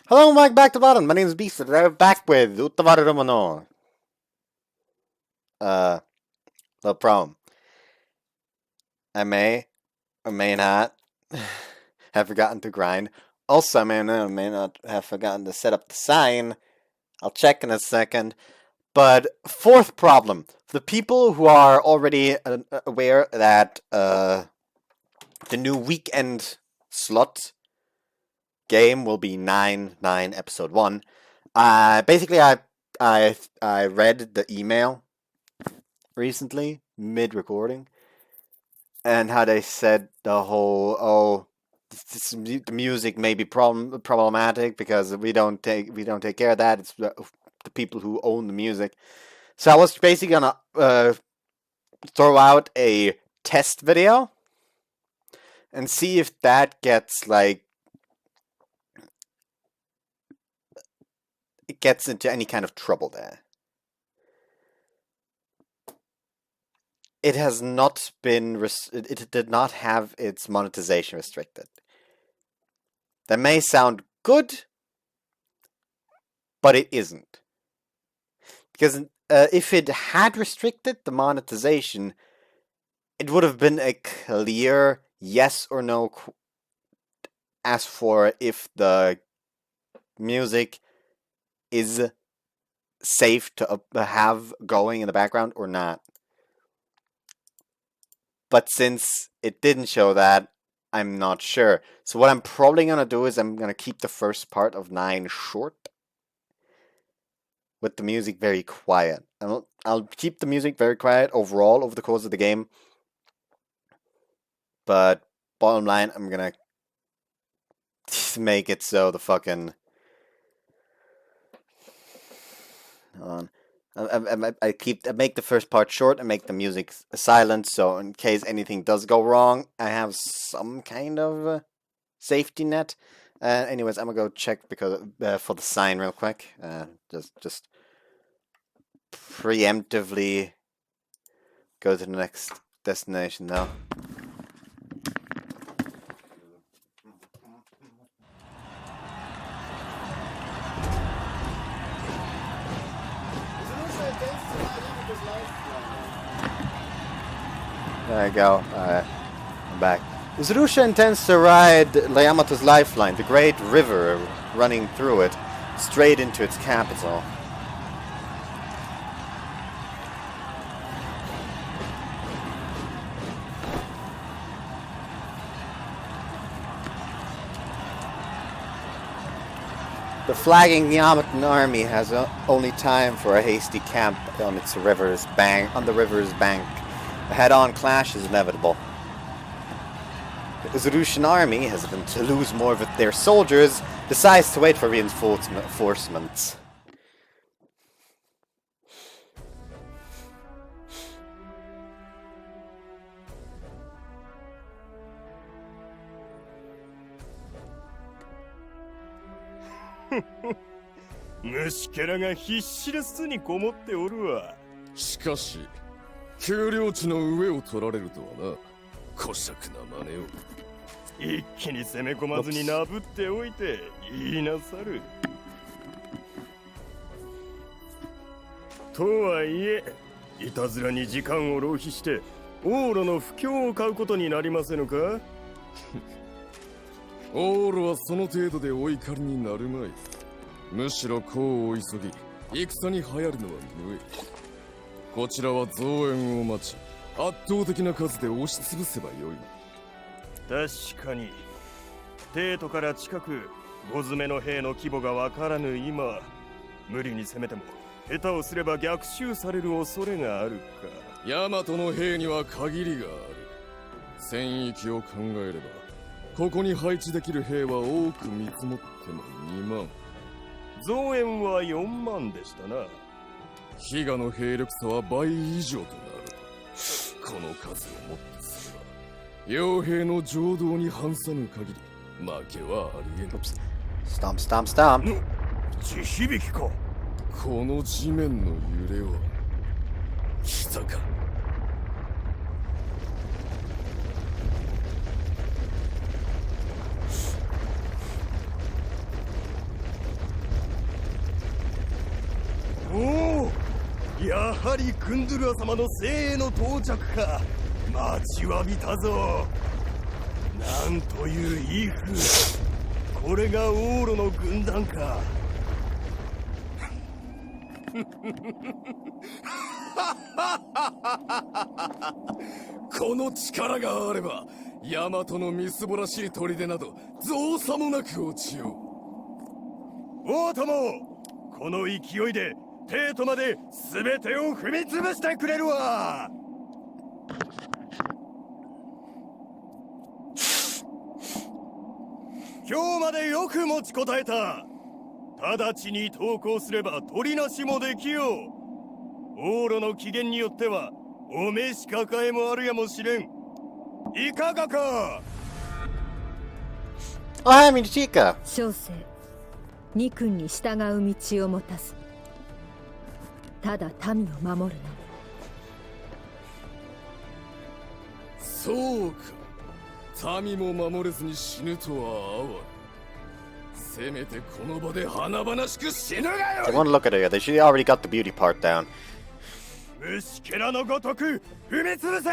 Hello and welcome back to Bottom. My name is Beast, and I'm back with Utawarerumono. No problem. I may or may not have forgotten to grind. Also, I may or may not have forgotten to set up the sign. I'll check in a second. But fourth problem. The people who are already aware that the new weekend slot game will be 9/9 episode 1. Basically, I read the email recently, mid-recording, and how they said the whole the music may be problematic because we don't take care of that. It's the people who own the music. So I was basically gonna throw out a test video and see if that gets it gets into any kind of trouble there. It has not been it did not have its monetization restricted. That may sound good, but it isn't. Because if it had restricted the monetization, it would have been a clear yes or no as for if the music is safe to have going in the background or not. But since it didn't show that, I'm not sure. So what I'm probably going to do is I'm going to keep the first part of 9 short, with the music very quiet. I'll keep the music very quiet overall over the course of the game. But bottom line, I'm going to make it so the fucking... Hold on. I make the first part short and make the music silent, so in case anything does go wrong, I have some kind of safety net. Anyways, I'm gonna go check because for the sign real quick. Just preemptively go to the next destination though. There I go. I'm back. Uzurusha intends to ride Yamato's lifeline, the great river running through it, straight into its capital. The flagging Yamato army has only time for a hasty camp on the river's bank. A head-on clash is inevitable. The Uzurushan army, hesitant to lose more of their soldiers, decides to wait for reinforcements. Shikashi, 丘陵地の上を取られるとはな、小尺な真似を。一気に攻め込まずになぶっておいて言いなさる。とはいえ、いたずらに時間を浪費して往路の不況を買うことになりませぬか？往路はその程度でお怒りになるまい。むしろ功を急ぎ、戦に流行るのは無い。こちらは増援を待ち、圧倒的な数で押しつぶせばよい。確かに、帝都から近く、5詰めの兵の規模がわからぬ今、無理に攻めても、下手をすれば逆襲される恐れがあるか。大和の兵には限りがある。戦域を考えれば、ここに配置できる兵は多く見積もっても2万。増援は4万でしたな。比嘉の兵力差は倍以上となる。この数をもってすれば、傭兵の情動に反さぬ限り、負けはありえぬ。Stomp, stomp, stomp. 地響きか。この地面の揺れは、来たか。やはりクンドゥルア様の精鋭の到着か。待ちわびたぞ。なんという威風。これがオーロの軍団か。この力があればヤマトのみすぼらしい砦など造作もなく落ちよう。王友、この勢いで帝都まで全てを踏み潰してくれるわ。今日までよく持ちこたえた。直ちに投降すれば取りなしもできよう。王路の機嫌によってはお召し抱えもあるやもしれん。いかがか。Oh, hi, Michika. 小生、二君に従う道を持たず、ただ民を守るの。そうか、民も守れずに死ぬとは哀れ。せめてこの場で華々しく死ぬがよ。 I want to look at her. She already got the beauty part down. 虫けらのごとく踏み潰せ。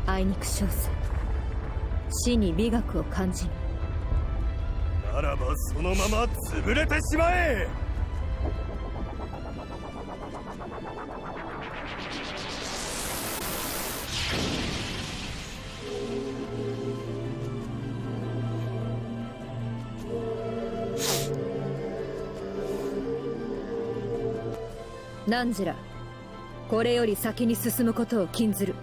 あいにく小生、死に美学を感じる。ならばそのまま潰れてしまえ。汝ら、これより先に進むことを禁ずる。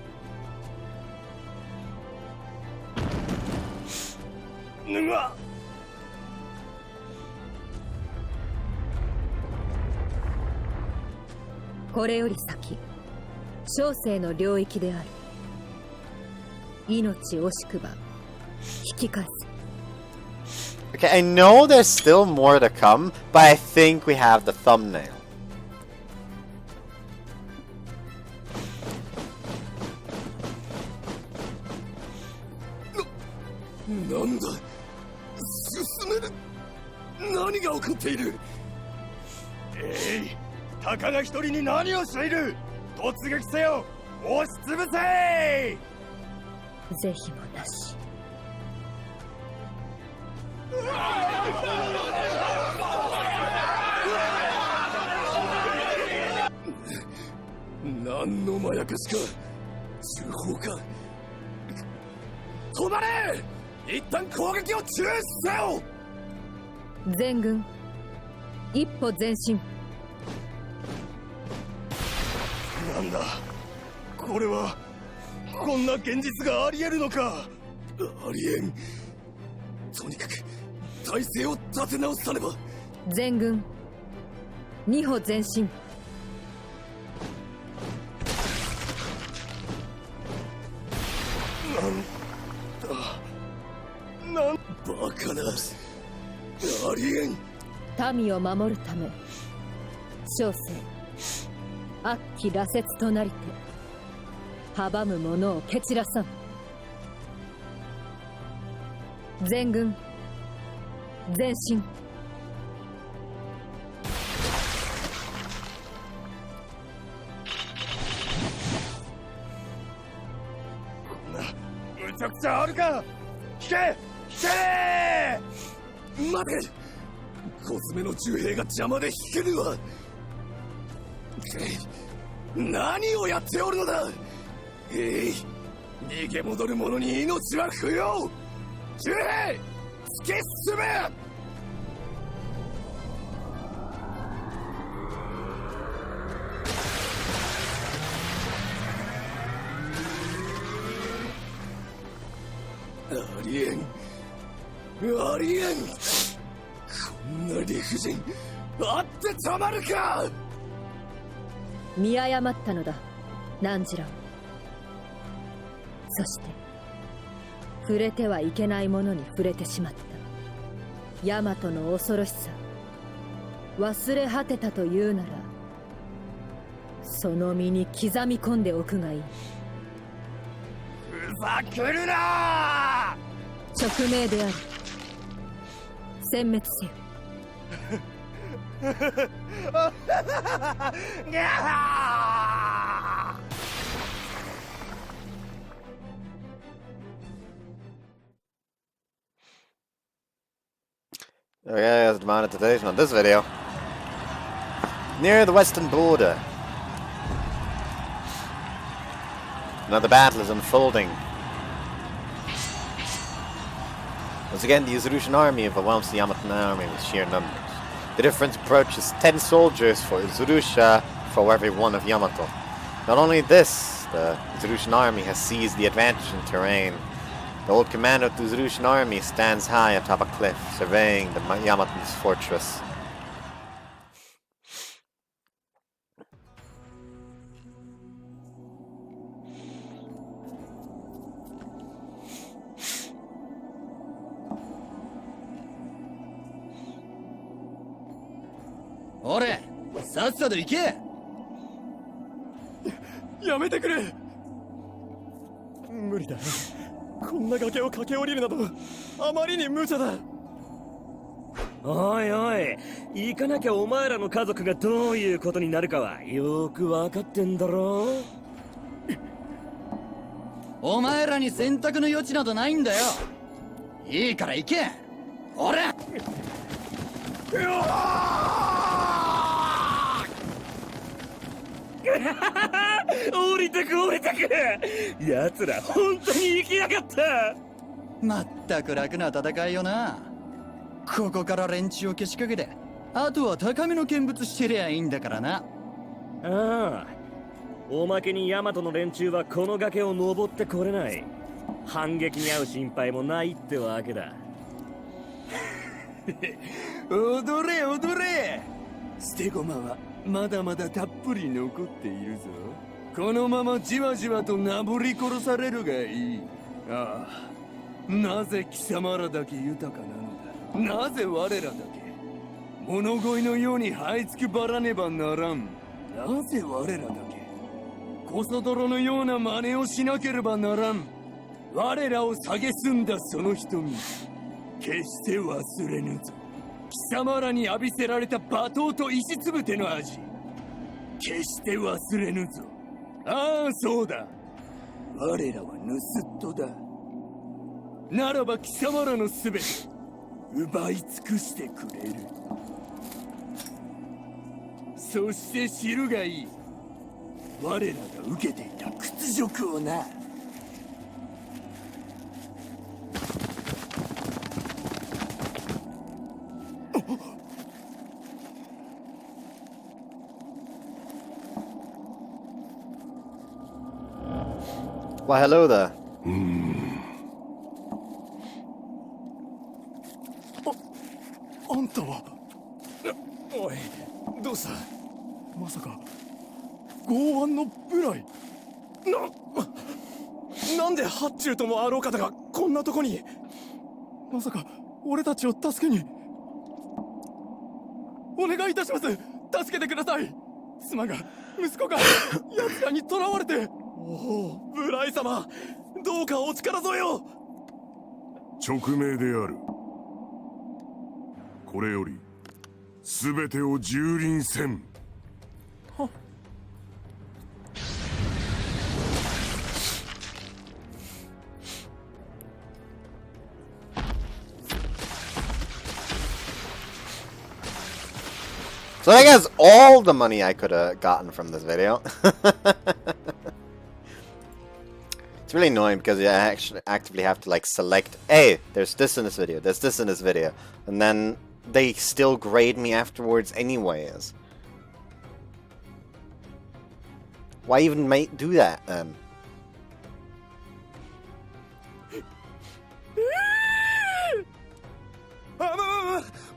ぬわ。これより先、小生の領域である。命惜しくば引き返す。 Okay, I know there's still more to come, but I think we have the thumbnail. なんだ、進める。何が起こっている。たかが一人に何をしている。突撃せよ。押しつぶせ。是非もなし。何のまやかしか。銃砲か。止まれ。一旦攻撃を中止せよ。全軍一歩前進。なんだこれは。こんな現実があり得るのか。ありえん。とにかく体勢を立て直さねば。全軍二歩前進。バカな。ありえん。民を守るため、小生悪鬼羅刹となりて阻む者を蹴散らさん。全軍前進。こんなむちゃくちゃあるか。引け引け。待て。小詰めの銃兵が邪魔で引けぬわ。何をやっておるのだ。逃げ戻る者に命は不要。銃兵突き進め。ありえん。ありえん。こんな理不尽あってたまるか。見誤ったのだ、汝ら。そして触れてはいけないものに触れてしまった。ヤマトの恐ろしさ忘れ果てたというなら、その身に刻み込んでおくがいい。ふざけるな。勅命である。殲滅せよ。Okay, as the monetization on this video. Near the western border. Another battle is unfolding. Once again, the Uzurushan army overwhelms the Yamatan army with sheer numbers. The difference approaches 10 soldiers for Uzurusha for every one of Yamato. Not only this, the Uzurushan army has seized the advantage in terrain. The old commander of the Uzurushan army stands high atop a cliff, surveying the Yamatan's fortress. Ore, さっさと行け。やめてくれ。無理だ。こんな崖を駆け下りるなどあまりに無茶だ。おいおい、行かなきゃお前らの家族がどういうことになるかはよく分かってんだろ。お前らに選択の余地などないんだよ。いいから行け。ほら。降りてく降りてく。奴ら本当に行きやがった。まったく楽な戦いよな。ここから連中をけしかけて、あとは高めの見物してりゃいいんだからな。ああ、おまけにヤマトの連中はこの崖を登ってこれない。反撃に遭う心配もないってわけだ。踊れ踊れ。捨て駒はまだまだたっぷり残っているぞ。このままじわじわとなぶり殺されるがいい。ああ、なぜ貴様らだけ豊かなのだ。なぜ我らだけ物乞いのように這いつくばらねばならん。なぜ我らだけコソ泥のような真似をしなければならん。我らを蔑んだその瞳、決して忘れぬぞ。貴様らに浴びせられた罵倒と石つぶての味、決して忘れぬぞ。ああ、そうだ。我らは盗人だ。ならば貴様らのすべて奪い尽くしてくれる。そして知るがいい。我らが受けていた屈辱をな。Why, hello there. あんたは。おい、どうした。まさか剛腕の部来。なんで八中ともあろう方がこんなとこに。まさか俺たちを助けに。お願いいたします。助けてください。妻が息子が奴らに囚われて。おお、ブライ様、どうかお力添えを。勅命である。これより全てを蹂躙せん。は。So I guess all the money I could have gotten from this video. It's really annoying because you actually actively have to like select, hey, there's this in this video, there's this in this video, and then they still grade me afterwards anyways. Why even do that then?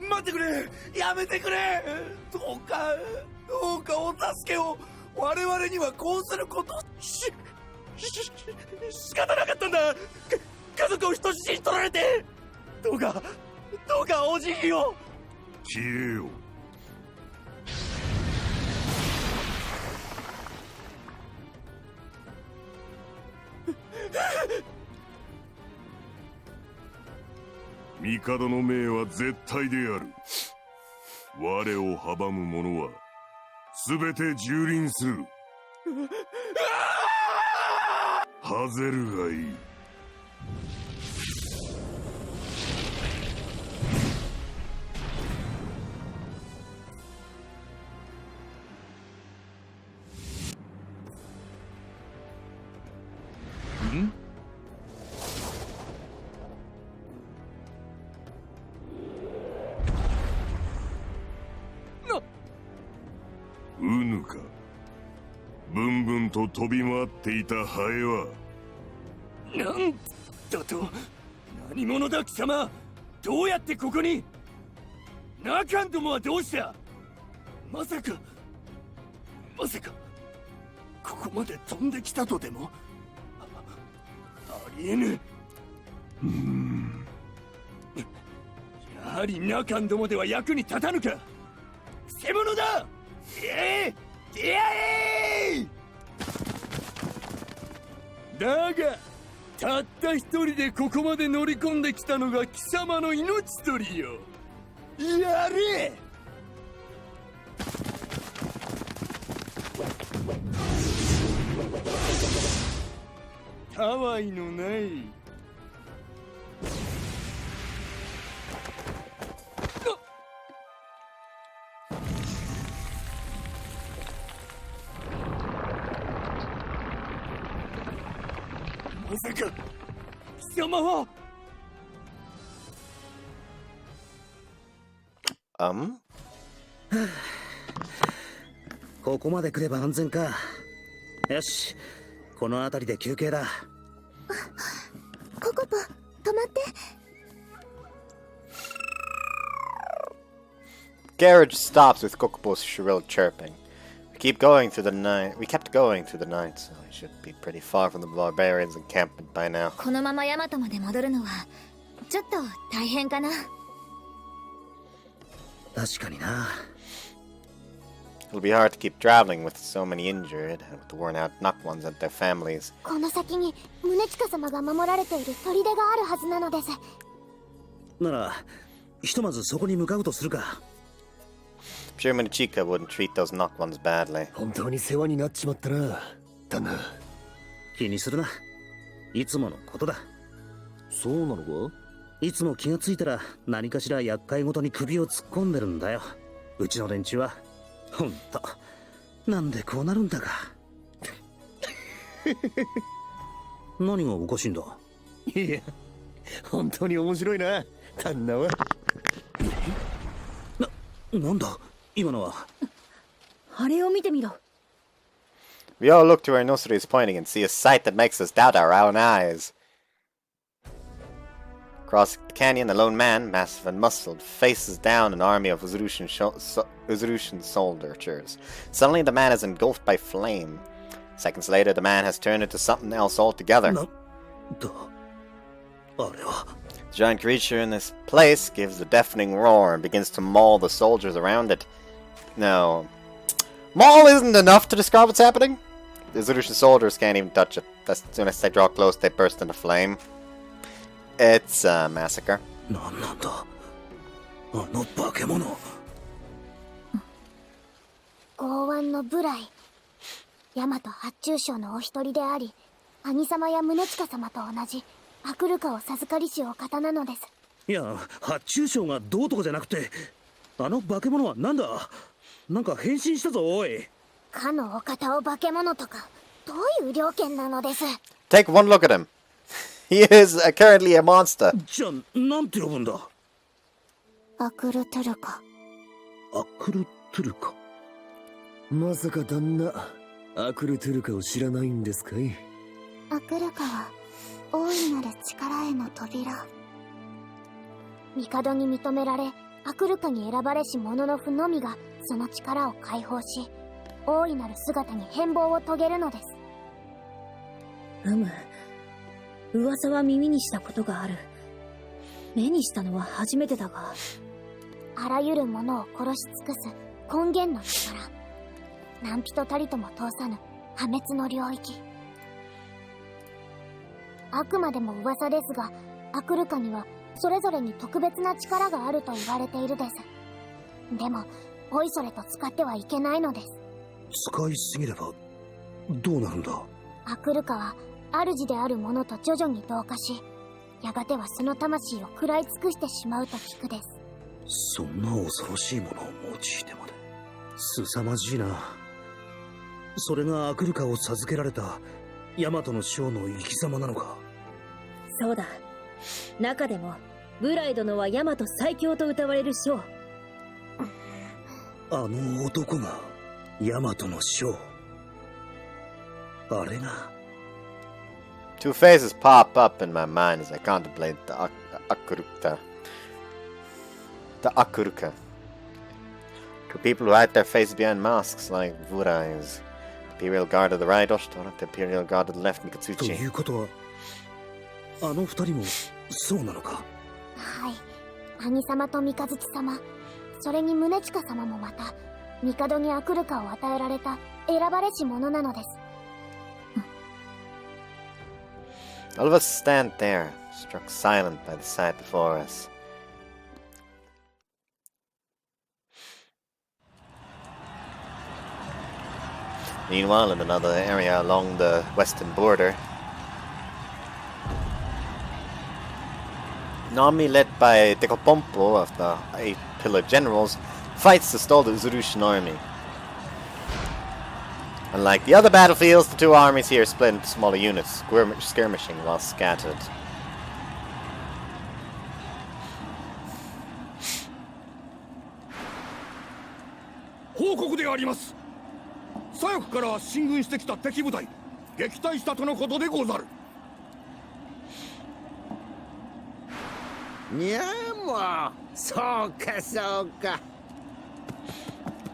待ってくれ、やめてくれ。どうかお助けを。我々にはこうすること仕方なかったんだ。家族を人質に取られて。どうかお辞儀を。消えよ。帝の命は絶対である。我を阻む者は全て蹂躙する。ハゼルがいい。うぬか。ブンブンと飛び回っていたハエは。なんだと。何者だ貴様。どうやってここに。ナカンどもはどうした。まさかここまで飛んできたとでも。ありえぬ。やはりナカンどもでは役に立たぬか。くせ者だ。だがたった一人でここまで乗り込んできたのが貴様の命取りよ。やれ。たわいのない。まさか貴様は。ここまで来れば安全か。よし、この辺りで休憩だ。ココポ、止まって。Carriage stops with Kokopo's shrill chirping. We kept going through the night, so we should be pretty far from the barbarians' encampment by now. このままヤマトまで戻るのはちょっと大変かな。確かにな。It'll be hard to keep traveling with so many injured and with the worn-out Nokwans and their families. この先に宗近様が守られている砦があるはずなのです。ならひとまずそこに向かうとするか。I'm sure Munechika wouldn't treat those Nokwans badly. 本当に世話になっちまったな、旦那。気にするな。いつものことだ。そうなのか。いつも気がついたら何かしら厄介ごとに首を突っ込んでるんだよ。うちの連中は。ほんとなんでこうなるんだか。何がおかしいんだ。いや、本当に面白いな、旦那は。なんだ今のは。あれを見てみろ。 We all look to where Nosri is pointing and see a sight that makes us doubt our own eyes. Across the canyon, a lone man, massive and muscled, faces down an army of Uzurushan soldiers. Suddenly, the man is engulfed by flame. Seconds later, the man has turned into something else altogether. The giant creature in this place gives a deafening roar and begins to maul the soldiers around it. No. Maul isn't enough to describe what's happening. The Uzurushan soldiers can't even touch it. As soon as they draw close, they burst into flame. It's a massacre. なんなんだあの化け物。剛腕の部来、大和八中将のお一人であり、兄様や宗近様と同じアクルカを授かりしお方なのです。いや、八中将がどうとかじゃなくて、あの化け物はなんだ。なんか変身したぞおい。かのお方を化け物とかどういう了見なのです。 Take one look at him. He is currently a monster. じゃあなんて呼ぶんだ。アクルトゥルカ。アクルトゥルカ。まさか旦那、アクルトゥルカを知らないんですかい。アクルカは大いなる力への扉。帝に認められ、アクルカに選ばれし者の負のみがその力を解放し、大いなる姿に変貌を遂げるのです。噂は耳にしたことがある。目にしたのは初めてだが。あらゆるものを殺し尽くす根源の力。何人たりとも通さぬ破滅の領域。あくまでも噂ですが、アクルカにはそれぞれに特別な力があると言われているです。でもおいそれと使ってはいけないのです。使いすぎればどうなるんだ？アクルカは主である者と徐々に同化し、やがてはその魂を食らい尽くしてしまうと聞くです。そんな恐ろしいものを用いてまで。凄まじいな。それがアクルカを授けられたヤマトの将の生き様なのか？そうだ。中でもブライ殿はヤマト最強と謳われる将。あの男がヤマトの将。あれが。Two faces pop up in my mind as I contemplate the Akuruka. The Akuruka. Two people who hide their faces behind masks like Vurais. Imperial Guard of the right, Oshtora, the Imperial Guard of the left, と Mikatsuchi. いうことは、あの二人もそうなのか？はい。兄様と三日月様、それに宗近様もまた、帝にアクルカを与えられた選ばれし者なのです。All of us stand there, struck silent by the sight before us. Meanwhile, in another area along the western border, an army led by Decopompo of the 8 Pillar Generals fights to stall the Uzurushin army. Unlike the other battlefields, the two armies here split into smaller units, skirmishing while scattered. 報告であります。左翼から進軍してきた敵部隊、撃退したとのことでござる。にゃーもう、そうかそうか。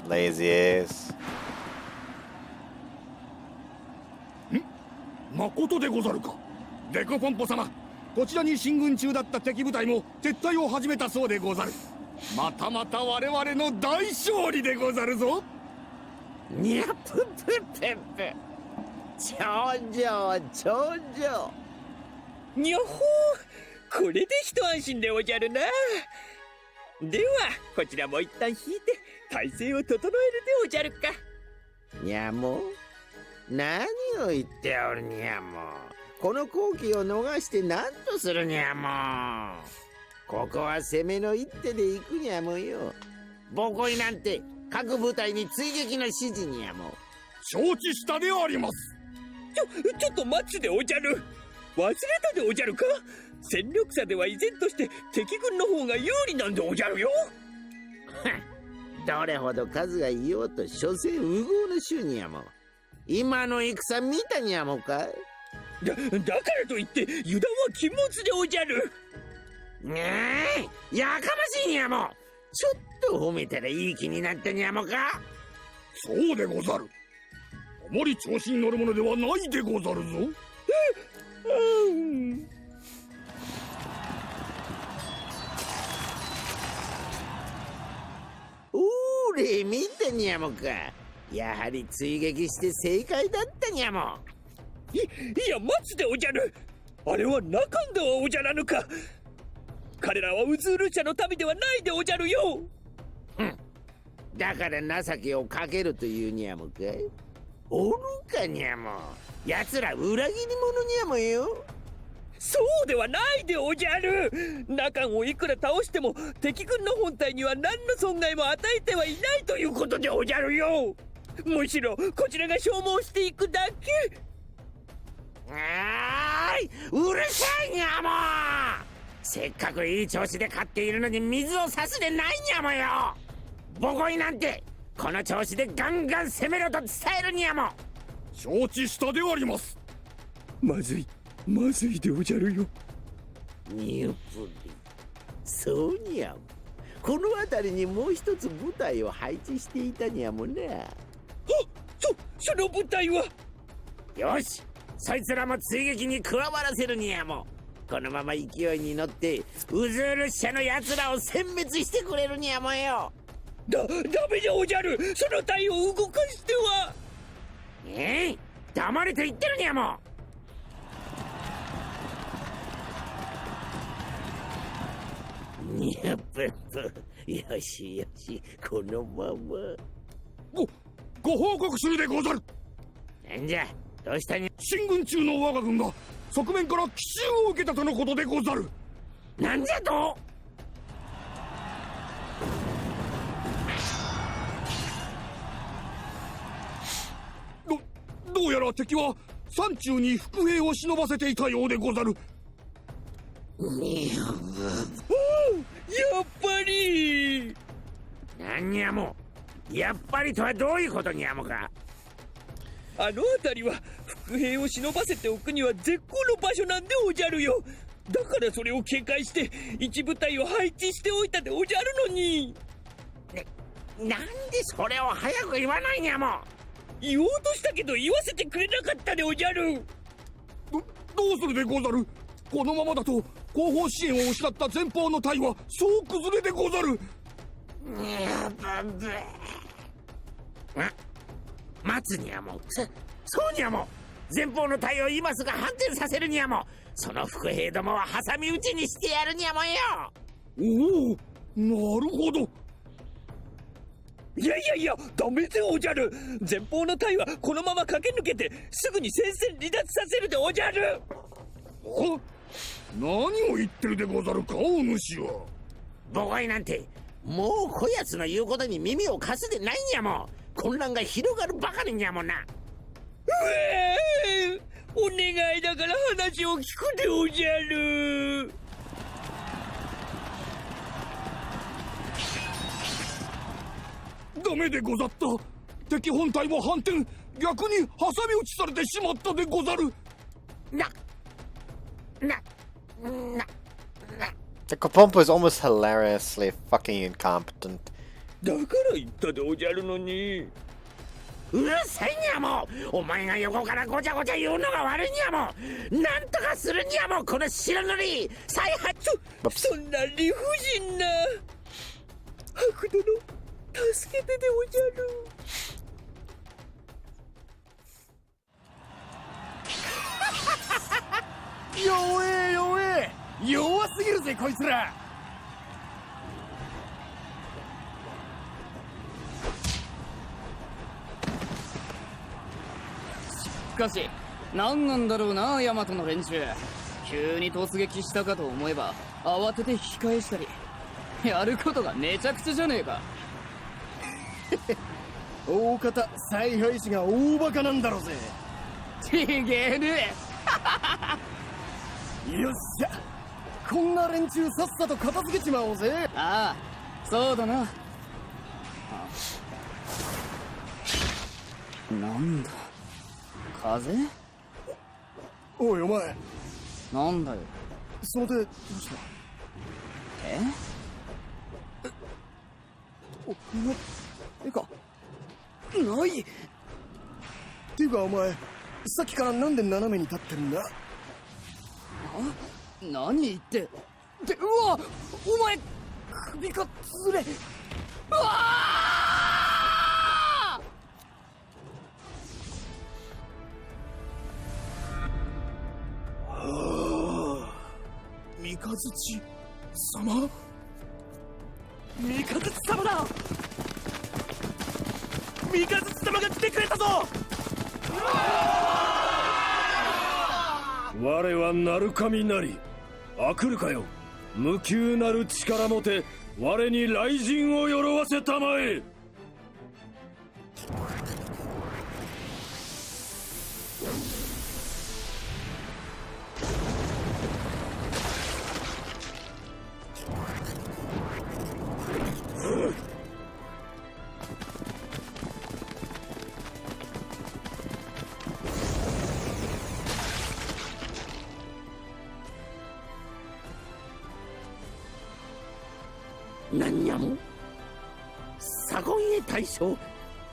Lazy ass. 誠でござるか。デコポンポ様、こちらに進軍中だった敵部隊も撤退を始めたそうでござる。またまた我々の大勝利でござるぞ。にゃぷぷぷぷ。頂上頂上。にょほー、これで一安心でおじゃるな。ではこちらも一旦引いて体勢を整えるでおじゃるか。にゃもう、何を言っておるにゃもう。この好機を逃して何とするにゃもう。ここは攻めの一手で行くにゃもうよ。ボコイなんて各部隊に追撃の指示にゃもう。承知したであります。ちょっと待つでおじゃる。忘れたでおじゃるか。戦力差では依然として敵軍の方が有利なんでおじゃるよ。どれほど数がいようと所詮無謀の衆にゃもう。今の戦見たにゃもうか。だからといって油断は禁物でおじゃる。やかましいにゃもう。ちょっと褒めたらいい気になったにゃもか。そうでござる。あまり調子に乗るものではないでござるぞ。おれ見たにゃもか。やはり追撃して正解だったにゃも。いや待つでおじゃる。あれは中んではおじゃらぬか。彼らはウズール社の民ではないでおじゃるよ。だから情けをかけるというにゃもか。おるかにゃも。奴ら裏切り者にゃもよ。そうではないでおじゃる。中をいくら倒しても敵軍の本体には何の損害も与えてはいないということでおじゃるよ。むしろこちらが消耗していくだけ。うるさいにゃも。せっかくいい調子で勝っているのに水を差すでないにゃもよ。ボコイなんてこの調子でガンガン攻めろと伝えるにゃも。承知したであります。まずいでおじゃるよ。ニュプリ、そうにゃも。この辺りにもう一つ部隊を配置していたにゃもな。その部隊は。よし、そいつらも追撃に加わらせるにゃも。このまま勢いに乗ってウズール社の奴らを殲滅してくれるにゃもよ。ダメでおじゃる。その隊を動かしては。黙れと言ってるにゃも。にゃぷぷ。よしよし、このまま。ご報告するでござる。なんじゃ、どうしたにゃ。進軍中の我が軍が側面から奇襲を受けたとのことでござる。なんじゃと。どうやら敵は山中に伏兵を忍ばせていたようでござる。おお、やっぱり。なんにゃも。やっぱりとはどういうことにゃもか。あの辺りは伏兵を忍ばせておくには絶好の場所なんでおじゃるよ。だからそれを警戒して一部隊を配置しておいたでおじゃるのに。なんでそれを早く言わないにゃも。言おうとしたけど言わせてくれなかったでおじゃる。どうするでござる。このままだと後方支援を失った前方の隊は総崩れでござる。待つにゃも。そうにゃも。前方の隊を今すぐ反転させるにゃも。その伏兵どもは挟み撃ちにしてやるにゃもよ。おお、なるほど。いやダメでおじゃる。前方の隊はこのまま駆け抜けてすぐに戦線離脱させるでおじゃる。何を言ってるでござるか、お主は。ボコイなんてもうこやつの言うことに耳を貸すでないにゃも。混乱が広がるばかりにゃもな。お願いだから話を聞くでおじゃる。ダメでござった。敵本体も反転、逆に挟み撃ちされてしまったでござる。The Kapompo is almost hilariously fucking incompetent. だから言ったでおじゃるのに。うるさいにゃも。お前が横からごちゃごちゃ言うのが悪いにゃも。なんとかするにゃも、この白塗り再発。そんな理不尽な。白殿助けてでおじゃる。弱え弱え、弱すぎるぜこいつら。しかし何なんだろうな、ヤマトの連中。急に突撃したかと思えば慌てて引き返したり、やることがめちゃくちゃじゃねえか。大方采配師が大バカなんだろうぜ。ちげえねよっしゃ、こんな連中さっさと片付けちまおうぜ。ああ、そうだな。なんだ、風？おいお前、なんだよその手どうした。えかないっていうか、お前さっきからなんで斜めに立ってるんだ。何言ってで、うわ、お前首がつれ。うわあ！三日月様。三日月様だ。三日月様が来てくれたぞ。我は鳴神なり、あくるかよ。無窮なる力もて我に雷神をよろわせたまえ。なんにゃも。左近衛大将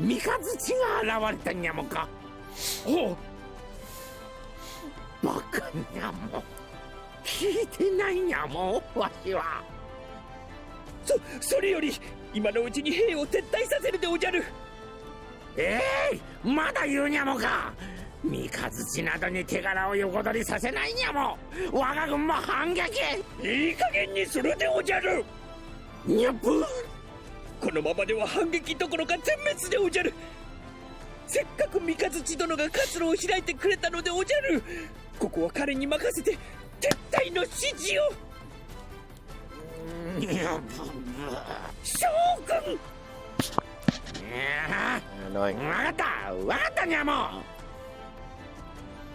三日月が現れたにゃもか。バカにゃも、聞いてないにゃもわしは。それより今のうちに兵を撤退させるでおじゃる。まだ言うにゃもか。三日月などに手柄を横取りさせないにゃも我が軍も反撃。いい加減にするでおじゃる。にゃぷ。このままでは反撃どころか全滅でおじゃる。せっかく三日月殿が活路を開いてくれたのでおじゃる。ここは彼に任せて撤退の指示を。将軍。わかったにゃも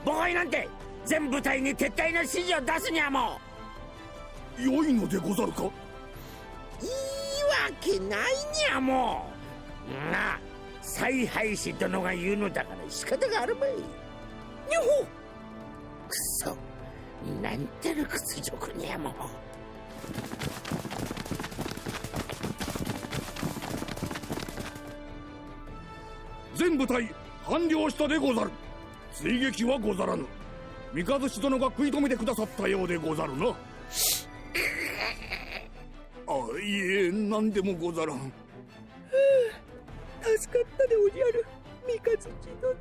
ボコイなんて全部隊に撤退の指示を出すにゃも良いのでござるか。いいわけないにゃもが采配師殿が言うのだから仕方があるまい。にょほくそなんたる屈辱にゃも。全部隊完了したでござる。追撃はござらぬ。三日月殿が食い止めてくださったようでござるな。あ、いえ、何でもござらん。助かったでおじゃる三日月殿。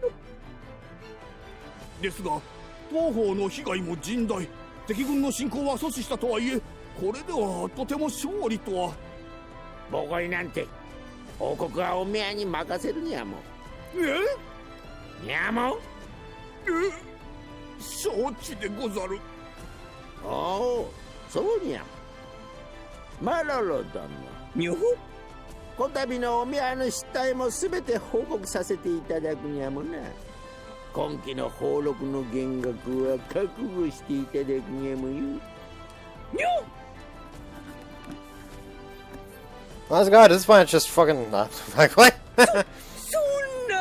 ですが東方の被害も甚大。敵軍の侵攻は阻止したとはいえ、これではとても勝利とは。ボコイなんて報告はおめえに任せるにゃも。にゃも承知でござる。おお、そうにゃマロロ殿。にょほ。こたびのおみゃの失態もすべて報告させていただくにゃもな。今期の俸禄の減額は覚悟していただくにゃもよ。にょ。 Honest to God, this point is just fucking not like what? そんな。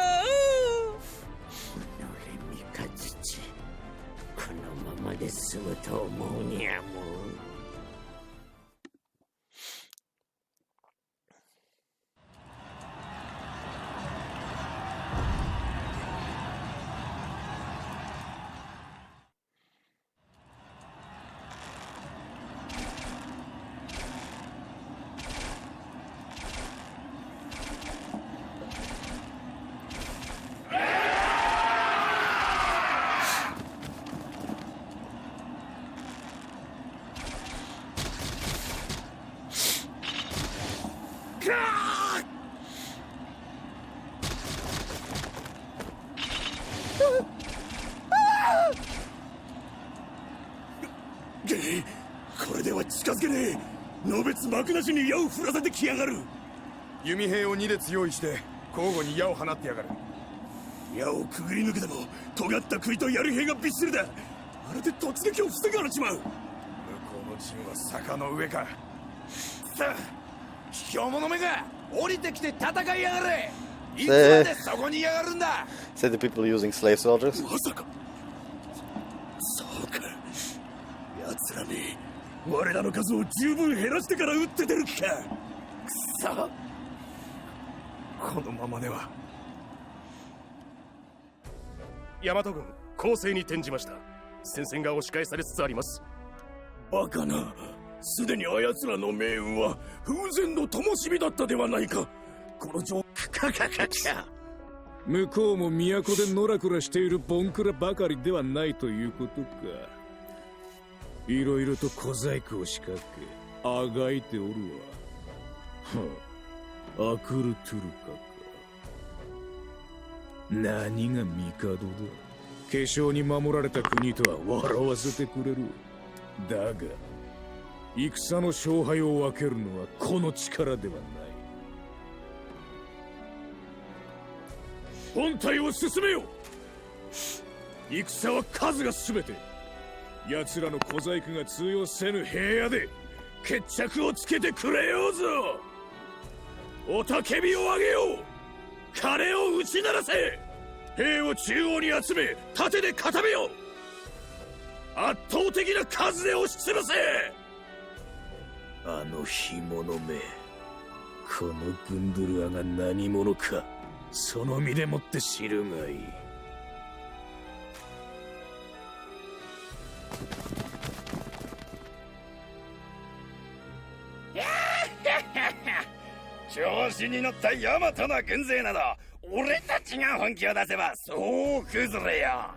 三日月このままで済むと思うにゃも。これでは近づけねえ。のべつ幕なしに矢を降らせてきやがる。弓兵を2列用意して交互に矢を放ってやがる。矢をくぐり抜けても尖った杭と槍兵がびっしりだ。あれで突撃を防がれちまう。向こうの陣は坂の上か。さあ卑怯者めが降りてきて戦いやがれ。いつまでそこにいやがるんだ。 Say the people using slave soldiers. まさかそうか。奴らめ我らの数を十分減らしてから撃って出る気か。くそ。このままでは。大和軍攻勢に転じました。戦線が押し返されつつあります。バカな。すでにあやつらの命運は風前の灯火だったではないか。この状況向こうも都でのらくらしているボンクラばかりではないということか。いろいろと小細工を仕掛けあがいておるわ。アクルトゥルカか。何が帝だ。化粧に守られた国とは笑わせてくれる。だが戦の勝敗を分けるのはこの力ではない。本隊を進めよ。戦は数が全て。奴らの小細工が通用せぬ平野で決着をつけてくれようぞ。雄たけびを上げよう。鐘を打ち鳴らせ。兵を中央に集め盾で固めよう。圧倒的な数で押し潰せ。あの干物め、このグンドルアが何者かその身でもって知るがいい。調子に乗ったヤマトな軍勢など俺たちが本気を出せばそう崩れよ。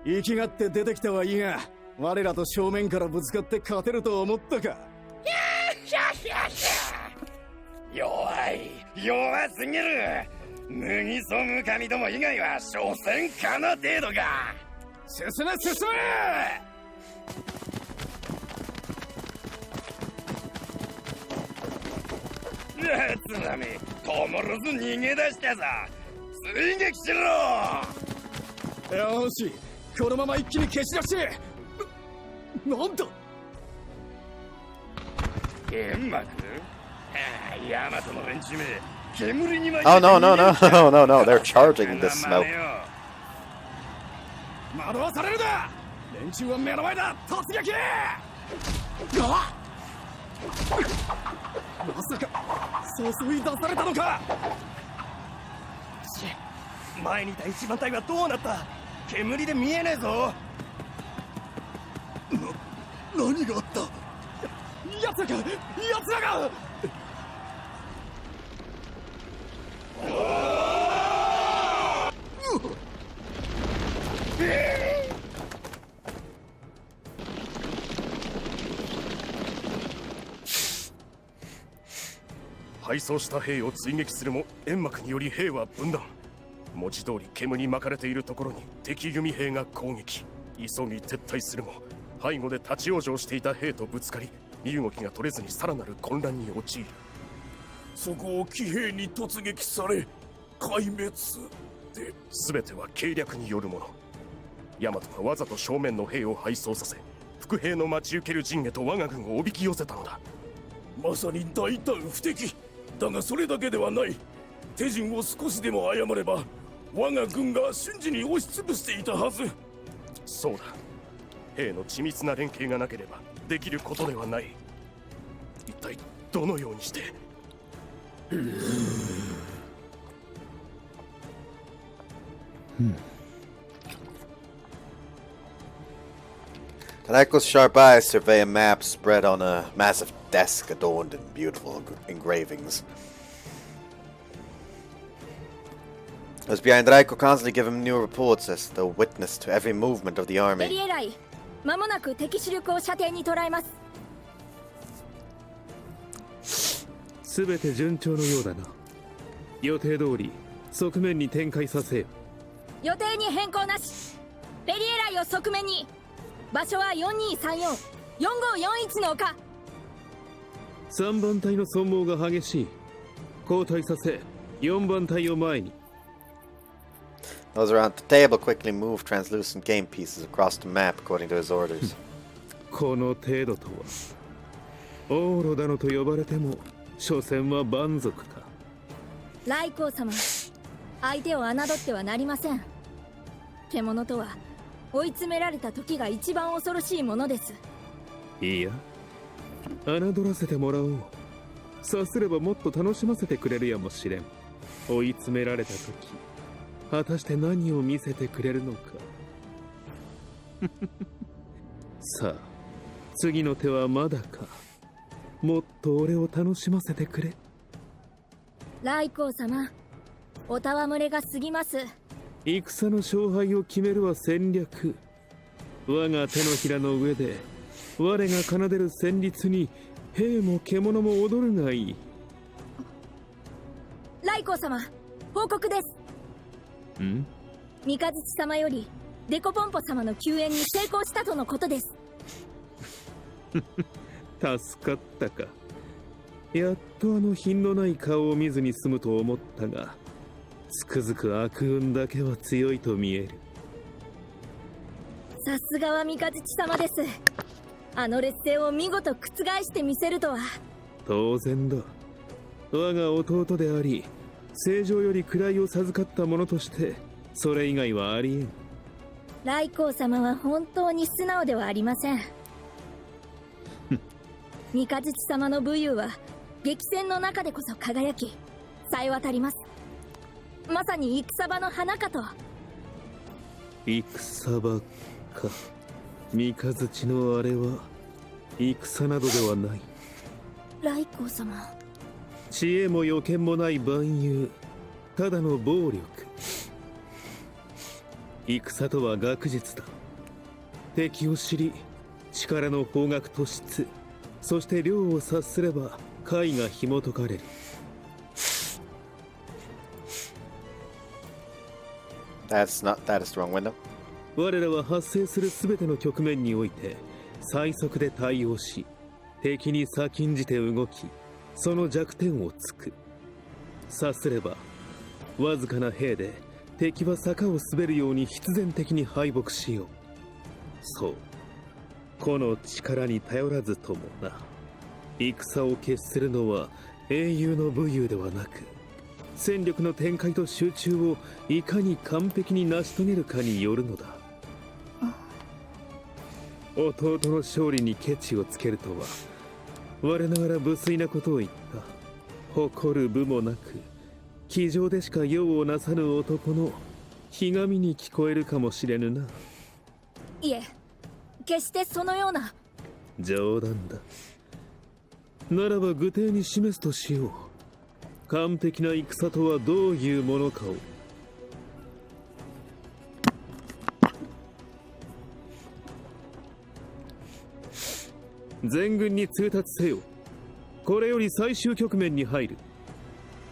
生きがって出てきたはいいが、我らと正面からぶつかって勝てると思ったか。弱すぎる。麦ソム神ども以外は所詮かな程度か。進め進め。やつらめ、ともろず逃げ出したぞ。追撃しろ。よし、このまま一気に蹴散らして。なんだ、煙幕。ヤマトの連中め、煙に巻いて。 Oh no, no, no, no, no, no, they're charging the smoke. 惑わされるな。連中は目の前だ。突撃。まさか誘い出されたのか。前にいた一番隊はどうなった。煙で見えねえぞ。何があった。奴らが。敗走した兵を追撃するも煙幕により兵は分断。文字通り煙に巻かれているところに敵弓兵が攻撃。急ぎ撤退するも背後で立ち往生していた兵とぶつかり、身動きが取れずにさらなる混乱に陥る。そこを騎兵に突撃され壊滅で、全ては計略によるもの。大和がわざと正面の兵を敗走させ、伏兵の待ち受ける陣へと我が軍をおびき寄せたのだ。まさに大胆不敵だが、それだけではない。手順を少しでも誤れば我が軍が瞬時に押しつぶしていたはず。そうだ。兵の緻密な連携がなければできることではない。一体どのようにして。Taneko's sharp eyes survey a map spread on a massive desk adorned in beautiful engravings. Those behind Raiko constantly give him new reports as the witness to every movement of the army. 間もなく敵主力を射程に捉えます。すべて順調のようだな。予定通り側面に展開させよ。予定に変更なし。ベリエライを側面に。場所は42344541の丘。3番隊の損耗が激しい。交代させ4番隊を前に。Those around the table quickly move translucent game pieces across the map according to his orders. この程度とは。オーロだのと呼ばれても所詮は蛮族か。来光様、相手を侮ってはなりません。獣とは追い詰められた時が一番恐ろしいものです。いや、侮らせてもらおう。さすればもっと楽しませてくれるやもしれん。追い詰められた時、果たして何を見せてくれるのか。さあ、次の手はまだか。もっと俺を楽しませてくれ。来光様、お戯れが過ぎます。戦の勝敗を決めるは戦略。我が手のひらの上で我が奏でる旋律に兵も獣も踊るがいい。来光様、報告です。ん？三日月様よりデコポンポ様の救援に成功したとのことです。助かったか。やっとあの品のない顔を見ずに済むと思ったが、つくづく悪運だけは強いと見える。さすがは三日月様です。あの劣勢を見事覆してみせるとは。当然だ。我が弟であり、正常より位を授かった者としてそれ以外はありえん。来光様は本当に素直ではありません。三日月様の武勇は激戦の中でこそ輝きさえ渡ります。まさに戦場の花かと。戦場か。三日月のあれは戦などではない。来光様、知恵も予見もない蛮勇。ただの暴力。戦とは学術だ。敵を知り、力の方角と質、そして量を察すれば解が紐解かれる。That is the wrong window. 我らは発生する全ての局面において最速で対応し、敵に先んじて動き、その弱点を突く。察すればわずかな兵で敵は坂を滑るように必然的に敗北しよう。そう、個の力に頼らずともな。戦を決するのは英雄の武勇ではなく、戦力の展開と集中をいかに完璧に成し遂げるかによるのだ。弟の勝利にケチをつけるとは我ながら無粋なことを言った。誇る部もなく気丈でしか用をなさぬ男のひがみに聞こえるかもしれぬな。いえ、決してそのような。冗談だ。ならば具体に示すとしよう。完璧な戦とはどういうものかを。全軍に通達せよ。これより最終局面に入る。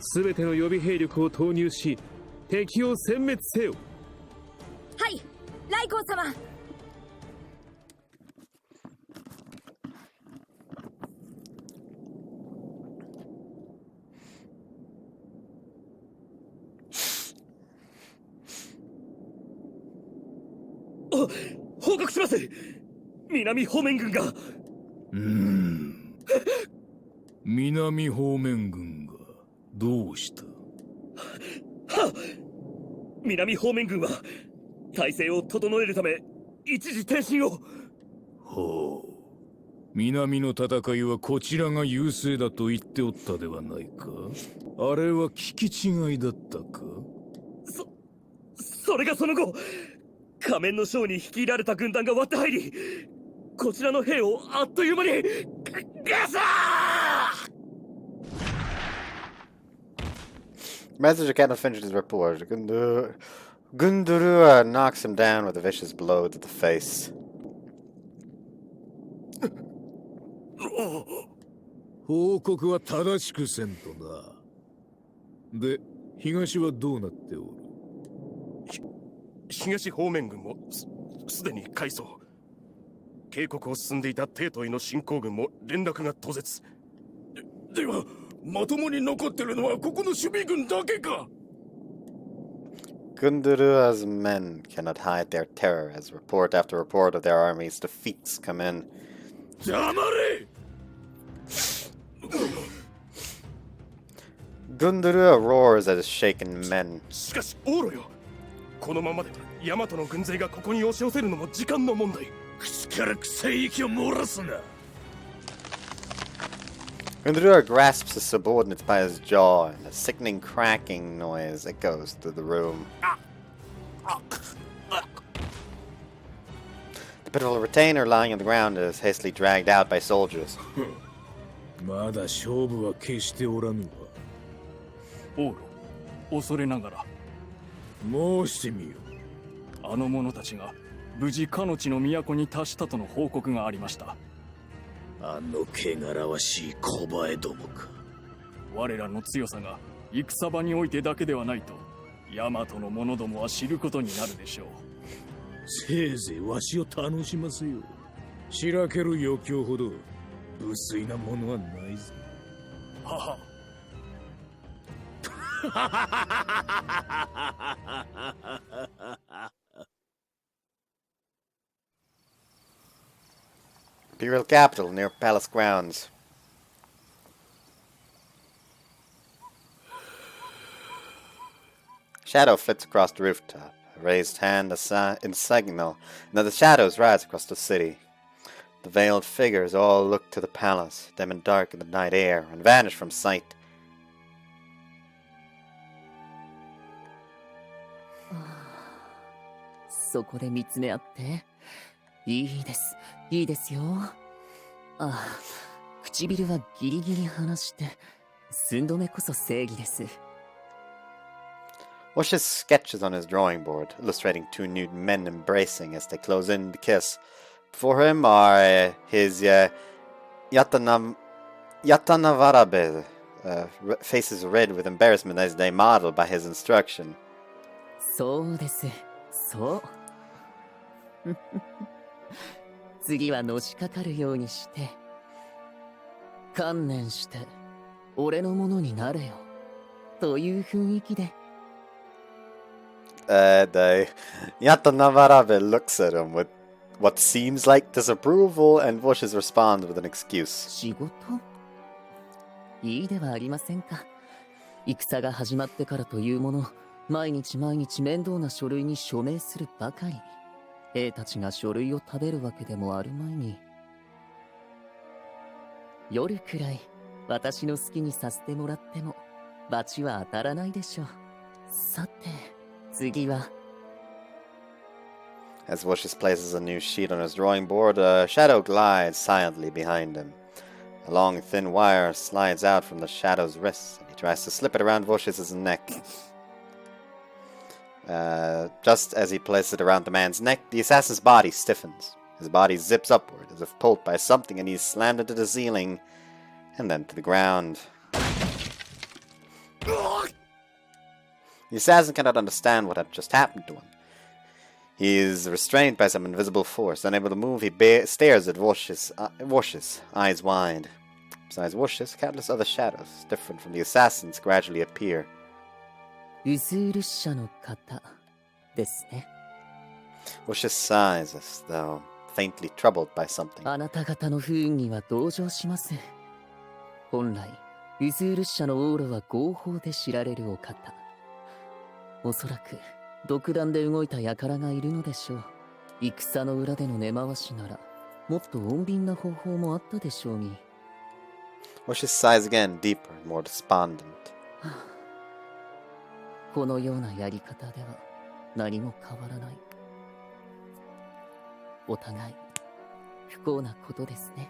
すべての予備兵力を投入し、敵を殲滅せよ。はい、来光様。報告します。南方面軍が。南方面軍がどうした？はっ、南方面軍は体制を整えるため一時停止を。ほう、南の戦いはこちらが優勢だと言っておったではないか。あれは聞き違いだったか。それがその後、仮面の将に率いられた軍団が割って入り、こちらの兵をあっという間にガサー。 Messenger cannot finish his report. Gundurua knocks him down with a vicious blow to the face. 報告は正しくせんとな。で、東はどうなっておる？東方面軍もすでに改装。渓谷を進んでいた帝都への侵攻軍も連絡が途絶。ではまともに残ってるのはここの守備軍だけか。 Gundurua's men cannot hide their terror as report after report of their army's defeats come in. 黙れ! Gundurua roars at his shaken men. しかしオーロよ、このままではヤマトの軍勢がここに押し寄せるのも時間の問題。口から臭い息を漏らすな。 Gundurua grasps his subordinates by his jaw, and a sickening cracking noise echoes through the room. The pitiful retainer lying on the ground is hastily dragged out by soldiers. まだ勝負は決しておらぬわ。オーロ、恐れながら申してみよ。あの者たちが無事かの地の都に達したとの報告がありました。あの汚らわしい小バどもか。我らの強さが戦場においてだけではないと大和の者どもは知ることになるでしょう。せいぜいわしを楽しませよ。しらける余興ほど無粋なものはないぞ。はは。Imperial capital near palace grounds. Shadow flits across the rooftop, a raised hand in signal, and the shadows rise across the city. The veiled figures all look to the palace, dim and dark in the night air, and vanish from sight. そこで見つめ合っていいです、いいですよ。ああ、唇はギリギリ離して、寸止めこそ正義です。Wash's sketches on his drawing board, illustrating two nude men embracing as they close in to kiss. Before him are his Yatanavarabe, faces red with embarrassment as they model by his instruction. そうです。そう。次はのしかかるようにして、観念して、俺のものになれよ。という雰囲気で。The Yatanavarabe looks at him with what seems like disapproval, and Vosh's responds with an excuse. 仕事？いいではありませんか。戦が始まってからというもの、毎日毎日面倒な書類に署名するばかり。兵たちが書類を食べるわけでもあるまいに。夜くらい、私の好きにさせてもらっても、罰は当たらないでしょう。さて、次は。As Voshis places a new sheet on his drawing board, a shadow glides silently behind him. A long, thin wire slides out from the shadow's wrist, and he tries to slip it around Voshis' neck. Just as he places it around the man's neck, the assassin's body stiffens. His body zips upward, as if pulled by something, and he's slammed into the ceiling, and then to the ground. The assassin cannot understand what had just happened to him. He is restrained by some invisible force. Unable to move, he stares at Voshis, eyes wide. Besides Voshis, countless other shadows, different from the assassins, gradually appear. ウズール社の方ですね。Voshis sighs as though faintly troubled by something. あなた方の不運には同情します。本来、ウズール社のオーラは合法で知られるお方。おそらく、独断で動いた輩がいるのでしょう。戦の裏での根回しなら、もっと穏便な方法もあったでしょうに。Voshis sighs again, deeper and more despondent. このようなやり方では何も変わらない。お互い不幸なことですね。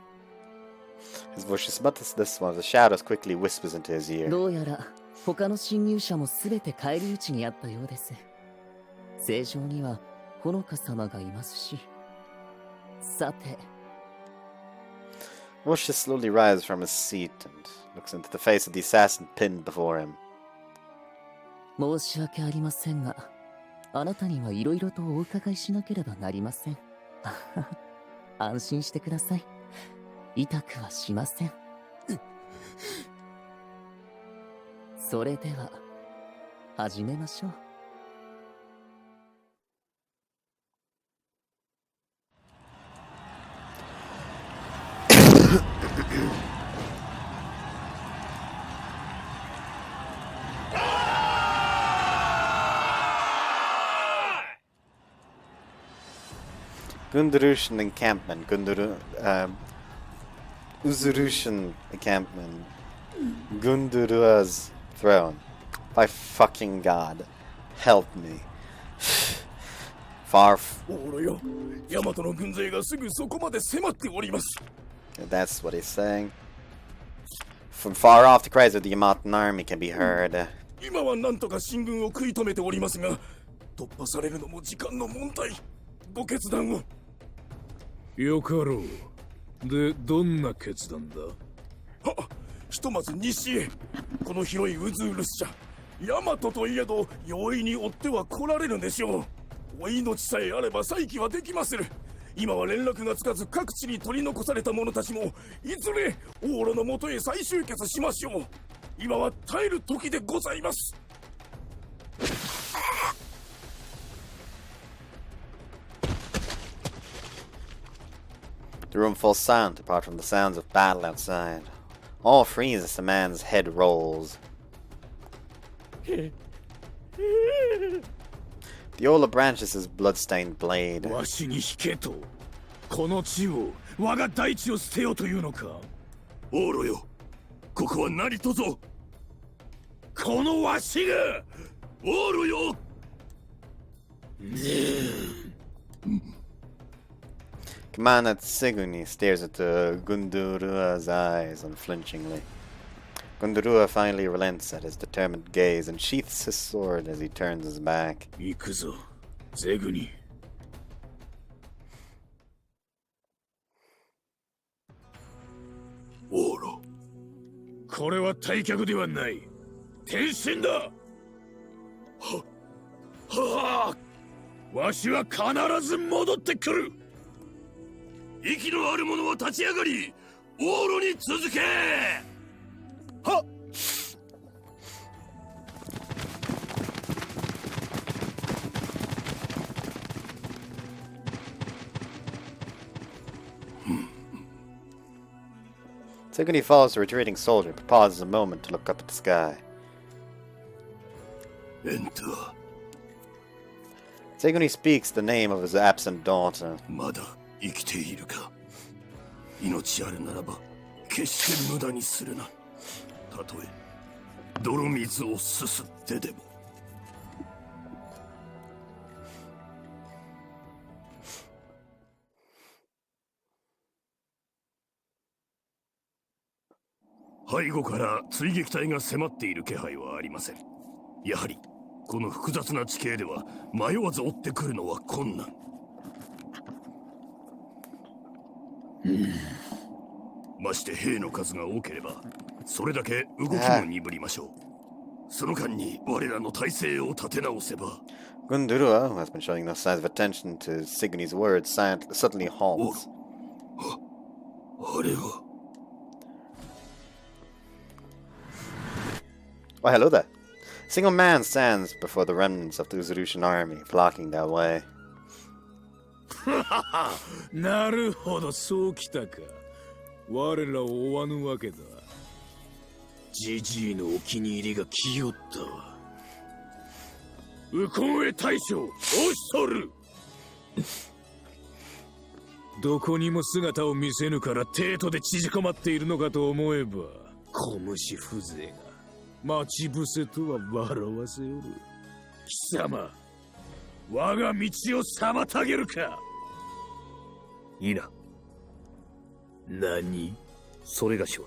As Voshis mutters this, one of the shadows quickly whispers into his ear. どうやら他の侵入者もすべて返り討ちにあったようです。正常にはほのか様がいますし。さて。Voshis slowly rises from his seat and looks into the face of the assassin pinned before him. 申し訳ありませんが、あなたにはいろいろとお伺いしなければなりません。安心してください。痛くはしません。それでは、始めましょう。Gundurushan encampment. Uzurushan encampment. Gundurua's throne. By fucking God. Help me. Far. That's what he's saying. From far off, the cries of the Yamatan army can be heard. 今はなんとか進軍を食い止めておりますが、突破されるのも時間の問題。ご決断を。よかろう。で、どんな決断だ？は、ひとまず西へ。この広いウズールス社、ヤマトといえど容易に追っては来られるでしょう。お命さえあれば再起はできまする。今は連絡がつかず各地に取り残された者たちもいずれオーロのもとへ再集結しましょう。今は耐える時でございます。The room falls silent apart from the sounds of battle outside. All freeze as the man's head rolls. The Ola branches his blood-stained blade. わしに引けと。この地を、我が大地を捨てよというのか。オーロよ、ここは何とぞ。このわしが、オーロよ。Commander Tseguni stares at the Gundurua's eyes unflinchingly. Gundurua finally relents at his determined gaze and sheaths his sword as he turns his back. 行くぞ、ゼグニ。オーロ、これは退却ではない。転身だ。はあ、わしは必ず戻ってくる。息のある者は立ち上がり、オーロに続け。はっ。Sigurni follows the retreating soldier, but pauses a moment to look up at the sky. Enter. Sigurni speaks the name of his absent daughter. まだ生きているか。命あるならば決して無駄にするな。たとえ泥水をすすってでも。背後から追撃隊が迫っている気配はありません。やはりこの複雑な地形では迷わず追ってくるのは困難。まして兵の数が多ければそれだけ動きも鈍りましょう。その間に我らの体勢を立て直せば。Gundurua, who has been showing no signs of attention to Sigurni's words, suddenly halts. あれは。Why, hello there. A single man stands before the remnants of the Uzurushan army, blocking their way. なるほど、そうきたか。我らを追わぬわけだ。ジジイのお気に入りが来よったわ。ウコンエ大将、押しとる。どこにも姿を見せぬから帝都で縮こまっているのかと思えば、小虫風情が待ち伏せとは笑わせよる。貴様、我が道を妨げるか。いいな。何？それがしは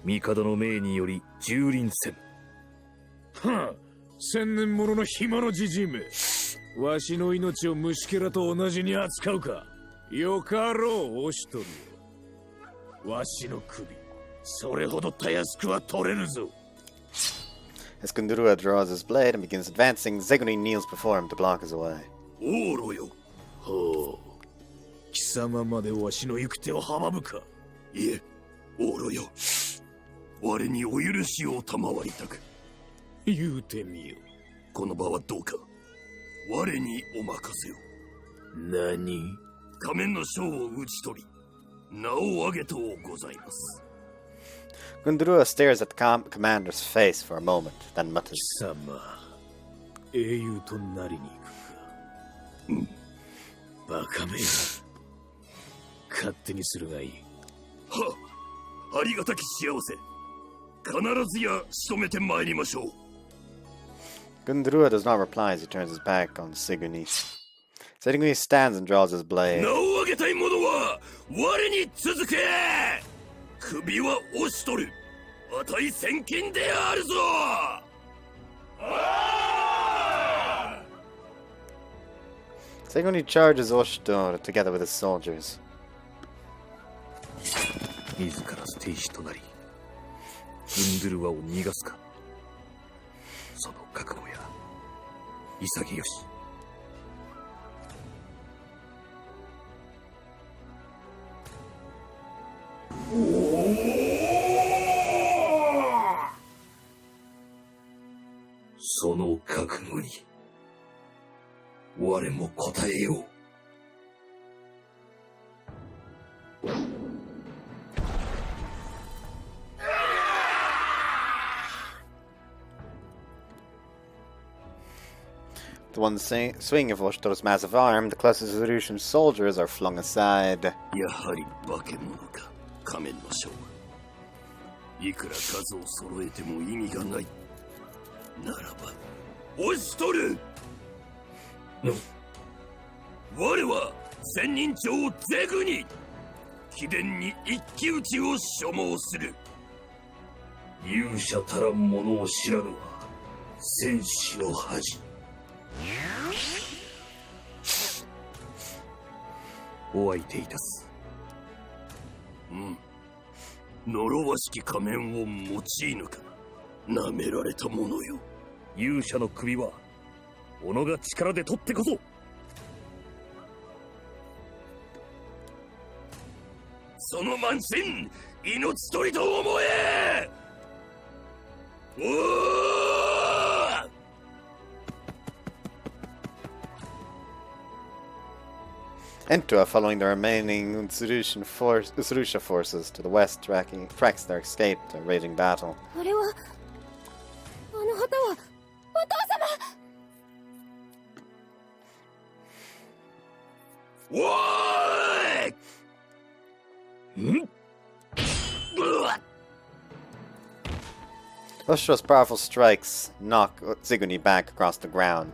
帝の命により蹂躙せん。はあ、千年ものの暇のじじいめ。わしの命を虫けらと同じに扱うか。よかろう、押しとるよ。わしの首、それほどたやすくは取れるぞ。As Gundurua draws his blade and begins advancing, Sigurni kneels before him to block his way. オーロよ。ほう。貴様までわしの行く手を阻むか。いえ、オーロよ。我にお許しを賜りたく。言うてみよ。この場はどうか我にお任せを。何？仮面の将を討ち取り、名を挙げとうございます。Gundurua stares at the commander's face for a moment, then mutters. 貴様、英雄となりに行くか。バカめ。勝手にするがいい。はっ、ありがたき幸せ。必ずや仕留めてまいりましょう。Gundurua does not reply as he turns his back on Sigurni. Sigurni stands and draws his blade. 名を挙げたい者は我に続け。首は押し取る。値千金であるぞ。Sigurni charges Oshito together with his soldiers. 自ら捨て石となりグンドゥルワを逃がすか。その覚悟や潔よし。その覚悟に我も応えよう。With one swing of Oshito's massive arm, the closest Uzurushan soldiers are flung aside. やはり化け物か、仮面の将は。いくら数を揃えても意味がない。ならば、押し取る。我は千人長ゼグに秘伝に一騎打ちを所望する。勇者たらん者を知らぬは戦士の恥。お相手いたす。うん。呪わしき仮面を用いぬか。舐められたものよ。勇者の首は己が力で取ってこそ。その慢心、命取りと思え。おー！ Entua, following the remaining Usurusha forces to the west, tracks their escape to a raging battle. あれはあの旗はお父様。おーい！ん？ Ustro's powerful strikes knock Ziguni back across the ground,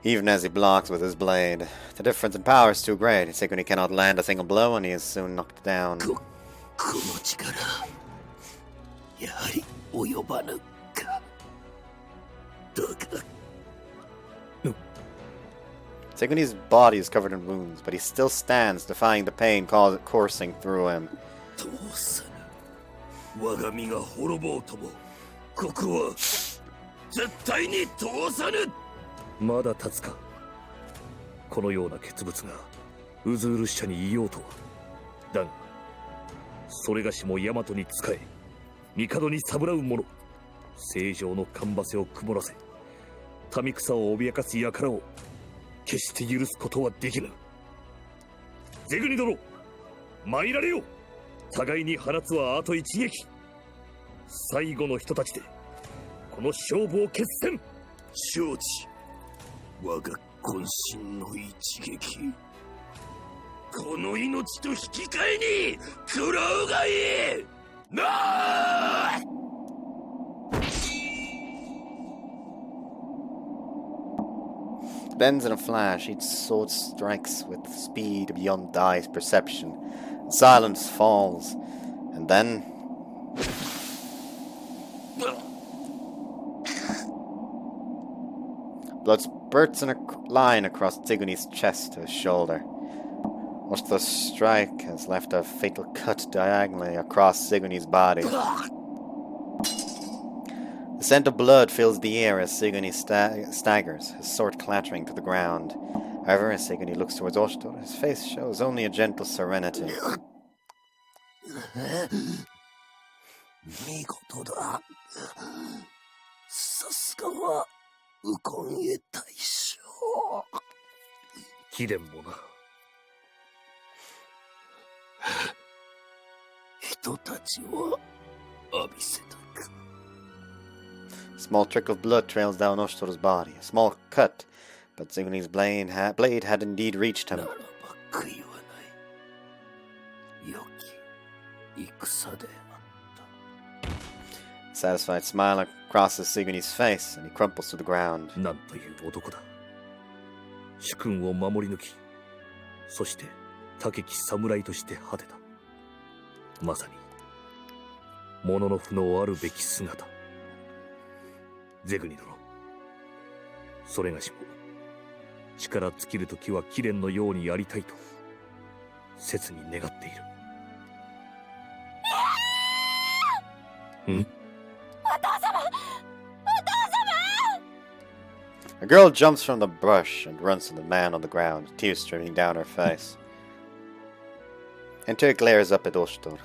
even as he blocks with his blade. The difference in power is too great. Ziguni cannot land a single blow and he is soon knocked down. この力、やはり及ばぬか。だが。Ziguni's body is covered in wounds, but he still stands, defying the pain coursing through him. 通さぬ。我が身が滅ぼうとも、ここは絶対に通さぬ。まだ立つか。このような傑物がウズール社にいようとは。だがそれがしも大和に仕え帝にさぶらう者、正常の芳せを曇らせ民草を脅かす輩を決して許すことはできぬ。ゼグニ殿、参られよ。互いに放つはあと一撃。最後の人たちでこの勝負を決戦。承知。我が渾身の一撃、この命と引き換えに食らうがいい。なあ！ Bends in a flash, each sword strikes with speed beyond the eye's perception. Silence falls, and then... blood spurts in a line across Ziguni's chest to his shoulder. Ushtro's strike has left a fatal cut diagonally across Ziguni's body. The scent of blood fills the air as Ziguni staggers, his sword clattering to the ground. However, as Ziguni looks towards Ushtor, his face shows only a gentle serenity. 見事だ。さすがはウコンへ大将。貴殿もな。人たちを浴びせたか。 A small trickle of blood trails down Ushtor's body, a small cut, but Ziguni's blade had indeed reached him. ならば悔いはない。良き戦であった。 Satisfied smile crosses Ziguni's face, and he crumples to the ground. なんという男だ。主君を守り抜き、そして武き侍として果てた。まさに物の負のあるべき姿。ゼグニ殿、それがしも力尽きるときは貴殿のようにやりたいと切に願っている。ん？ A girl jumps from the brush and runs to the man on the ground, tears streaming down her face. Enter glares up at Ushtor.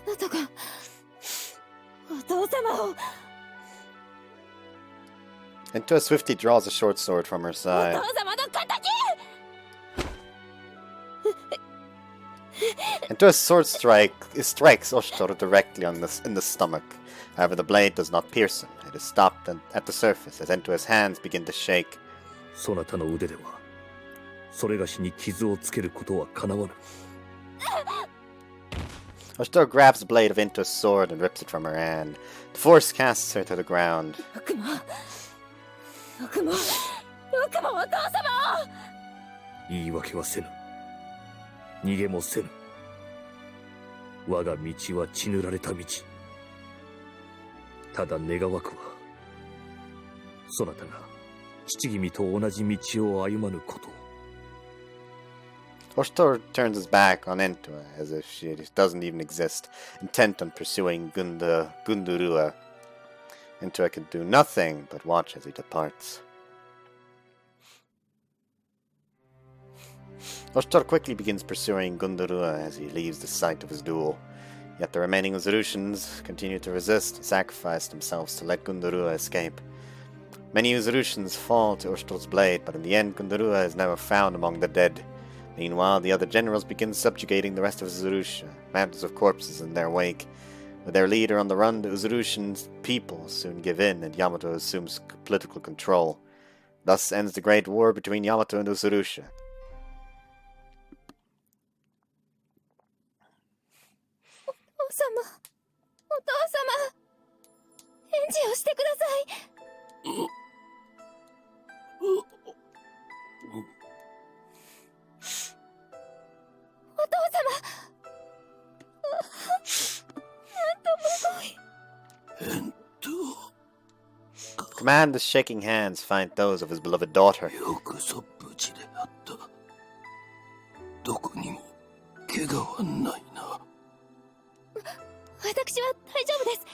Enter swiftly draws a short sword from her side. Ento's sword strikes Ushtor directly in the stomach. However, the blade does not pierce him. It is stopped at the surface as Ento's hands begin to shake. そなたの腕ではそれがしに傷をつけることはかなわぬ。Ushtor grabs the blade of Ento's sword and rips it from her hand. The force casts her to the ground. 言い訳はせぬ。逃げもせぬ。我が道は血塗られた道。ただ願わくは、そなたが父君と同じ道を歩まぬことを。Ostor turns his back on Entua as if she doesn't even exist, intent on pursuing Gundurua. Entua can do nothing but watch as he departs. Ostor quickly begins pursuing Gundurua as he leaves the site of his duel. Yet the remaining Uzarushans continue to resist and sacrifice themselves to let Gundurua escape. Many Uzarushans fall to Ostor's blade, but in the end Gundurua is never found among the dead. Meanwhile, the other generals begin subjugating the rest of Uzurusha, mountains of corpses in their wake. With their leader on the run, the Uzurushan people soon give in, and Yamato assumes political control. Thus ends the great war between Yamato and Uzurusha. Command the shaking hands find those of his beloved daughter. どこにも怪我はないな。私は大丈夫です。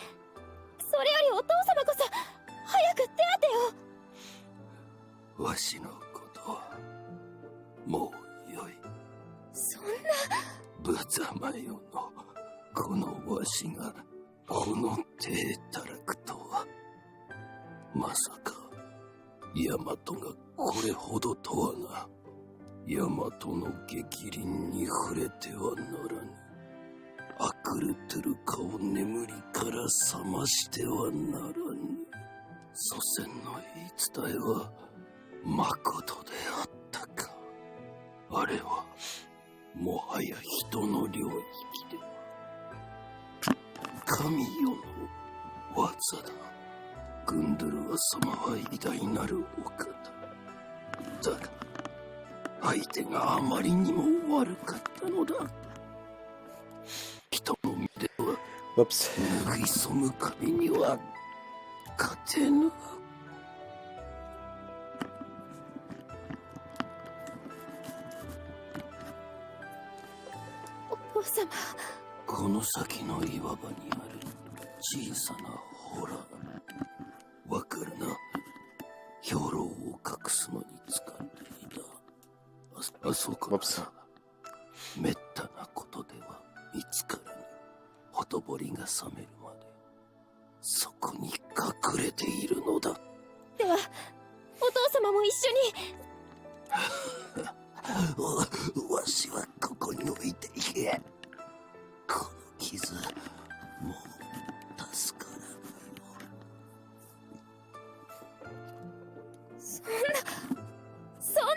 それよりお父様こそ早く手当てを。わしのことはもうよい。そんな。無様よのこのわしがこの手たらくとは。まさかヤマトがこれほどとはな。ヤマトの逆鱗に触れてはならぬ。アクルトゥルカを眠りから覚ましてはならぬ。祖先の言い伝えはまことであったか。あれはもはや人の領域で神よの技だ。グンドゥルワ様は偉大なるお方だが、相手があまりにも悪かったのだ。人の目では脱ぎそむ神には勝てぬ。お父様。この先の岩場にある小さな洞。わかるな。兵糧を隠すのに使っていた。あそこさ、めったなことでは見つからぬ。ほとぼりが冷めるまでそこに隠れているのだ。ではお父様も一緒に。わしはここに置いていけ。この傷もう助からぬ。そんな。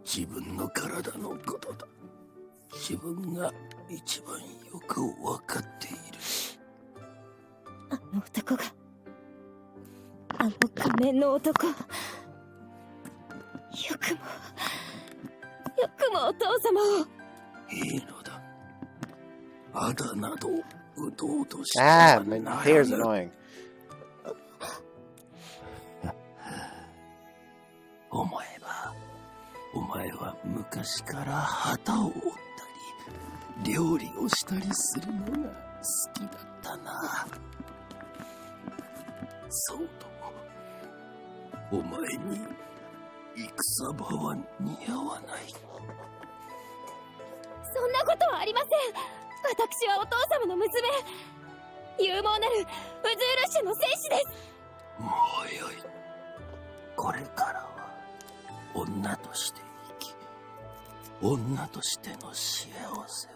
自分の体のことだ。自分が一番よくわかっている。あの男が、あの仮面の男、よくもお父様を。いいのだ。あだなどうとうとしてはならぬ。My hair's annoying. 思えば、お前は昔から旗を折ったり料理をしたりするのが好きだったな。そうともお前に戦場は似合わない。そんなことはありません。私はお父様の娘、勇猛なるウズールッシュの戦士です。もうよい。これからは女として生き、女としての幸せを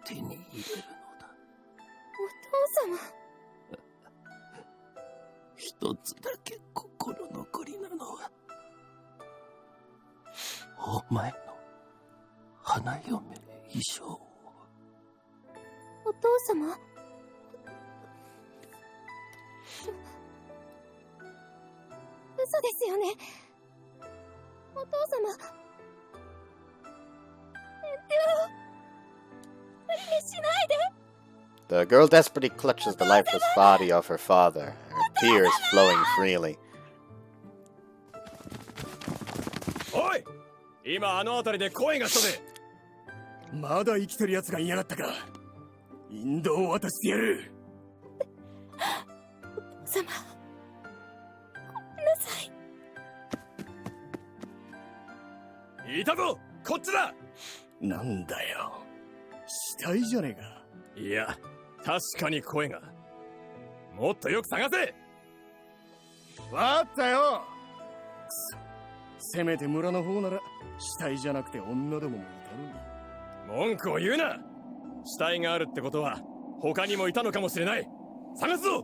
手に入れるのだ。お父様。一つだけ心残りなのは、お前の花嫁衣装を。お父様？嘘ですよね。お父様。無理にしないで。The girl desperately clutches the lifeless body of her father, her tears flowing freely. おい、今あの辺りで声がしたぜ。まだ生きてる奴がいやがったか。引導を渡してやる。様、ごめんなさい。いたぞ、こっちだ。なんだよ、死体じゃねえか。いや、確かに声が。もっとよく探せ。わかったよ。くそ、せめて村の方なら死体じゃなくて女どももいたのに。文句を言うな。死体があるってことは他にもいたのかもしれない。探すぞ。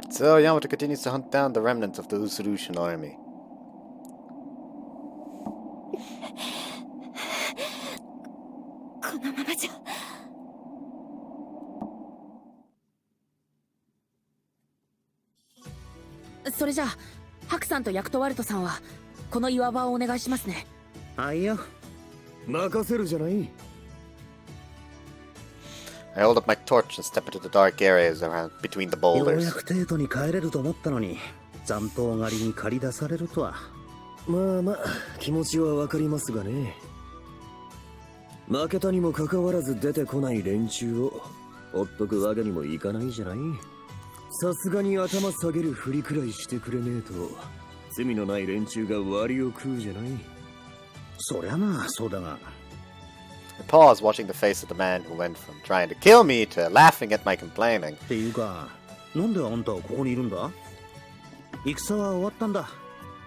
So Yamato continues to hunt down the remnants of the Usurushan army. このままじゃ。それじゃあハクさんとヤクトワルトさんはこの岩場をお願いしますね。はいよ。任せるじゃない。 I hold up my torch and step into the dark areas around between the ようや boulders. く帝都に帰れると思ったのに、残党狩りに駆り出されるとは。まあまあ、気持ちはわかりますがね。負けたにもかかわらず出てこない連中をほっとくわけにもいかないじゃない。さすがに頭下げるふりくらいしてくれねえと罪のない連中が割を食うじゃない。そりゃな、そうだが。I pause, watching the face of the man who went from trying to kill me to laughing at my complaining. っていうか、なんであんたはここにいるんだ？戦は終わったんだ。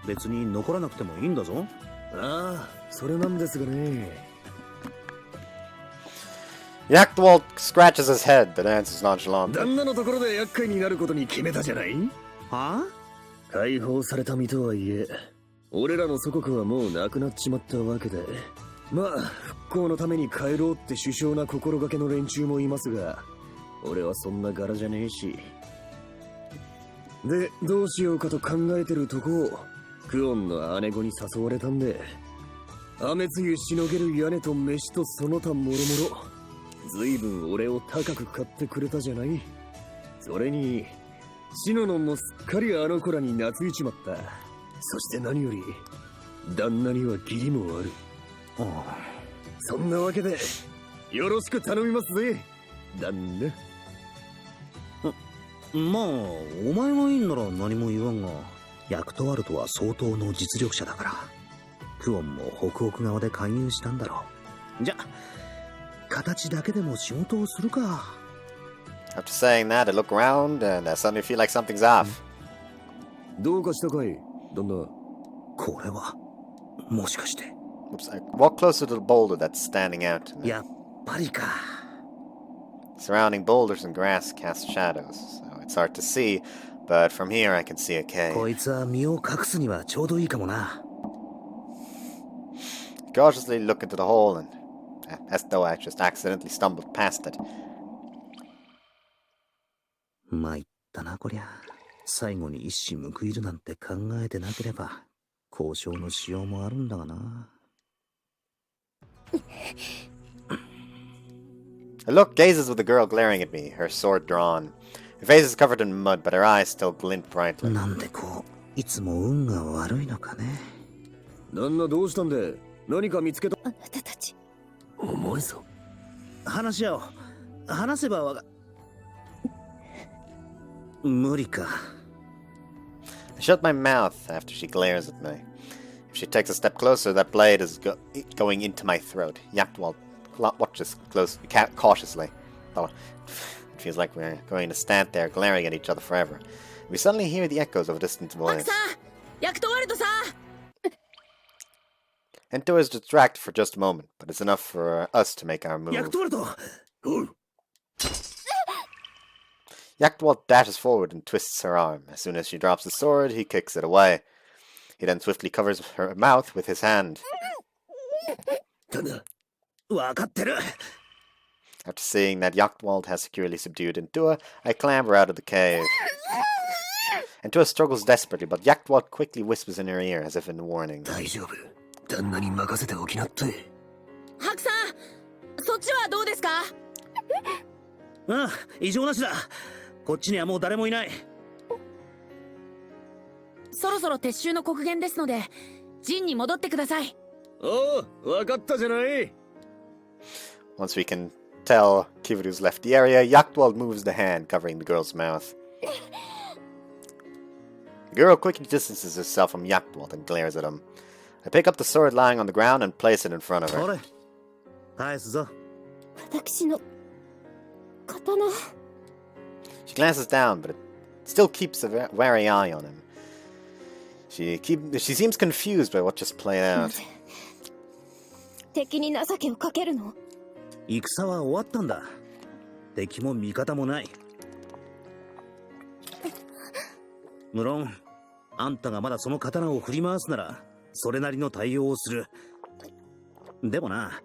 別に残らなくてもいいんだぞ。ああ、それなんですがね。Yaktwald scratches his head, but answers nonchalantly. 旦那のところで厄介になることに決めたじゃない。はあ？解放された身とはいえ、俺らの祖国はもうなくなっちまったわけで、まあ復興のために帰ろうって殊勝な心がけの連中もいますが、俺はそんな柄じゃねえし。で、どうしようかと考えてるとこをクオンの姉子に誘われたんで、雨露しのげる屋根と飯とその他もろもろ、ずいぶん俺を高く買ってくれたじゃない。それにシノノンもすっかりあの子らに懐いちまった。そして何より旦那には義理もある。ああ、そんなわけでよろしく頼みますぜ、旦那。まあ、お前がいいんなら何も言わんが、ヤクトワルトは相当の実力者だから、クオンも北欧側で勧誘したんだろう。じゃ、形だけでも仕事をするか。After saying that, I look around and I suddenly feel like something's off. どうかしたかい、旦那。これは、もしかして。Oops, I walk closer to the boulder that's standing out to me. やっぱりか。Surrounding boulders and grass cast shadows, so it's hard to see, but from here I can see a cave. こいつは身を隠すにはちょうどいいかもな。I cautiously look into the hole and, as though I just accidentally stumbled past it. 参ったなこりゃ。最後に一矢報いるなんて考えてなければ交渉のしようもあるんだがな。I look, gazes with the girl glaring at me, her sword drawn. Her face is covered in mud, but her eyes still glint brightly. なんでこう、いつも運が悪いのかね。旦那どうしたんで、何か見つけた。あなたたち。重いぞ。話し合おう。話せばわか。無理か。I shut my mouth after she glares at me. If she takes a step closer, that blade is going into my throat. Yaktwald watches cautiously. Oh, it feels like we're going to stand there glaring at each other forever. We suddenly hear the echoes of a distant voice. Ento is distracted for just a moment, but it's enough for us to make our move. Yaktwald dashes forward and twists her arm. As soon as she drops the sword, he kicks it away. He then swiftly covers her mouth with his hand. After seeing that Yaktwald has securely subdued Entua, I clamber out of the cave. Entua struggles desperately, but Yaktwald quickly whispers in her ear as if in warning. 大丈夫。旦那に任せておきなって。ハクさん、そっちはどうですか？ああ、異常なしだ。こっちにはもう誰もいない。そろそろ撤収の刻限ですので陣に戻ってください。おお、わかったじゃない。 Once we can tell Kiwru's left the area, Yaktwald moves the hand, covering the girl's mouth. The girl quickly distances herself from Yaktwald and glares at him. I pick up the sword lying on the ground and place it in front of her. 返すぞ。私の刀。 She glances down, but it still keeps a wary eye on him. She seems confused by what just played out. 敵に情けをかけるの？戦は終わったんだ。敵も味方もない。無論、あんたがまだその刀を振り回すなら、それなりの対応をする。でもな、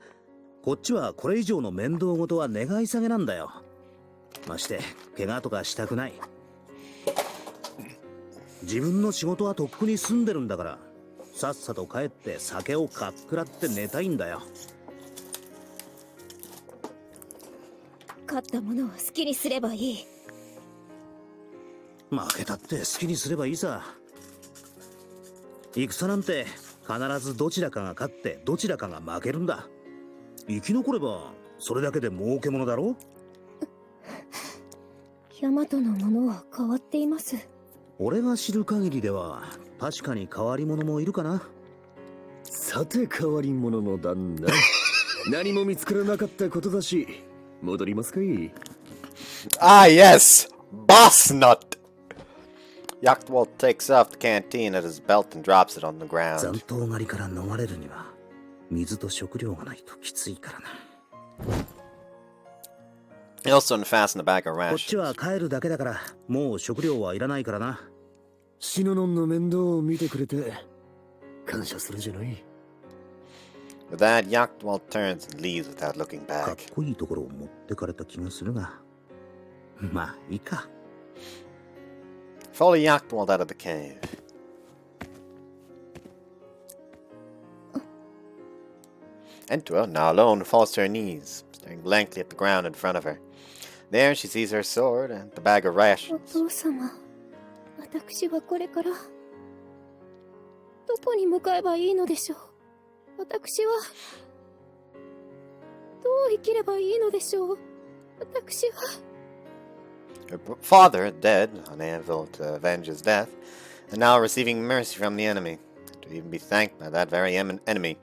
こっちはこれ以上の面倒事は願い下げなんだよ。まして、怪我とかしたくない。自分の仕事はとっくに済んでるんだから、さっさと帰って酒をかっくらって寝たいんだよ。勝ったものを好きにすればいい。負けたって好きにすればいいさ。戦なんて必ずどちらかが勝ってどちらかが負けるんだ。生き残ればそれだけで儲けものだろ。ヤマトのものは変わっています。俺が知る限りでは確かに変わり者もいるかな。さて変わり者の旦那何も見つからなかったことだし戻りますかい。Ah, yes! Boss nut! Yaktwald takes off the canteen at his belt and drops it on the 残 ground. 党狩りから逃れるには水と食料がないときついからな。 He also unfastened the bag of こっち rations. は帰るだけだからもう食料はいらないからな。シノノンの面倒を見てくれて感謝するじゃない。 With that, Yaktwald turns and leaves without looking かっ back. こいいところを持ってかれた気がするが、まあいいか。 Follow Yaktwald out of the cave. Entua, now alone, falls to her knees, staring blankly at the ground in front of her. There, she sees her sword and the bag of お rations. 父様、私はこれからどこに向かえばいいのでしょう。私はどう生きればいいのでしょう。私は Her father, dead, unable to avenge his death, and now receiving mercy from the enemy, to even be thanked by that very enemy.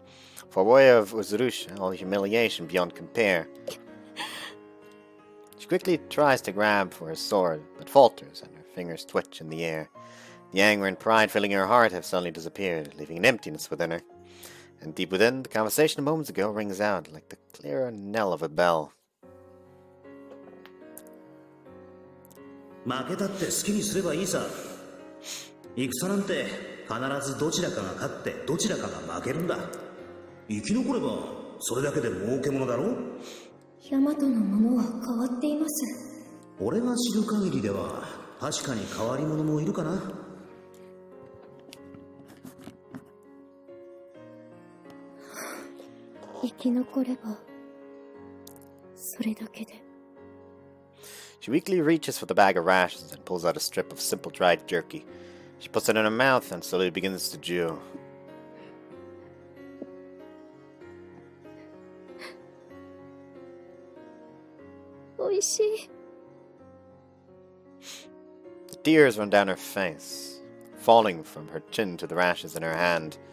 For way of Uzurusha, all humiliation beyond compare. She quickly tries to grab for her sword, but falters, and her fingers twitch in the air. The anger and pride filling her heart have suddenly disappeared, leaving an emptiness within her. And deep within, the conversation of moments ago rings out like the clear knell of a bell. 負けたって好きにすればいいさ。戦なんて必ずどちらかが勝ってどちらかが負けるんだ。生き残ればそれだけで儲けものだろ。ヤマトのものは変わっています。俺が知る限りでは確かに変わり者もいるかな。生き残ればそれだけで。 She weakly reaches for the bag of rations and pulls out a strip of simple dried jerky. She puts it in her mouth and slowly begins to chew. おいしい。 The tears run down her face, falling from her chin to the rashes in her hand.「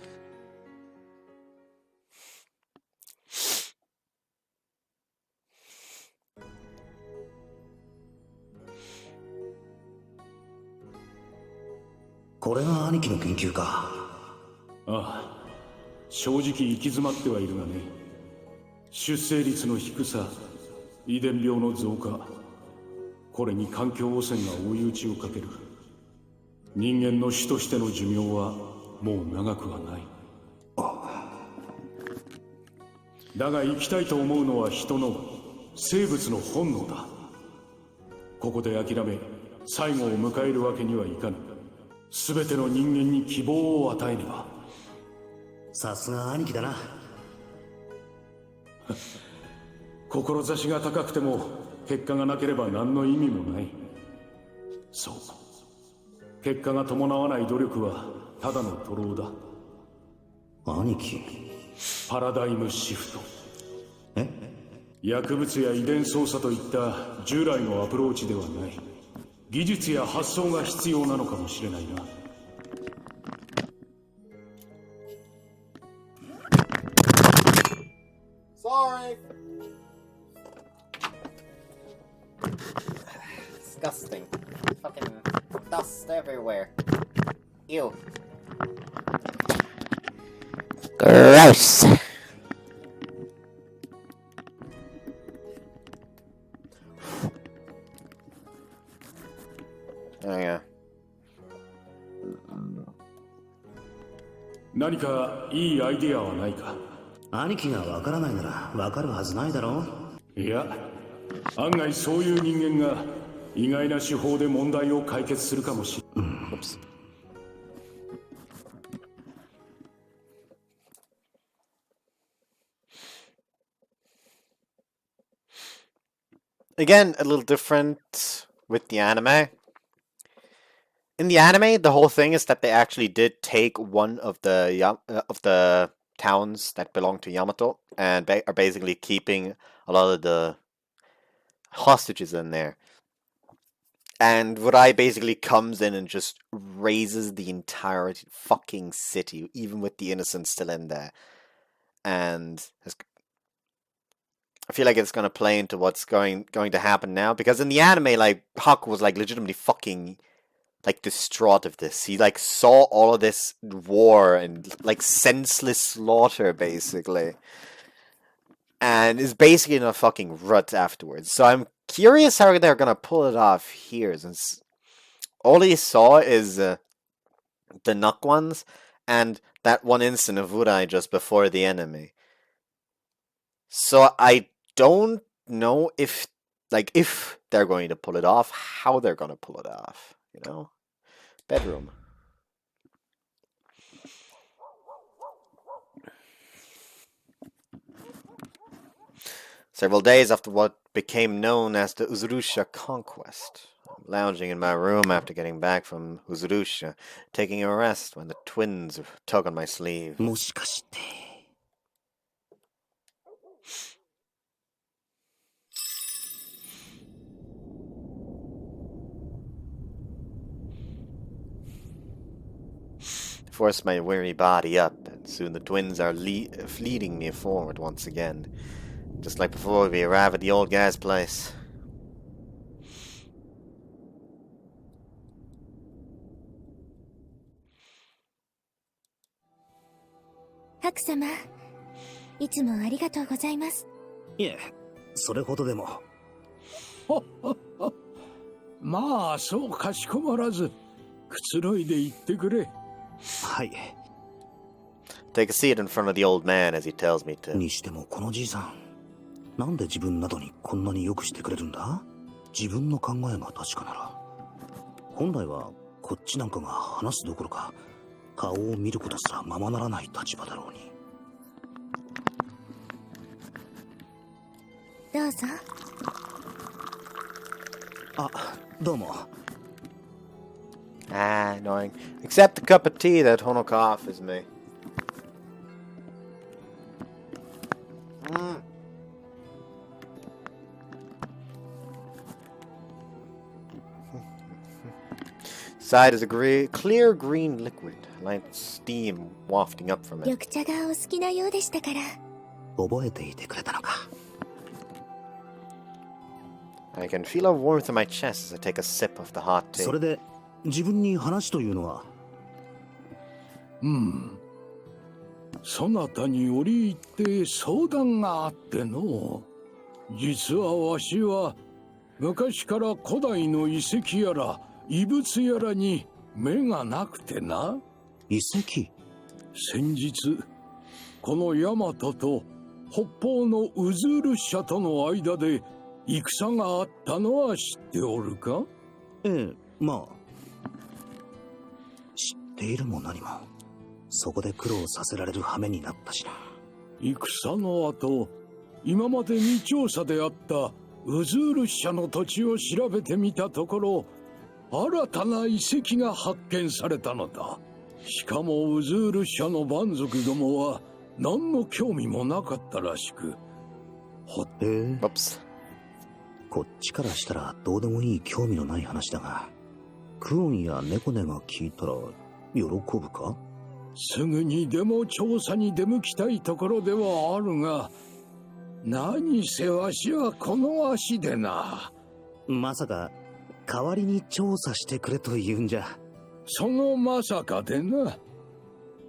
これが兄貴の研究か。」ああ、正直行き詰まってはいるがね。出生率の低さ、遺伝病の増加、これに環境汚染が追い打ちをかける。人間の種としての寿命はもう長くはない。だが生きたいと思うのは人の生物の本能だ。ここで諦め最後を迎えるわけにはいかぬ。全ての人間に希望を与えねば。さすが兄貴だな。志が高くても結果がなければ何の意味もない。そう。結果が伴わない努力はただの徒労だ。兄貴。パラダイムシフト。薬物や遺伝操作といった従来のアプローチではない。技術や発想が必要なのかもしれないな。Sorry. Disgusting. Fucking dust everywhere. Ew. Gross. Oh yeah. 何かいいアイデアはないか？兄貴がわからないならわかるはずないだろう。いや、案外そういう人間が意外な手法で問題を解決するかもしれない。Again, a little different with the anime. In the anime, the whole thing is that they actually did take one of the towns that belong to Yamato and are basically keeping a lot of the hostages in there. And Wurai basically comes in and just razes the entire fucking city, even with the innocents still in there. And I feel like it's gonna play into what's going to happen now, because in the anime, like, Haku was like legitimately fucking like distraught of this. He like saw all of this war and like senseless slaughter basically, and is basically in a fucking rut afterwards. So I'm curious how they're gonna pull it off here, since all he saw is the Nuck ones and that one instant of Wurai just before the enemy. So I don't know if they're going to pull it off, how they're going to pull it off, you know? Bedroom. Several days after what became known as the Uzurusha conquest, I'm lounging in my room after getting back from Uzurusha, taking a rest when the twins tug on my sleeve. Force my weary body up, and soon the twins are leading me forward once again, just like before we arrive at the old guy's place. Haku-sama, いつもありがとうございます。いえ、それほどでも。まあ、そうかしこまらず、くつろいで言ってくれ。はい。Take a seat in front of the old man as he tells me to. にしてもこのじいさん、なんで自分などにこんなによくしてくれるんだ？自分の考えが確かなら、本来はこっちなんかが話すどころか、顔を見ることすらままならない立場だろうに。どうぞ。あ、どうも。Ah, annoying. Accept a cup of tea that Honoka offers me. Side is a clear green liquid, like steam wafting up from it. 緑茶がお好きなようでしたから。覚えていてくれたのか。I can feel a warmth in my chest as I take a sip of the hot tea. それで自分に話というのは。そなたに折り入って相談があっての。実はわしは昔から古代の遺跡やら遺物やらに目がなくてな。遺跡？先日このヤマトと北方のウズール社との間で戦があったのは知っておるか？ええ、まあ知っているも何も、そこで苦労させられる羽目になったしな。戦の後、今まで未調査であったウズール社の土地を調べてみたところ、新たな遺跡が発見されたのだ。しかもウズール社の蛮族どもは何の興味もなかったらしく。こっちからしたらどうでもいい興味のない話だが、クオンやネコネが聞いたら喜ぶか？すぐにでも調査に出向きたいところではあるが、何せわしはこの足でな。まさか代わりに調査してくれと言うんじゃ。そのまさかでな。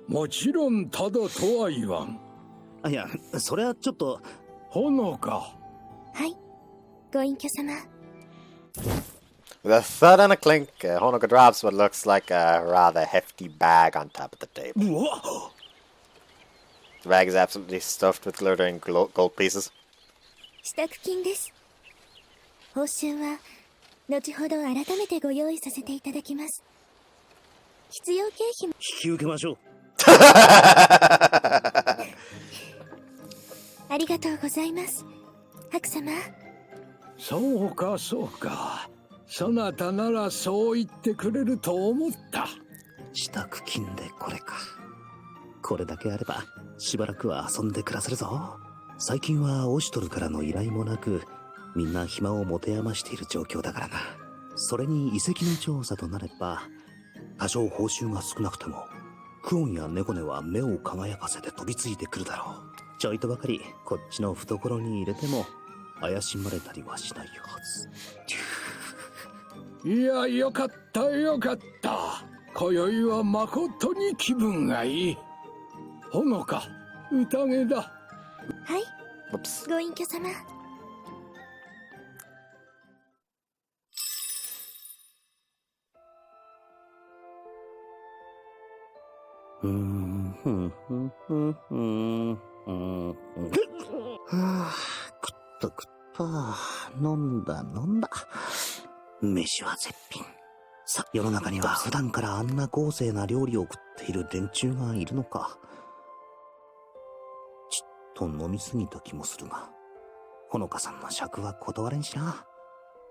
もちろんただとは言わん。いや、それはちょっと。ほのか。はい、ご隠居様。With a thud and a clink, Honoka drops what looks like a rather hefty bag on top of the table. The bag is absolutely stuffed with glittering gold pieces. 支度金です。報酬は後ほど改めてご用意させていただきます。必要経費も引き受けましょう。ありがとうございます、白様。そうかそうか。そなたならそう言ってくれると思った。支度金でこれか。これだけあればしばらくは遊んで暮らせるぞ。最近はオシュトルからの依頼もなく、みんな暇を持て余している状況だからな。それに遺跡の調査となれば、多少報酬が少なくてもクオンやネコネは目を輝かせて飛びついてくるだろう。ちょいとばかりこっちの懐に入れても怪しまれたりはしないはず。いや、よかったよかった。今宵はまことに気分がいい。ほのか、宴だ。はい、ご隠居様。食った食った。飲んだ。飯は絶品。さ、世の中には普段からあんな豪勢な料理を食っている連中がいるのか。ちょっと飲みすぎた気もするが、ほのかさんの尺は断れんしな。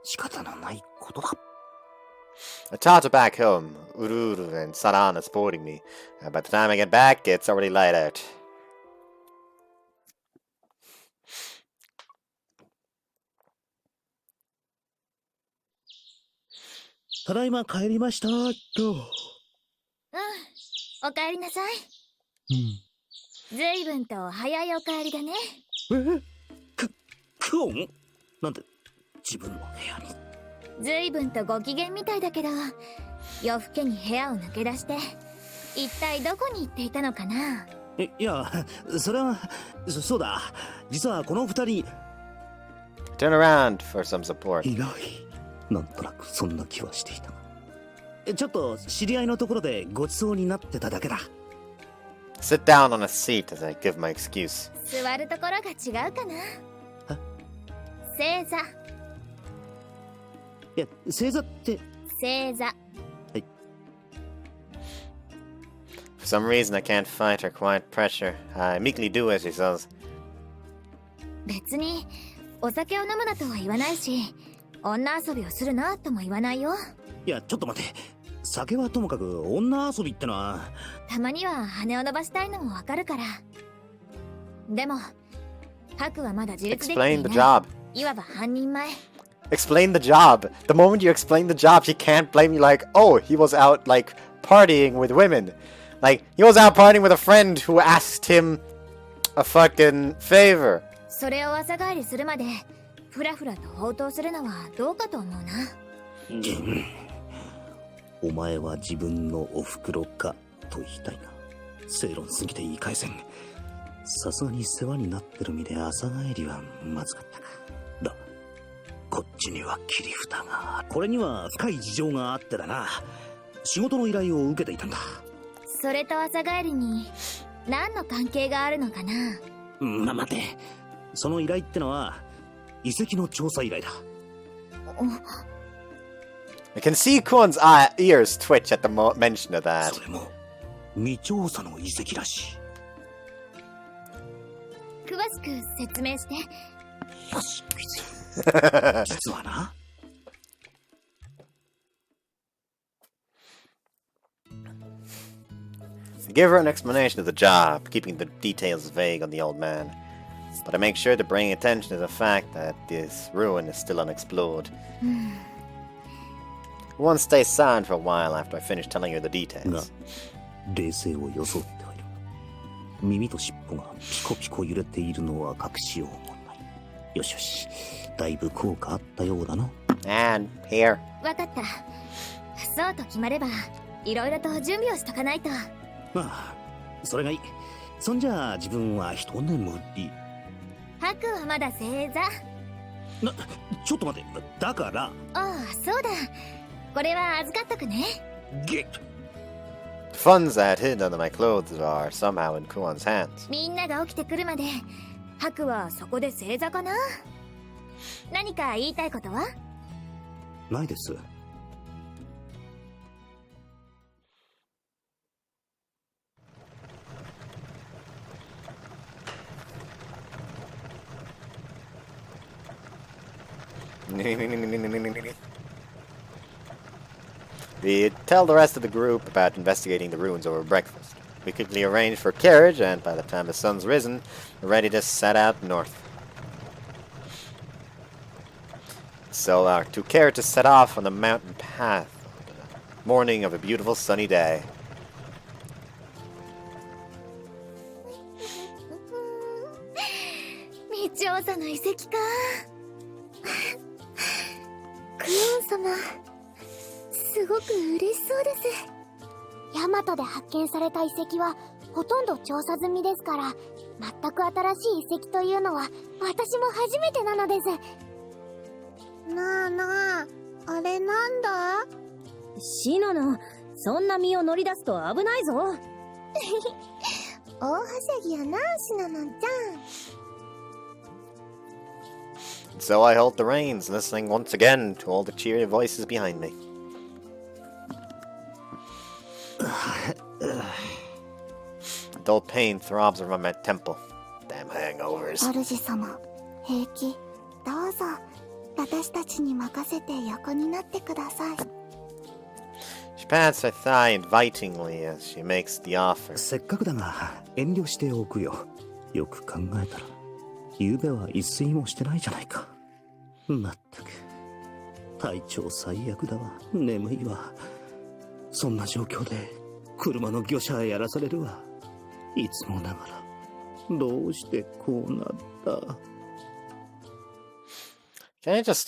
仕方のないことだ。I charter back home. Ururu and Saran are supporting me. By the time I get back, it's already light out. ただいま帰りましたと。お帰りなさい。ずいぶんと早いお帰りだね。クオン？なんで自分の部屋に。ずいぶんとご機嫌みたいだけど、夜更けに部屋を抜け出して一体どこに行っていたのかな。いや、それはそうだ。実はこの二人 Turn around for some support. いない。なんとなくそんな気はしていたが、ちょっと知り合いのところでごちそうになってただけだ。Sit down on a seat as I give my excuse. 座るところが違うかな。正座。いや、正座って。正座。For some reason, I can't fight her quiet pressure. I meekly do as she says. 別にお酒を飲むなとは言わないし、女遊びをするなとも言わないよ。いや、ちょっと待て。酒はともかく女遊びってのは。たまには羽を伸ばしたいのもわかるから。でもハクはまだ自立できていない。 Explain the job. いわば半人前。 Explain the job. The moment you explain the job, she can't blame you like, oh, he was out like partying with women. Like, he was out partying with a friend who asked him a fucking favor. それを朝帰りするまでふらふらと放蕩するのはどうかと思うな。お前は自分のお袋かと言いたいが、正論すぎて言い返せん。さすがに世話になってる身で朝帰りはまずかったか。だ、こっちには切り札がある。これには深い事情があってだな。仕事の依頼を受けていたんだ。それと朝帰りに何の関係があるのかな。待て。その依頼ってのは遺跡の調査依頼だ。I can see Kwon's ears twitch at the mention of that. それも未調査の遺跡らしい。詳しく説明して。よし。実はな。I give her an explanation of the job, keeping the details vague on the old man. But I make sure to bring attention to the fact that this ruin is still unexplored. One stays silent for a while after I finish telling her the details. 冷静を装ってはいる。耳と尻尾がピコピコ揺れているのは隠しようもない。よしよし、だいぶ効果あったようだな。And here. わかった。そうと決まれば、いろいろと準備をしとかないと。ああ、それがいい。そんじゃあ自分は一眠り。ハクはまだ正座。ちょっと待って、だから。ああ、そうだ。これは預かっとくね。ゲッ Funds that hid under my clothes are somehow in Kuon's hands. みんなが起きてくるまで、ハクはそこで正座かな。何か言いたいことは？ないです。We tell the rest of the group about investigating the ruins over breakfast. We quickly arrange for a carriage, and by the time the sun's risen, we're ready to set out north. So our two carriages set off on the mountain path on the morning of a beautiful sunny day. 調査の遺跡か。クオン様、すごく嬉しそうです。ヤマトで発見された遺跡はほとんど調査済みですから、全く新しい遺跡というのは私も初めてなのです。なあなあ、あれなんだ？シノノ、そんな身を乗り出すと危ないぞ。大はしゃぎやな、シノノちゃん。So I hold the reins, listening once again to all the cheery voices behind me. Dull pain throbs around my temple. Damn hangovers. 主様、平気。どうぞ、私たちに任せて横になってください。She pats her thigh invitingly as she makes the offer. せっかくだが遠慮しておくよ。よく考えたら昨夜は一睡もしてないじゃないか。まったく体調最悪だわ。眠いわ。そんな状況で車の業者へやらされるわ。いつもながらどうしてこうなった。Can we just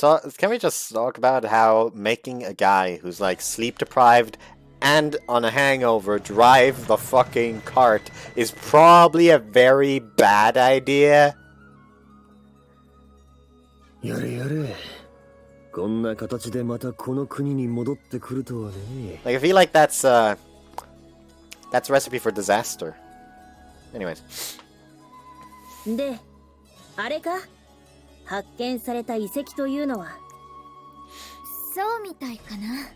talk about how making a guy who's like sleep deprived and on a hangover drive the fucking cart is probably a very bad idea? やれやれ。こんな形でまたこの国に戻ってくるとはね。Like I feel like that's a recipe for disaster. Anyways. で、あれか？発見された遺跡というのは？そうみたいかな。I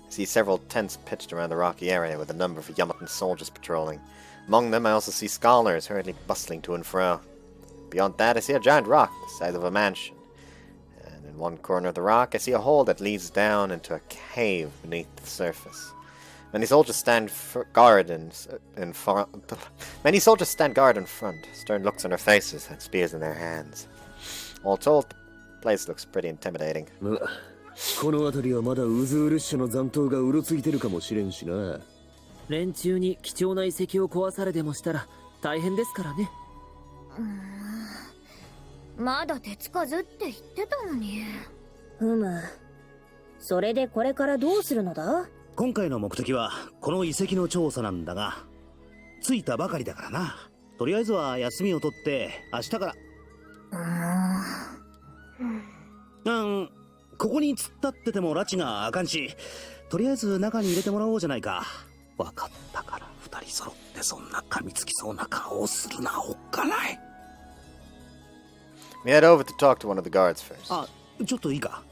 see several tents pitched around the rocky area with a number of Yamatan soldiers patrolling. Among them I also see scholars hurriedly bustling to and fro. Beyond that I see a giant rock the size of a mansion. And in one corner of the rock I see a hole that leads down into a cave beneath the surface. Many soldiers stand guard in front. Many soldiers stand guard in front, stern looks on their faces and spears in their hands. All told, the place looks pretty intimidating. この辺りはまだウズールッシュの残党がうろついてるかもしれんしな。連中に貴重な遺跡を壊されでもしたら大変ですからね。まだ手つかずって言ってたのに。それでこれからどうするのだ？今回の目的はこの遺跡の調査なんだが、着いたばかりだからな。とりあえずは休みを取って明日から。ここに突っ立ってても拉致があかんし、とりあえず中に入れてもらおうじゃないか。わかったから二人揃ってそんな噛みつきそうな顔をするな、おっかない。We head over to talk to one of the guards first. あ、ちょっといいか。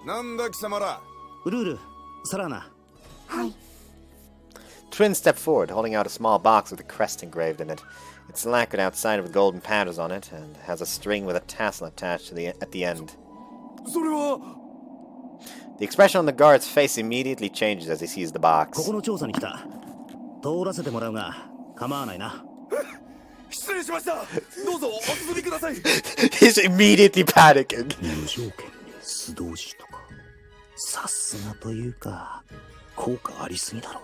なんだ貴様ら。ルール、サラナ。はい。Twins step forward, holding out a small box with a crest engraved in it. It's lacquered outside with golden patterns on it, and has a string with a tassel attached to at the end. The expression on the guard's face immediately changes as he sees the box. ここの調査に来た。通らせてもらうが構わないな。失礼しました。どうぞお進みください。He's immediately panicking. 無条件に素通しとか。さすがというか、効果ありすぎだろう。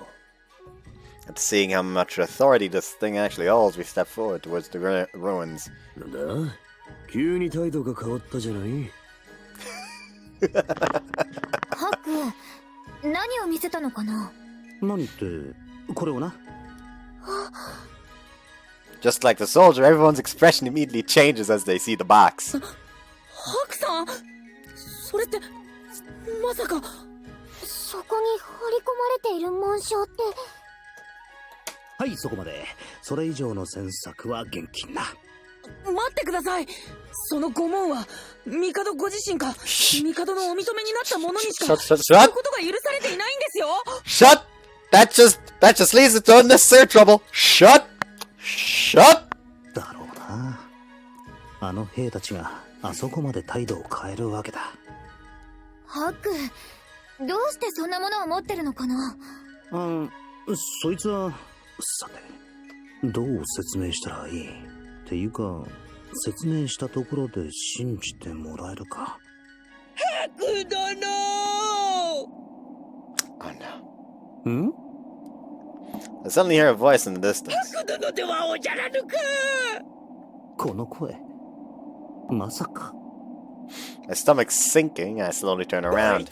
And seeing how much authority this thing actually holds, we step forward towards the ruins. なんだ？急に態度が変わったじゃない？ハック、何を見せたのかな？何って、これをな。Just like the soldier, everyone's expression immediately changes as they see the box. ハクさん、それってまさかそこに彫り込まれている紋章って。はい、そこまで。それ以上の詮索は厳禁な。待ってください。その御紋は帝ご自身か帝のお認めになった者にしか知ることが許されていないんですよ。 Shut! That just leads to unnecessary trouble. Shut! Shut! だろうな。あの兵たちがあそこまで態度を変えるわけだ。ハック、どうしてそんなものを持ってるのかな？そいつは、さて、どう説明したらいい？っていうか、説明したところで信じてもらえるか。ハク殿！ Oh no. I suddenly hear a voice in the distance. ハク殿ではおじゃらぬか！この声、まさか。My stomach's sinking. I slowly turn around.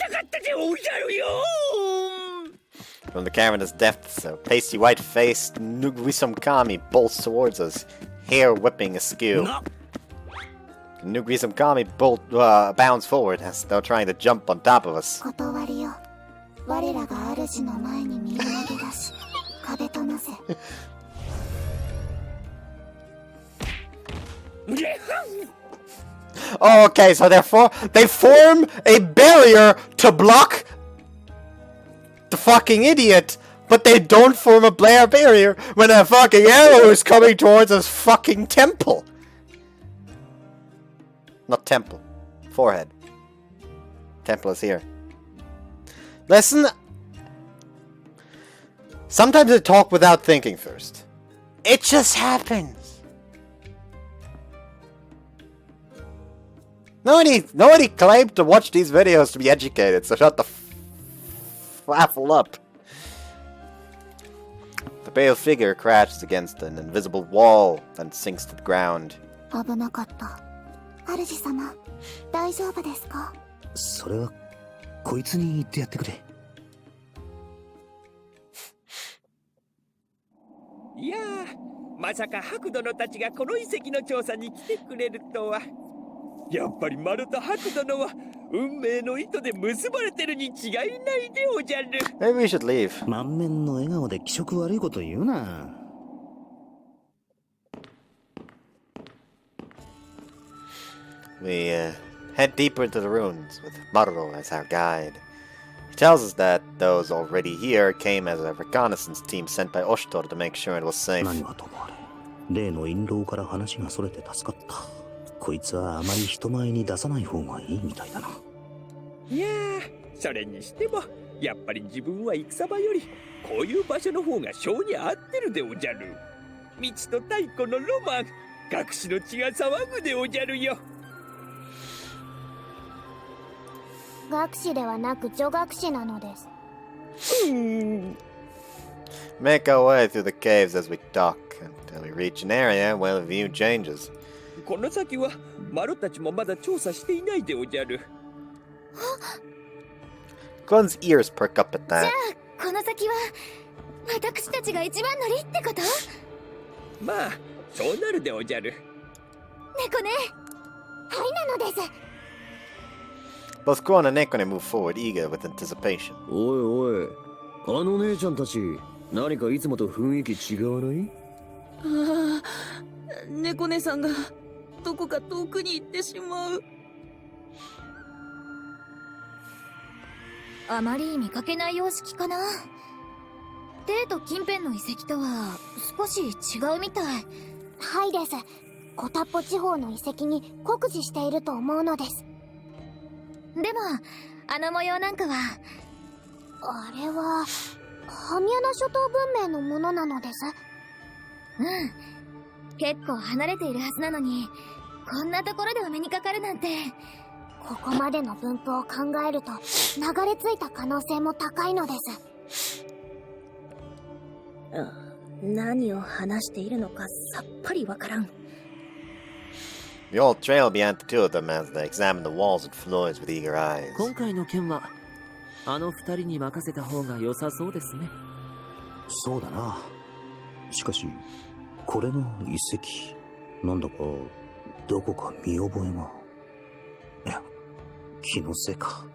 From the cavernous depths, a pasty white-faced Nugwisum Kami bolts towards us, hair whipping askew. Nugwisum Kami bounds forward as though trying to jump on top of us. Oh, okay, so therefore they form a barrier to block the fucking idiot, but they don't form a barrier when a fucking arrow is coming towards a fucking temple. Not temple. Forehead. Temple is here. Listen. Sometimes I talk without thinking first. It just happens. Nobody claimed to watch these videos to be educated, so shut the flaffle up. The pale figure crashes against an invisible wall and sinks to the ground. 危なかった。主様、大丈夫ですか？それは、こいつに言ってやってくれ。いやー、まさか白殿たちがこの遺跡の調査に来てくれるとは。やっぱりマルと白殿は運命の糸で結ばれてるに違いないでおじゃる。Maybe we should leave. 満面の笑顔で気色悪いこと言うな。We head deeper into the ruins with Marro as our guide. He tells us that those already here came as a reconnaissance team sent by Oshtor to make sure it was safe. 何はともあれ、例の印籠から話がそれて助かった。こいつはあまり人前に出さない方がいいみたいだな。いやー、それにしてもやっぱり自分は戦場よりこういう場所の方が性に合ってるでおじゃる。道と太古のロマン、学士の血が騒ぐでおじゃるよ。学士ではなく女学士なのです。Make our way through the caves as we talk until we reach an area where the view changes. この先はマロたちもまだ調査していないでおじゃる。Glenn's ears perk up at じゃ that. あこの先は私たちが一番乗りってこと？まあそうなるでおじゃる。猫ね、はいなのです。Both Kwan and Nekone move forward, eager with anticipation. おいおい、あの姉ちゃんたち、何かいつもと雰囲気違わない？ああ、猫姉さんがどこか遠くに行ってしまう。あまり見かけない様式かな。テート近辺の遺跡とは少し違うみたい。はいです。コタッポ地方の遺跡に酷似していると思うのです。でもあの模様なんかは、あれはハミアナ諸島文明のものなのです。結構離れているはずなのに、こんなところでお目にかかるなんて。ここまでの分布を考えると流れ着いた可能性も高いのです。何を話しているのかさっぱりわからん。 We all trail behind the two of them as they examine the walls and floors with eager eyes. 今回の件はあの二人に任せた方が良さそうですね。そうだな。しかしこれの遺跡、なんだかどこか見覚えが。いや、気のせいか。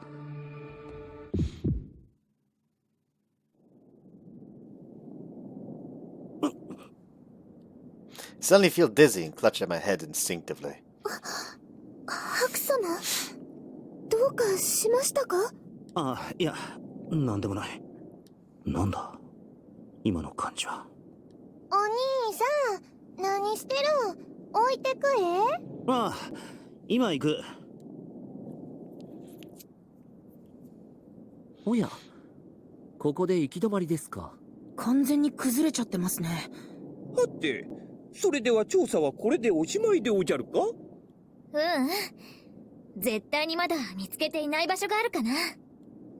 Suddenly feel dizzy and clutch at my head instinctively. 白様、どうかしましたか？あ、いや、なんでもない。なんだ今の感じは。お兄さん、何してるん？置いてくれ？ああ、今行く。おや、ここで行き止まりですか？完全に崩れちゃってますね。はて、それでは調査はこれでおしまいでおじゃるか？絶対にまだ見つけていない場所があるかな。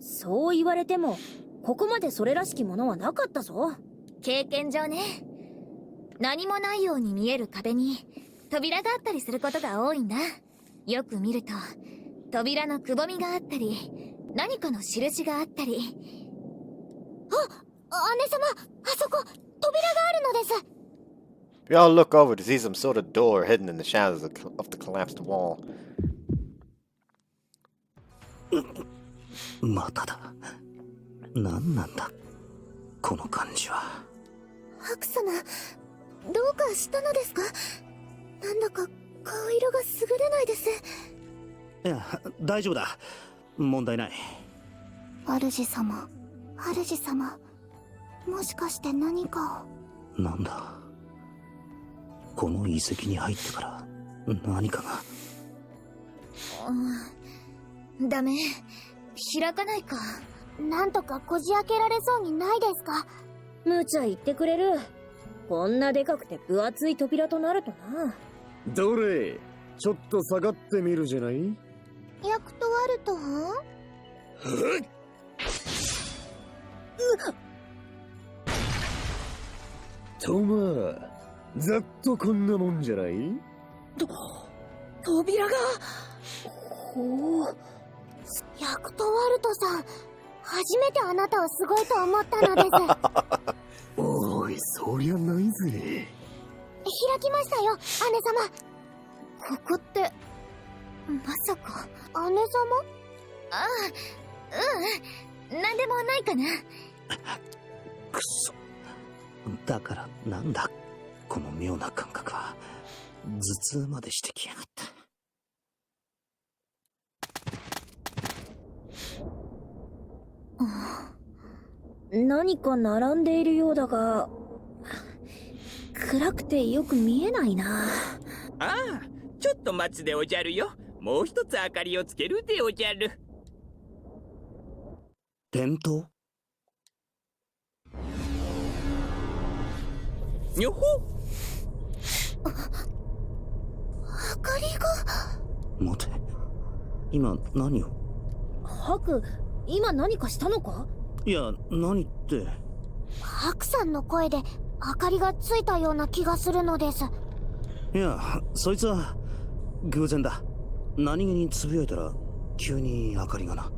そう言われてもここまでそれらしきものはなかったぞ。経験上ね。何もないように見える壁に扉があったりすることが多いんだ。よく見ると扉のくぼみがあったり、何かの印があったり。姉様、あそこ扉があるのです。 We all look over to see some sort of door hidden in the shadows of the collapsed wall. まただ。何なんだこの感じは。白様、どうかしたのですか？なんだか顔色が優れないです。いや、大丈夫だ。問題ない。主様、主様、もしかして何かを。なんだこの遺跡に入ってから何かが。ダメ、開かないか。なんとかこじ開けられそうにないですか？無茶言ってくれる。こんなでかくて分厚い扉となるとな。どれ、ちょっと下がってみるじゃない？ヤクトワルトは？とまあ、ざっとこんなもんじゃない？扉が。ほう。ヤクトワルトさん、初めてあなたをすごいと思ったのです。おい、そりゃないぜ。開きましたよ、姉様。ここって、まさか。姉様？ああ、なんでもないかな。くそ。だからなんだこの妙な感覚は。頭痛までしてきやがった。何か並んでいるようだが、暗くてよく見えないな。ああ、ちょっと待つでおじゃるよ。もう一つ明かりをつけるでおじゃる。点灯？よほ。明かりが。待て、今何を？ハク、今何かしたのか？いや、何って。ハクさんの声で明かりがついたような気がするのです。いや、そいつは偶然だ。何気につぶやいたら急に明かりがな。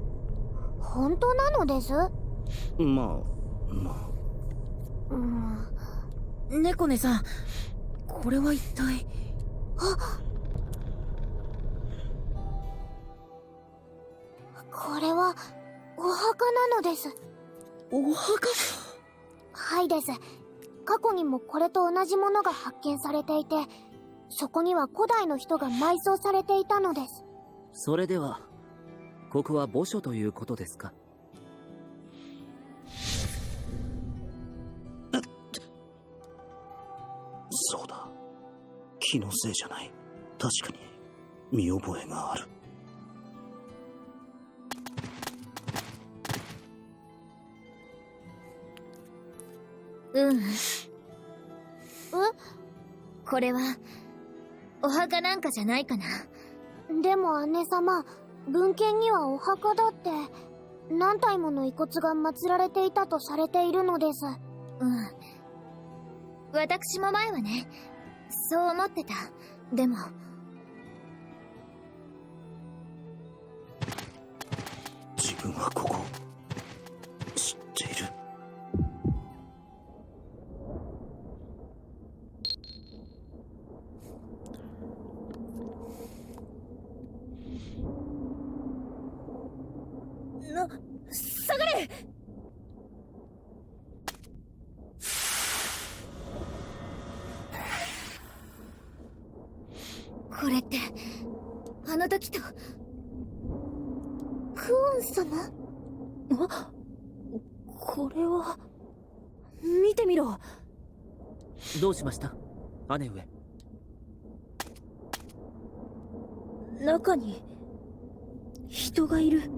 本当なのです？まあ。猫ねさん、これは一体。これはお墓なのです。お墓？はいです。過去にもこれと同じものが発見されていて、そこには古代の人が埋葬されていたのです。それではここは墓所ということですか？そうだ。気のせいじゃない。確かに見覚えがある。これはお墓なんかじゃないかな。でも姉様、文献にはお墓だって何体もの遺骨が祀られていたとされているのです。私も前はね、そう思ってた。でも自分はここ知っている。下がれ。これってあの時と。クオン様？これは見てみろ。どうしました姉上。中に人がいる。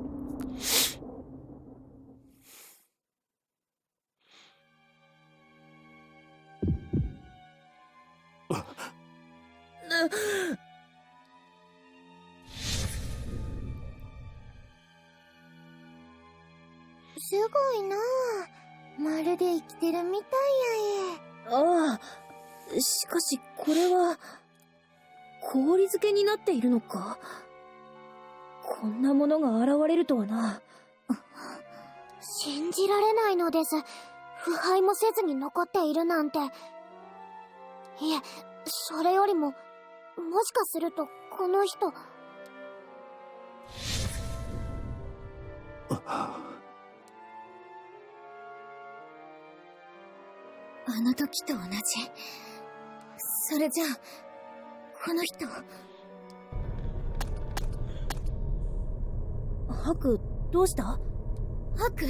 すごいなあ。まるで生きてるみたいやああ、しかしこれは氷漬けになっているのか。こんなものが現れるとはな。信じられないのです。腐敗もせずに残っているなんて。いえ、それよりも、もしかするとこの人。あの時と同じ。それじゃあこの人。ハク、どうした？ハク？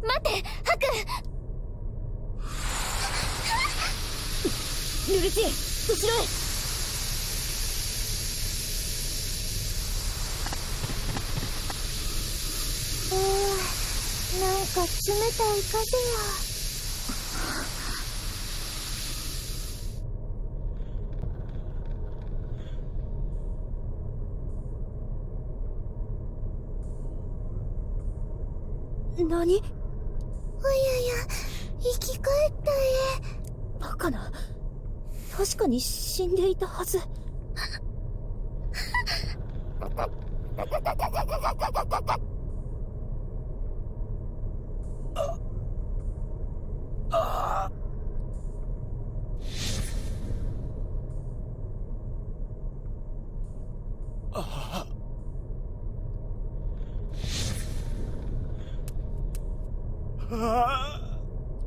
待って、ハク！ルルチ、後ろへ。なんか冷たい風や。何？おやや、生き返ったバカな。確かに死んでいたはず。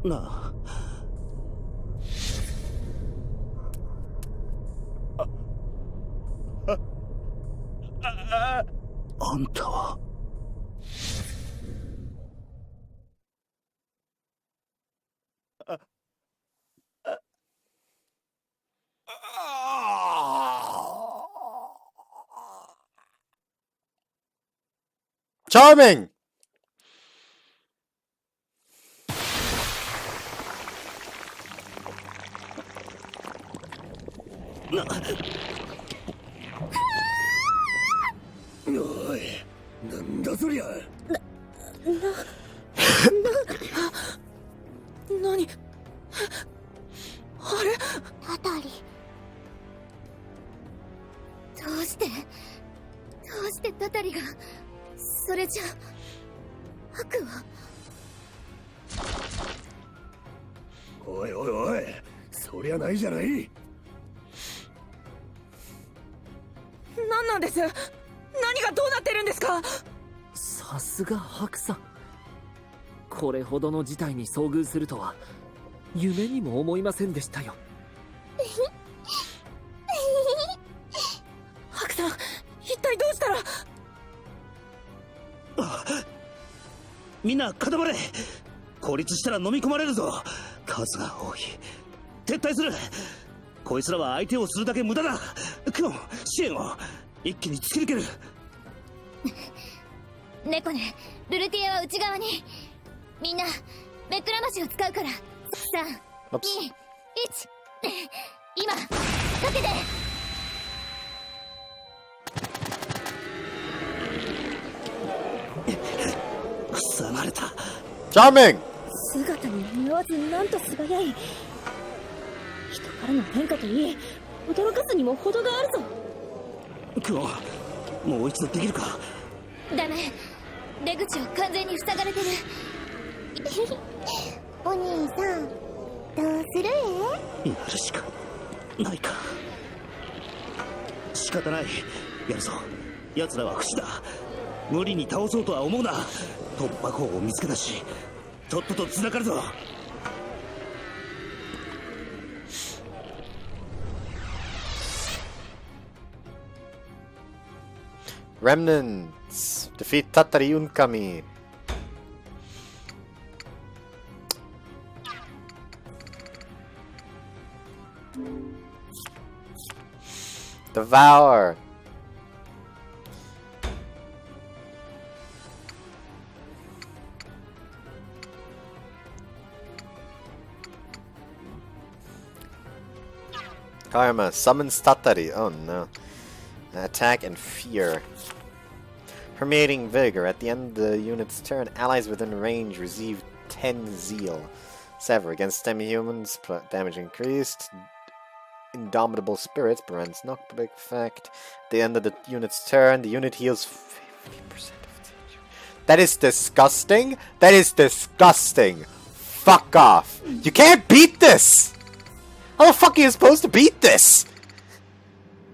なあ。あんたは。Charming!おい、なんだそりゃ。何？あれ？タタリ。どうしてタタリが。それじゃハクは。おいおいおい、そりゃないじゃない。何なんです？何がどうなってるんですか？さすが白さん。これほどの事態に遭遇するとは夢にも思いませんでしたよ。白さん、一体どうしたら。みんな固まれ。孤立したら飲み込まれるぞ。数が多い。撤退する。こいつらは相手をするだけ無駄だ。クオン、支援を一気に突き抜ける。猫ね、ルルティエは内側に。みんな目くらましを使うから。3、2、1、今かけて。挟まれた。チャーミング。姿に似合わずなんと素早い。人からの変化といい、驚かすにも程があるぞ。クオン、もう一度できるか。ダメ、出口を完全に塞がれてる。お兄さん、どうする？やるしかないか。仕方ない。やるぞ。奴らは不死だ。無理に倒そうとは思うな。突破口を見つけたし、とっとと繋がるぞ。Remnants defeat Tatari Unkami. Devour. Karma summons Tatari. Oh no. Attack and fear. Permeating vigor. At the end of the unit's turn, allies within range receive 10 zeal. Sever against semi-humans. Damage increased. Indomitable spirits prevents knockback effect. At the end of the unit's turn, the unit heals 50% of damage. That is disgusting. That is disgusting. Fuck off. You can't beat this. How the fuck are you supposed to beat this?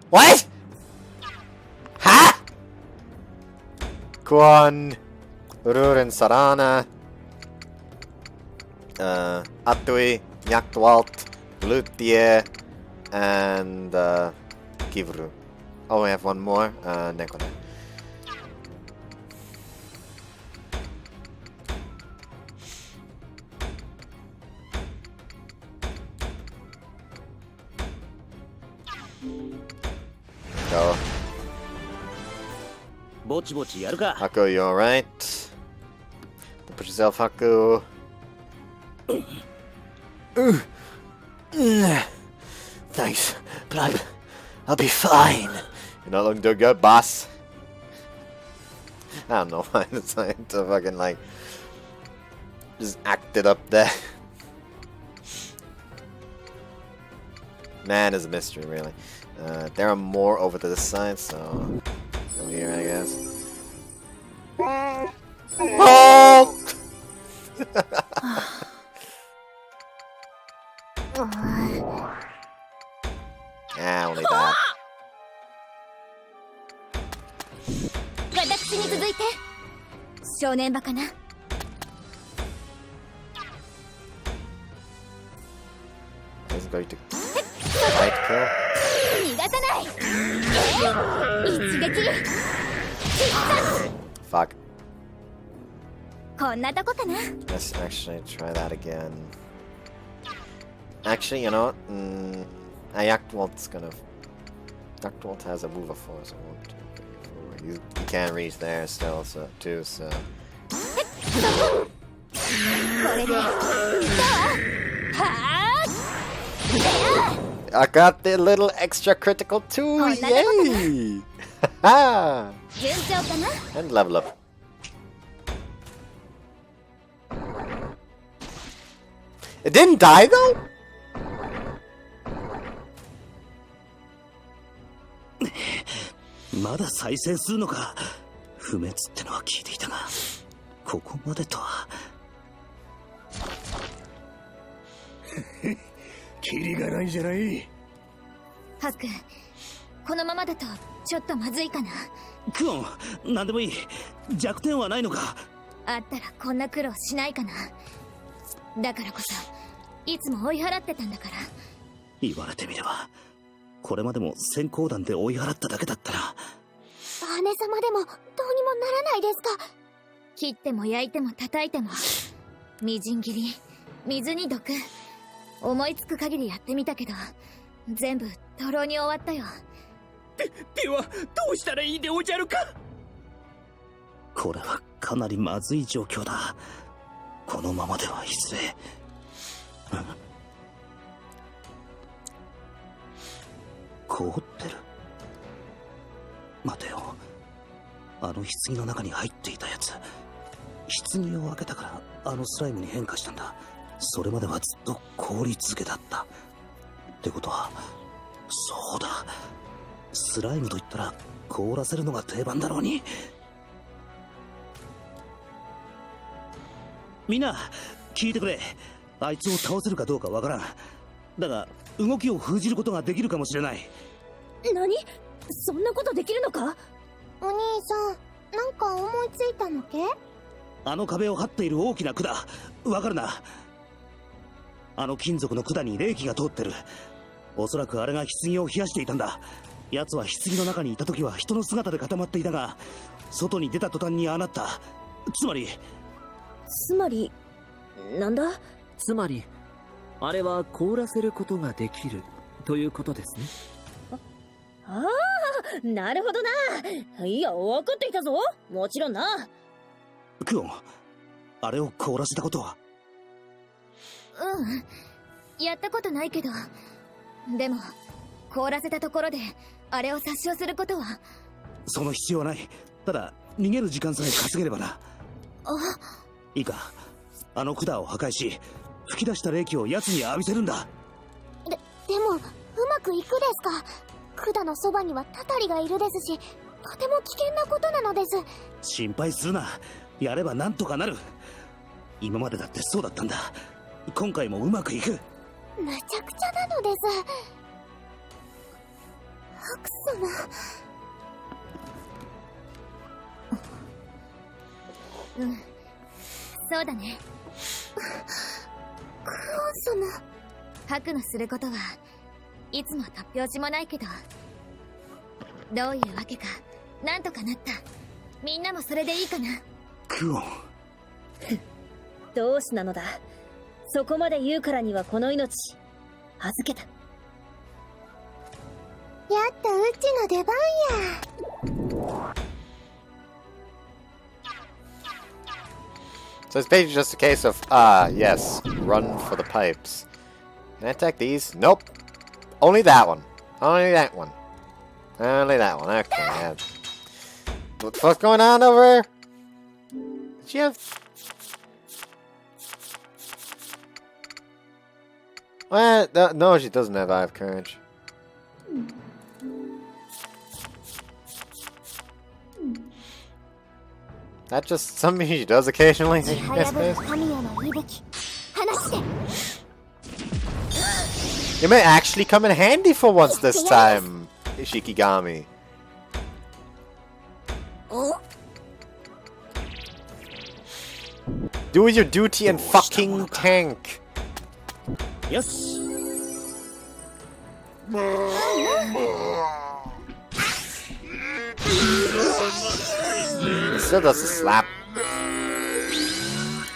What? Huh? Kuan, Ruren Sarana, Atui, Nyaktwalt, Luthier, and Kiwru. Oh, we have one more. Nekone. Go. Haku, you alright? Put yourself, Haku. Thanks, but I'll be fine. You're not looking too good, boss. I don't know why I'm trying to fucking like just act it up there. Man is a mystery, really. There are more over to this side, so go here, I guess. Oh! Yeah, only that. 私に続いて、正念場かな。Is going to right kill. 逃がさない。一撃。Fuck. こんなとこかな。 Let's actually try that again. Actually, you know what? Yaktwalt's gonna. Yaktwalt has a move of force. 1, 2, 3, 4. You can't reach there still, so too. So. これで。I got the little extra critical too. Yay! Haha. And level up. It didn't die though? Mada 再生するのか。不滅ってのは聞いていたが、ここまでとは。キリがないじゃない。ハック、このままだとちょっとまずいかな。クオン、なんでもいい。弱点はないのか。あったらこんな苦労しないかな。だからこそいつも追い払ってたんだから。言われてみれば、これまでも閃光弾で追い払っただけだったな。姉様でもどうにもならないですか。切っても焼いても叩いても、みじん切り、水に毒、思いつく限りやってみたけど、全部徒労に終わったよ。ではどうしたらいいでおじゃるか。これはかなりまずい状況だ。このままではいずれ、凍ってる。待てよ、あの棺の中に入っていたやつ、棺を開けたからあのスライムに変化したんだ。それまではずっと凍り続けだった。ってことは、そうだ、スライムと言ったら凍らせるのが定番だろうに。みんな聞いてくれ。あいつを倒せるかどうかわからん。だが動きを封じることができるかもしれない。何？そんなことできるのか？お兄さん、なんか思いついたのけ？あの壁を張っている大きな管、わかるな。あの金属の管に冷気が通ってる。おそらくあれが棺を冷やしていたんだ。奴は棺の中にいた時は人の姿で固まっていたが、外に出た途端にああなった。つまりなんだ？つまりあれは凍らせることができるということですね。ああ、なるほどな。いや、分かっていたぞ。もちろんな。クオン、あれを凍らせたことは？やったことないけど、でも凍らせたところであれを殺傷することは。その必要はない。ただ逃げる時間さえ稼げればな。いいか、あの管を破壊し、吹き出した冷気を奴に浴びせるんだ。でもうまくいくですか？管のそばにはタタリがいるですし、とても危険なことなのです。心配するな。やればなんとかなる。今までだってそうだったんだ。今回もうまくいく。むちゃくちゃなのです。ハク様。そうだね。クオン様。ハクのすることはいつも突拍子もないけど、どういうわけかなんとかなった。みんなもそれでいいかな。クオン。同志なのだ。そこまで言うからにはこの命預けた。やっとうちの出番や。So it's basically just a case of, yes, run for the pipes. Can I attack these? Nope. Only that one. Only that one. Only that one. Okay. Yeah. What the fuck's going on over here? Did she have... What? No, she doesn't have Eye of Courage. That's just something she does occasionally, I suppose. You may actually come in handy for once this time, Ishikigami. Do your duty and fucking tank. Yes. Still does a slap.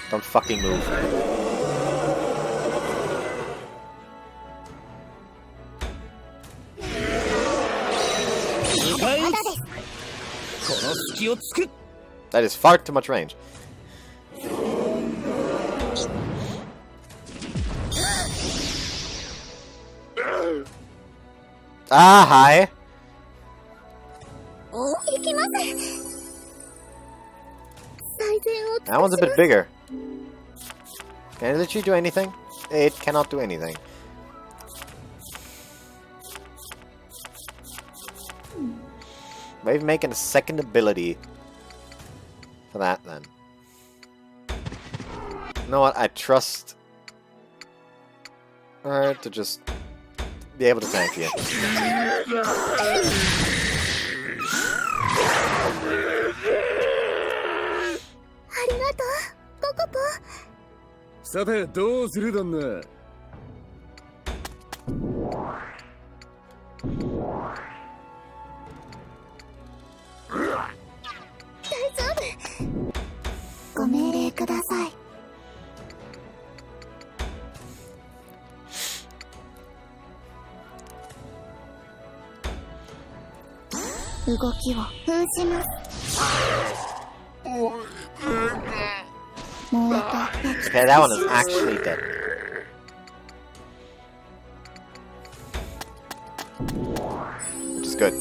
Don't fucking move. That is far too much range. Ah, hi. That one's a bit bigger. Can it literally do anything? It cannot do anything. Maybe making a second ability for that then. You know what? I trust her to just be able to tank you. さてどうする旦那。大丈夫。動きを封します。もうたった。 Okay, that one is actually dead. Which is good.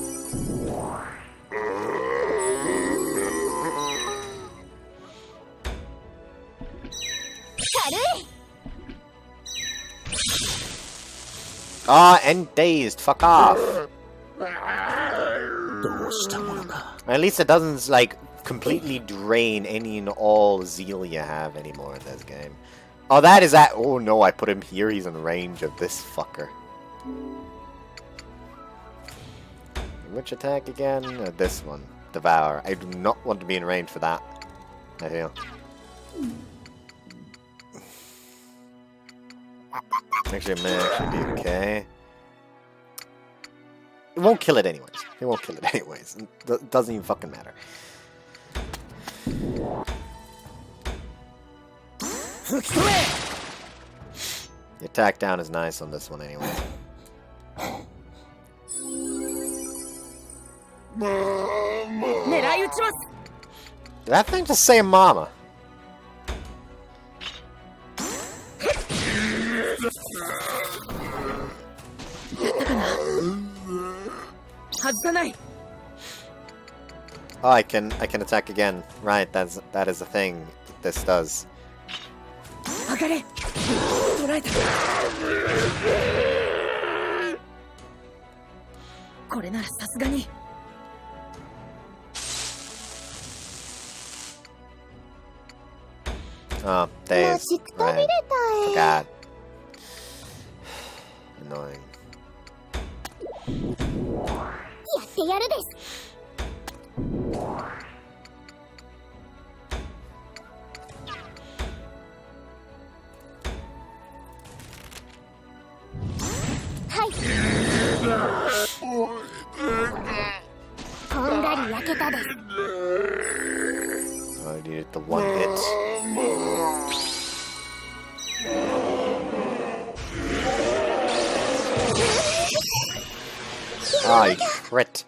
Ah, and dazed. Fuck off. At least it doesn't, like, completely drain any and all zeal you have anymore in this game. Oh, that is that. Oh no, I put him here. He's in range of this fucker. Which attack again? This one. Devour. I do not want to be in range for that. I feel. Actually, it may actually be okay. It won't kill it anyways. It won't kill it anyways. It doesn't even fucking matter. The attack down is nice on this one anyway. Did that thing just say mama? Oh, I can attack again. Right, that is a thing this does. Oh, days. Right. God. Annoying. やってやるです。はい。こんがり焼けたです。I needed the one hit. Ah, you crit.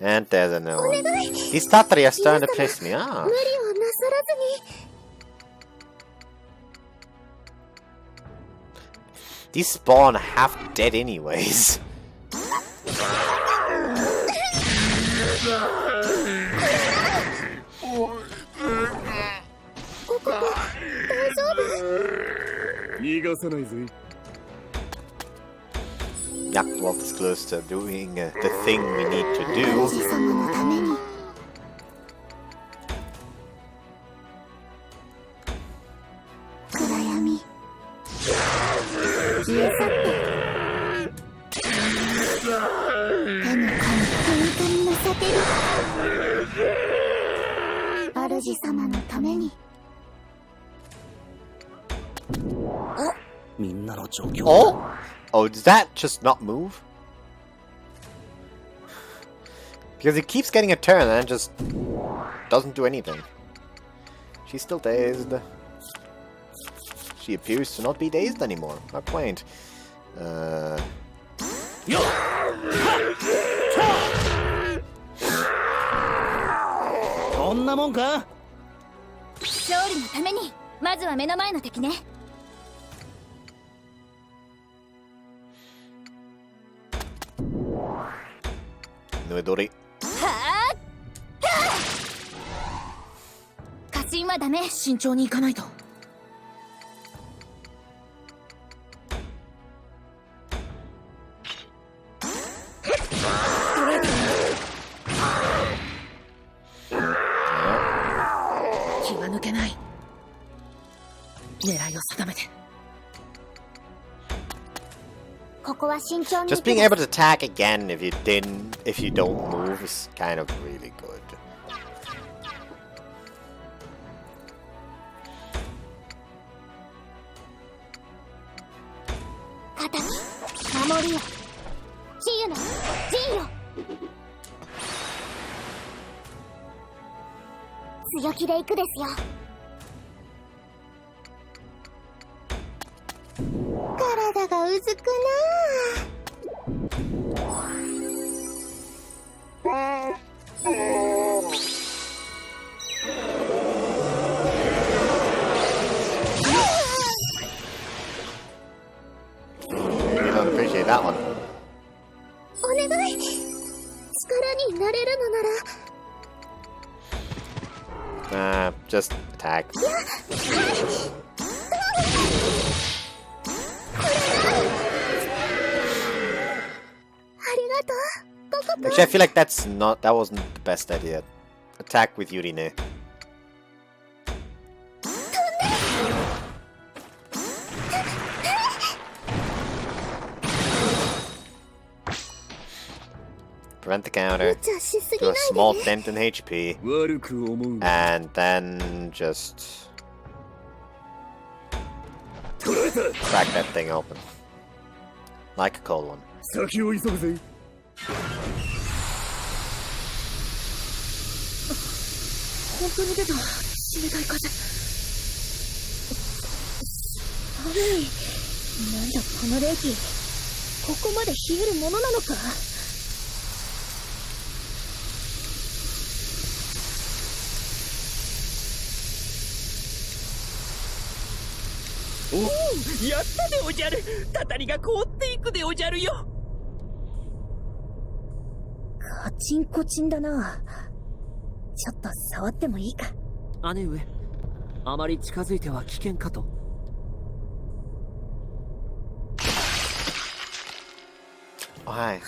And there's another one. These Tatari are starting to piss me off. These spawn half dead anyways. Yeah, well, it's close to doing the thing we need to do. Oh? Oh, does that just not move? Because it keeps getting a turn and then just doesn't do anything. She's still dazed. She appears to not be dazed anymore. How quaint. Nuedori. 過信はダメ。慎重に行かないと。気が抜けない。狙いを定めて。 Just being able to attack again if you don't move is kind of really good. You don't appreciate that one. お願い。力になれるのなら。Just attack. いや、ありがとう、ココ君。 Actually, I feel like that wasn't the best idea. Attack with Yurine. Prevent the counter. Do a small dent in HP. And then just crack that thing open. Like a cold one. 先を急ぐぜ。本当に出た冷たい風。寒い。なんだこの冷気。ここまで冷えるものなのか。おお、やったでおじゃる。たたりが凍っていくでおじゃるよ。カチンコチンだな。ちょっと触ってもいいか。姉上、あまり近づいては危険かと。はい。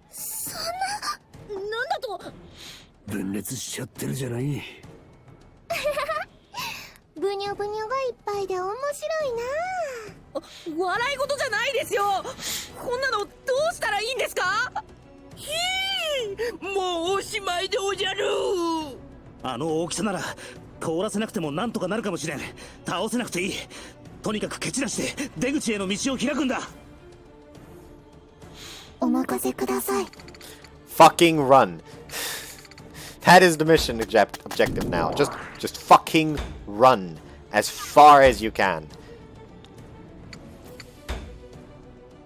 そんな、なんだと。分裂しちゃってるじゃない。ブニョブニョがいっぱいで面白いな。笑い事じゃないですよ。こんなのどうしたらいいんですか。ひー、もうおしまいでおじゃる。あの大きさなら通らせなくてもなんとかなるかもしれん。倒せなくていい。とにかく蹴散らして出口への道を開くんだ。お任せください。 Fucking run. That is the mission objective now. Just fucking run as far as you can.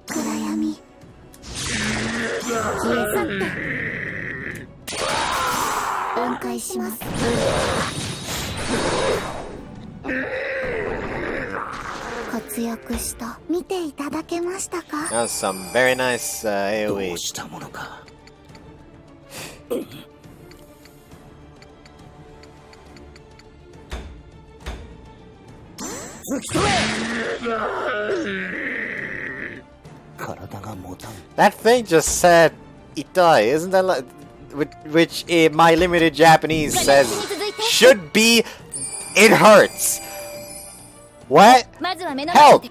暗闇。消え去って。分解します。活躍した。見ていただけましたか。 That was some very nice AoE. どうしたものか。That thing just said "itai," isn't that like, which in my limited Japanese says should be "it hurts." What? Help!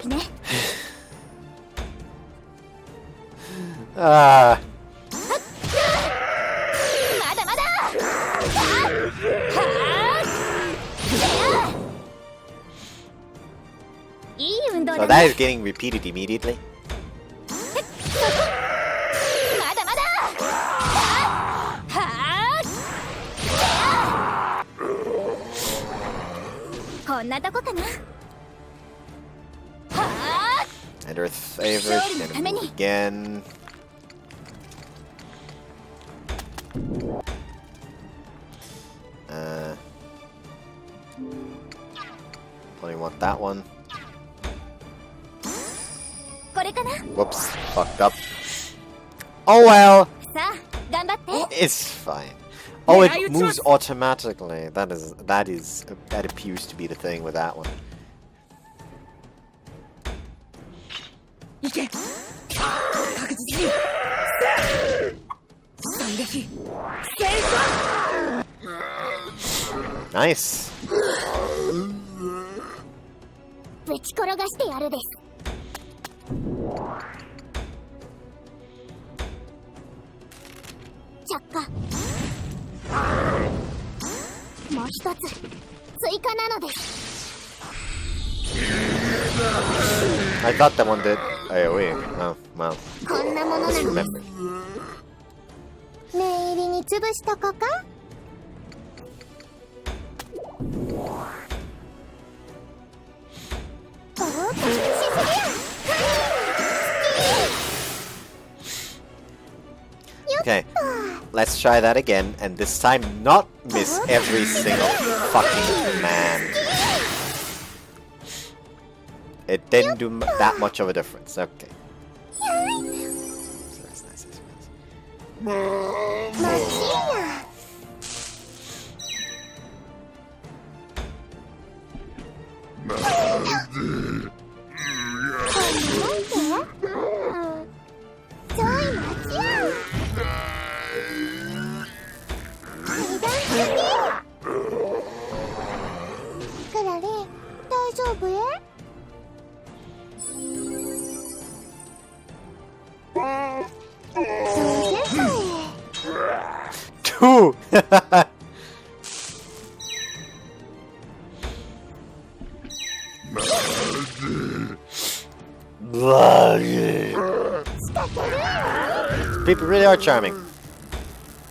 So that is getting repeated immediately. こんなとこかな。 And Earth favors, gonna move again. Only want that one. Whoops, fucked up. Oh well. It's fine. Oh, it moves automatically. That appears to be the thing with that one. Nice. ぶち転がしてやるです。着火。もう一つ追加なのです。I thought that one did AoE. Oh, well. こんなものなんです。 Remember. 念入りに潰しとこか。Okay, let's try that again, and this time not miss every single fucking man. It didn't do that much of a difference. Okay. So that's nice. Two! People really are charming.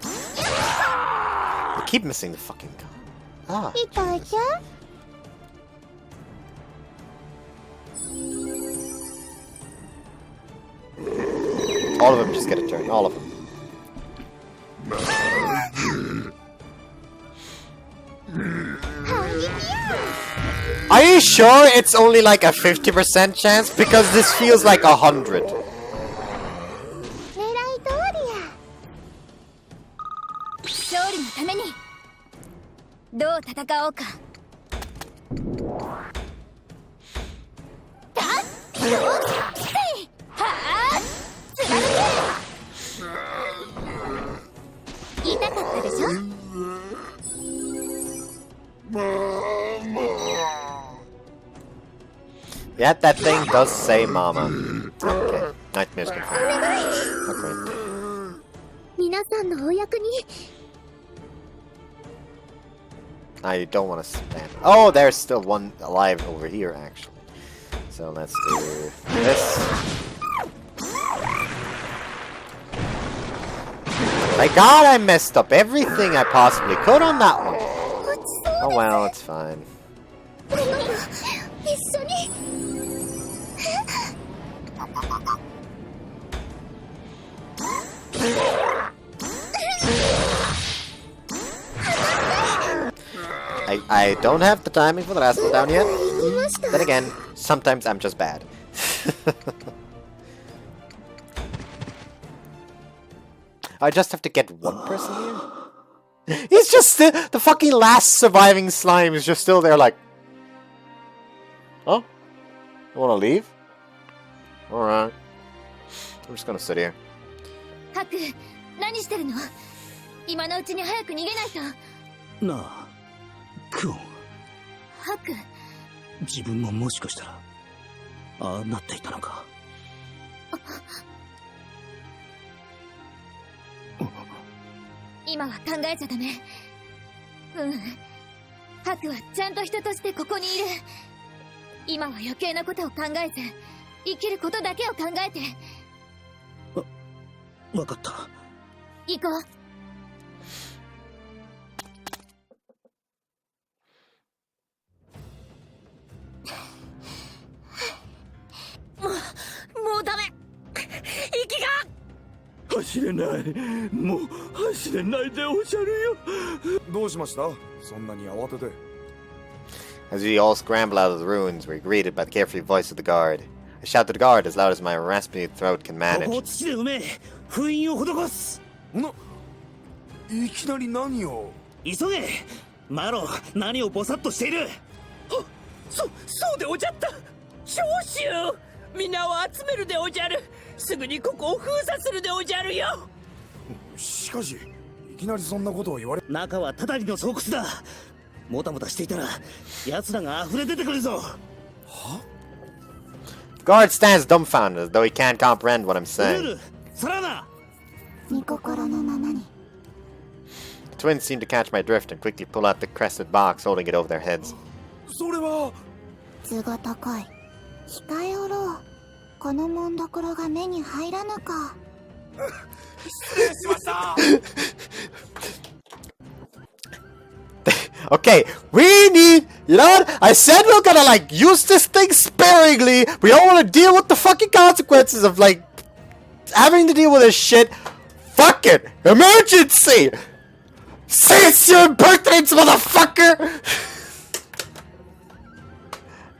I keep missing the fucking gun. All of them just get a turn. All of them. Are you sure it's only like a 50% chance? Because this feels like 100. Yeah, that thing does say mama. Okay, nightmares confirmed. Okay. I don't want to stand. Oh, there's still one alive over here, actually. So let's do this. My god, I messed up everything I possibly could on that one. Oh well, it's fine. I don't have the timing for the last one down yet. Then again, sometimes I'm just bad. I just have to get one person here. He's just the fucking last surviving slime is just still there like, oh, you wanna leave? Alright. I'm just gonna sit here. Haku, 何してるの? 今のうちに早く逃げないと。なあ、クオン。ハク。自分ももしかしたら、ああなっていたのか。今は考えちゃダメ。ハクはちゃんと人としてここにいる。今は余計なことを考えず、生きることだけを考えて。わかった。行こう。もうダメ。息が。走れない。もう走れないでおじゃるよ。どうしました？そんなに慌てて。As we all scramble out of the ruins, we're greeted by the carefree voice of the guard. I shout to the guard as loud as my raspy throat can manage. ここを土で埋め、封印を施す。いきなり何を？急げ。マロ、何をボサッとしている？そうでおじゃった。召集。みんなを集めるでおじゃる。すぐにここを封鎖するでおじゃるよ。しかし、いきなりそんなことを言われ。中はただりの巣窟だ。もたもたしていたら、奴らが溢れ出てくるぞ。は？Guard stands dumbfounded as though he can't comprehend what I'm saying. The twins seem to catch my drift and quickly pull out the crested box, holding it over their heads. それは。図が高い。控えおろう。このもんどころが目に入らぬか。失礼しました。Okay, we need, you know what? I said we're gonna like use this thing sparingly. We don't want to deal with the fucking consequences of like having to deal with this shit. Fuck it! Emergency! Say it's your birthday, motherfucker!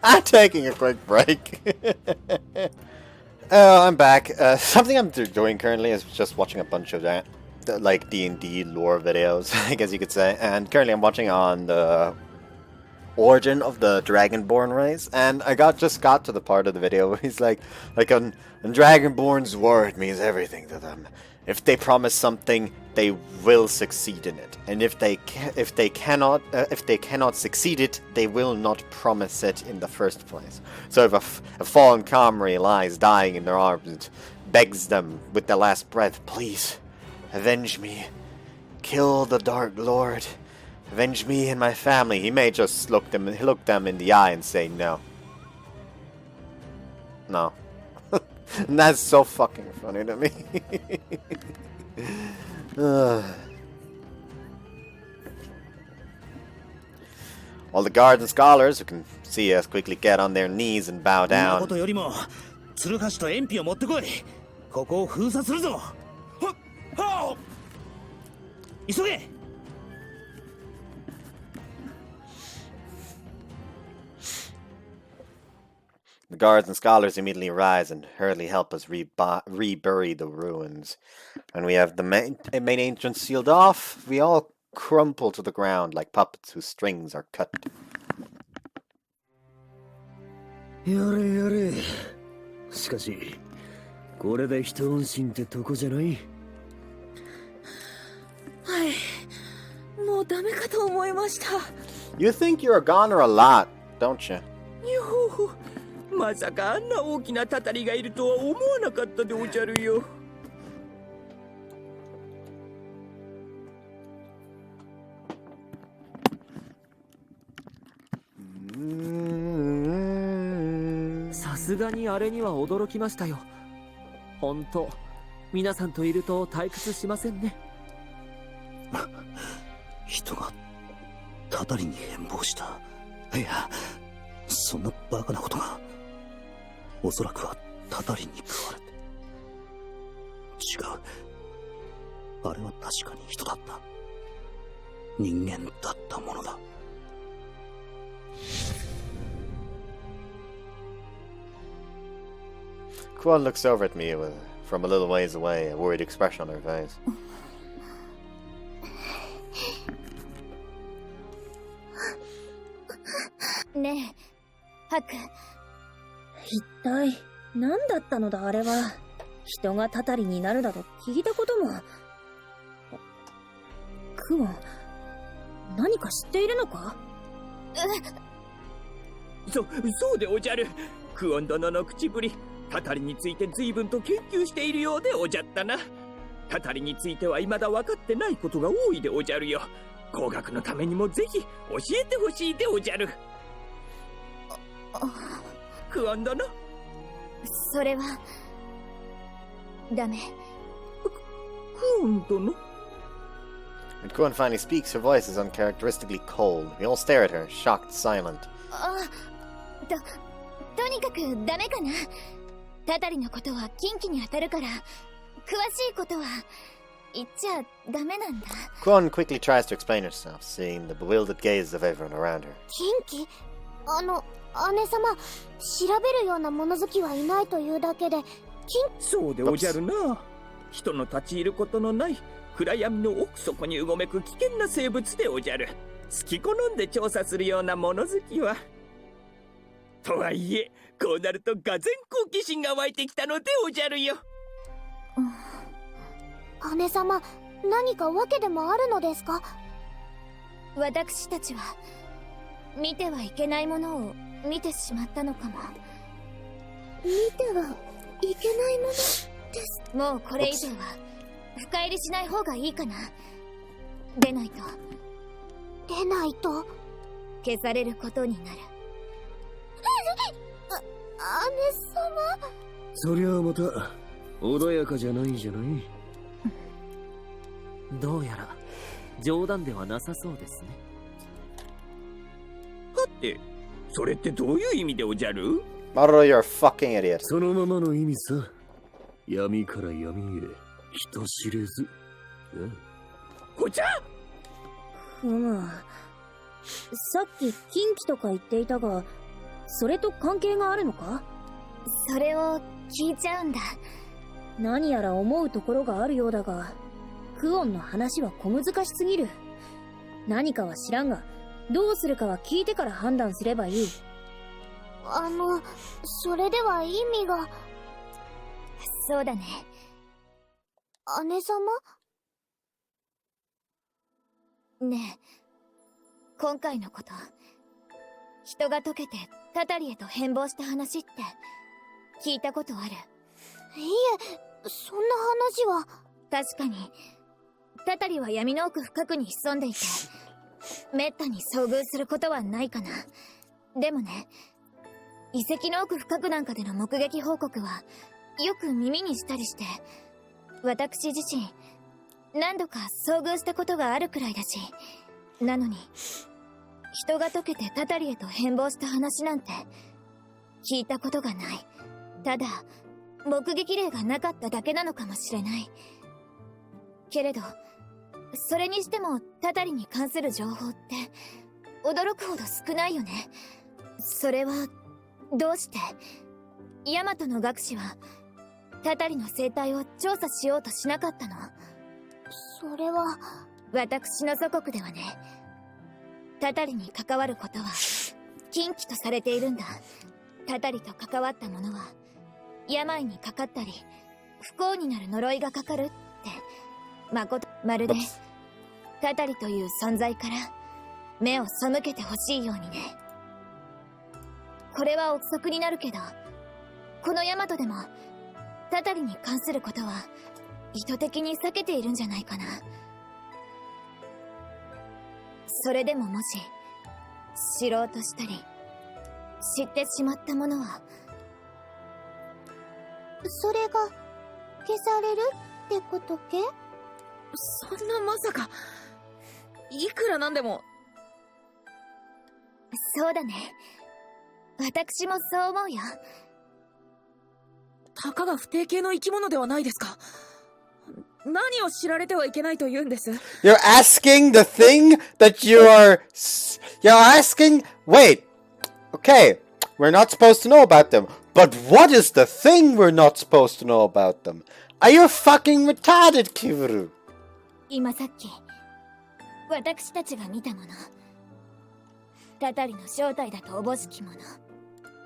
I'm taking a quick break. I'm back. Something I'm doing currently is just watching a bunch of that, like D&D lore videos, I guess you could say. And currently I'm watching on the origin of the Dragonborn race, and I just got to the part of the video where he's like on Dragonborn's word means everything to them. If they promise something, they will succeed in it, and if they cannot succeed it, they will not promise it in the first place. So if a fallen comrade lies dying in their arms and begs them with their last breath, please avenge me, kill the Dark Lord, avenge me and my family, he may just look them in the eye and say no. No. And that's so fucking funny to me. All the guards and scholars who can see us quickly get on their knees and bow down. The guards and scholars immediately rise and hurriedly help us rebury the ruins. When we have the main entrance sealed off, we all crumple to the ground like puppets whose strings are cut. やれやれ。しかし、これで一安心ってとこじゃない。はい。もうダメかと思いました。You think you're a goner a lot, don't you? よほ。まさかあんな大きなたたりがいるとは思わなかったでおじゃるよ。さすがにあれには驚きましたよ。本当、皆さんといると退屈しませんね。人がたたりに変貌した。いや、そんなバカなことが。おそらくはたたりに食われて。違う。あれは確かに人だった。人間だったものだ。Quan looks over at me from a little ways away, a worried expression on her face. ねえ、ハク。一体何だったのだあれは。人がたたりになるなど聞いたことも。クオン、何か知っているのか？そうでおじゃる。クオン殿の口ぶり、たたりについて随分と研究しているようでおじゃったな。たたりについては未だ分かってないことが多いでおじゃるよ。工学のためにもぜひ教えてほしいでおじゃる。クオン殿、それはダメ。クオン殿。 When Kuan finally speaks, her voice is uncharacteristically cold. We all stare at her, shocked, silent. とにかくダメかな。たたりのことは禁忌に当たるから、詳しいことは言っちゃダメなんだ。Kuan quickly tries to explain herself, seeing the bewildered gaze of everyone around her. 禁忌？姉様、調べるような物好きはいないというだけで、そうでおじゃるな。人の立ち入ることのない暗闇の奥底にうごめく危険な生物でおじゃる。好き好んで調査するような物好きは。とはいえ、こうなるとがぜ好奇心が湧いてきたのでおじゃるよ。姉様、何か訳でもあるのですか？私たちは見てはいけないものを見てしまったのかも。見てはいけないものです。もうこれ以上は深入りしない方がいいかな。出ないと消されることになる。姉様。そりゃあまた穏やかじゃないじゃない。どうやら冗談ではなさそうですね。はて、それってどういう意味でおじゃる？ Maru, you're a fucking idiot. そのままの意味さ。闇から闇へ。人知れず。お茶。さっき近畿とか言っていたが、それと関係があるのか？それを聞いちゃうんだ。何やら思うところがあるようだが、クオンの話は小難しすぎる。何かは知らんが、どうするかは聞いてから判断すればいい。それでは意味が。そうだね。姉様？ねえ、今回のこと、人が溶けてタタリへと変貌した話って聞いたことある？いえ、そんな話は。確かにタタリは闇の奥深くに潜んでいて、めったに遭遇することはないかな。でもね、遺跡の奥深くなんかでの目撃報告はよく耳にしたりして、私自身何度か遭遇したことがあるくらいだし、なのに人が溶けてタタリへと変貌した話なんて聞いたことがない。ただ目撃例がなかっただけなのかもしれない。けれどそれにしてもタタリに関する情報って驚くほど少ないよね。それはどうしてヤマトの学士はタタリの生態を調査しようとしなかったの？それは。私の祖国ではね、タタリに関わることは禁忌とされているんだ。タタリと関わった者は病にかかったり不幸になる呪いがかかるって、まるでタタリという存在から目を背けてほしいようにね。これは憶測になるけど、このヤマトでもタタリに関することは意図的に避けているんじゃないかな。それでももし知ろうとしたり知ってしまったものは、それが消されるってことけ？そんなまさか、いくらなんでも。そうだね、私もそう思うよ。たかが不定形の生き物ではないですか。何を知られてはいけないと言うんです？ You're asking the thing that you're asking. Wait. Okay, we're not supposed to know about them. But what is the thing we're not supposed to know about them? Are you fucking retarded, kiwru? 今さっき私たちが見たもの、タタリの正体だとおぼしきもの。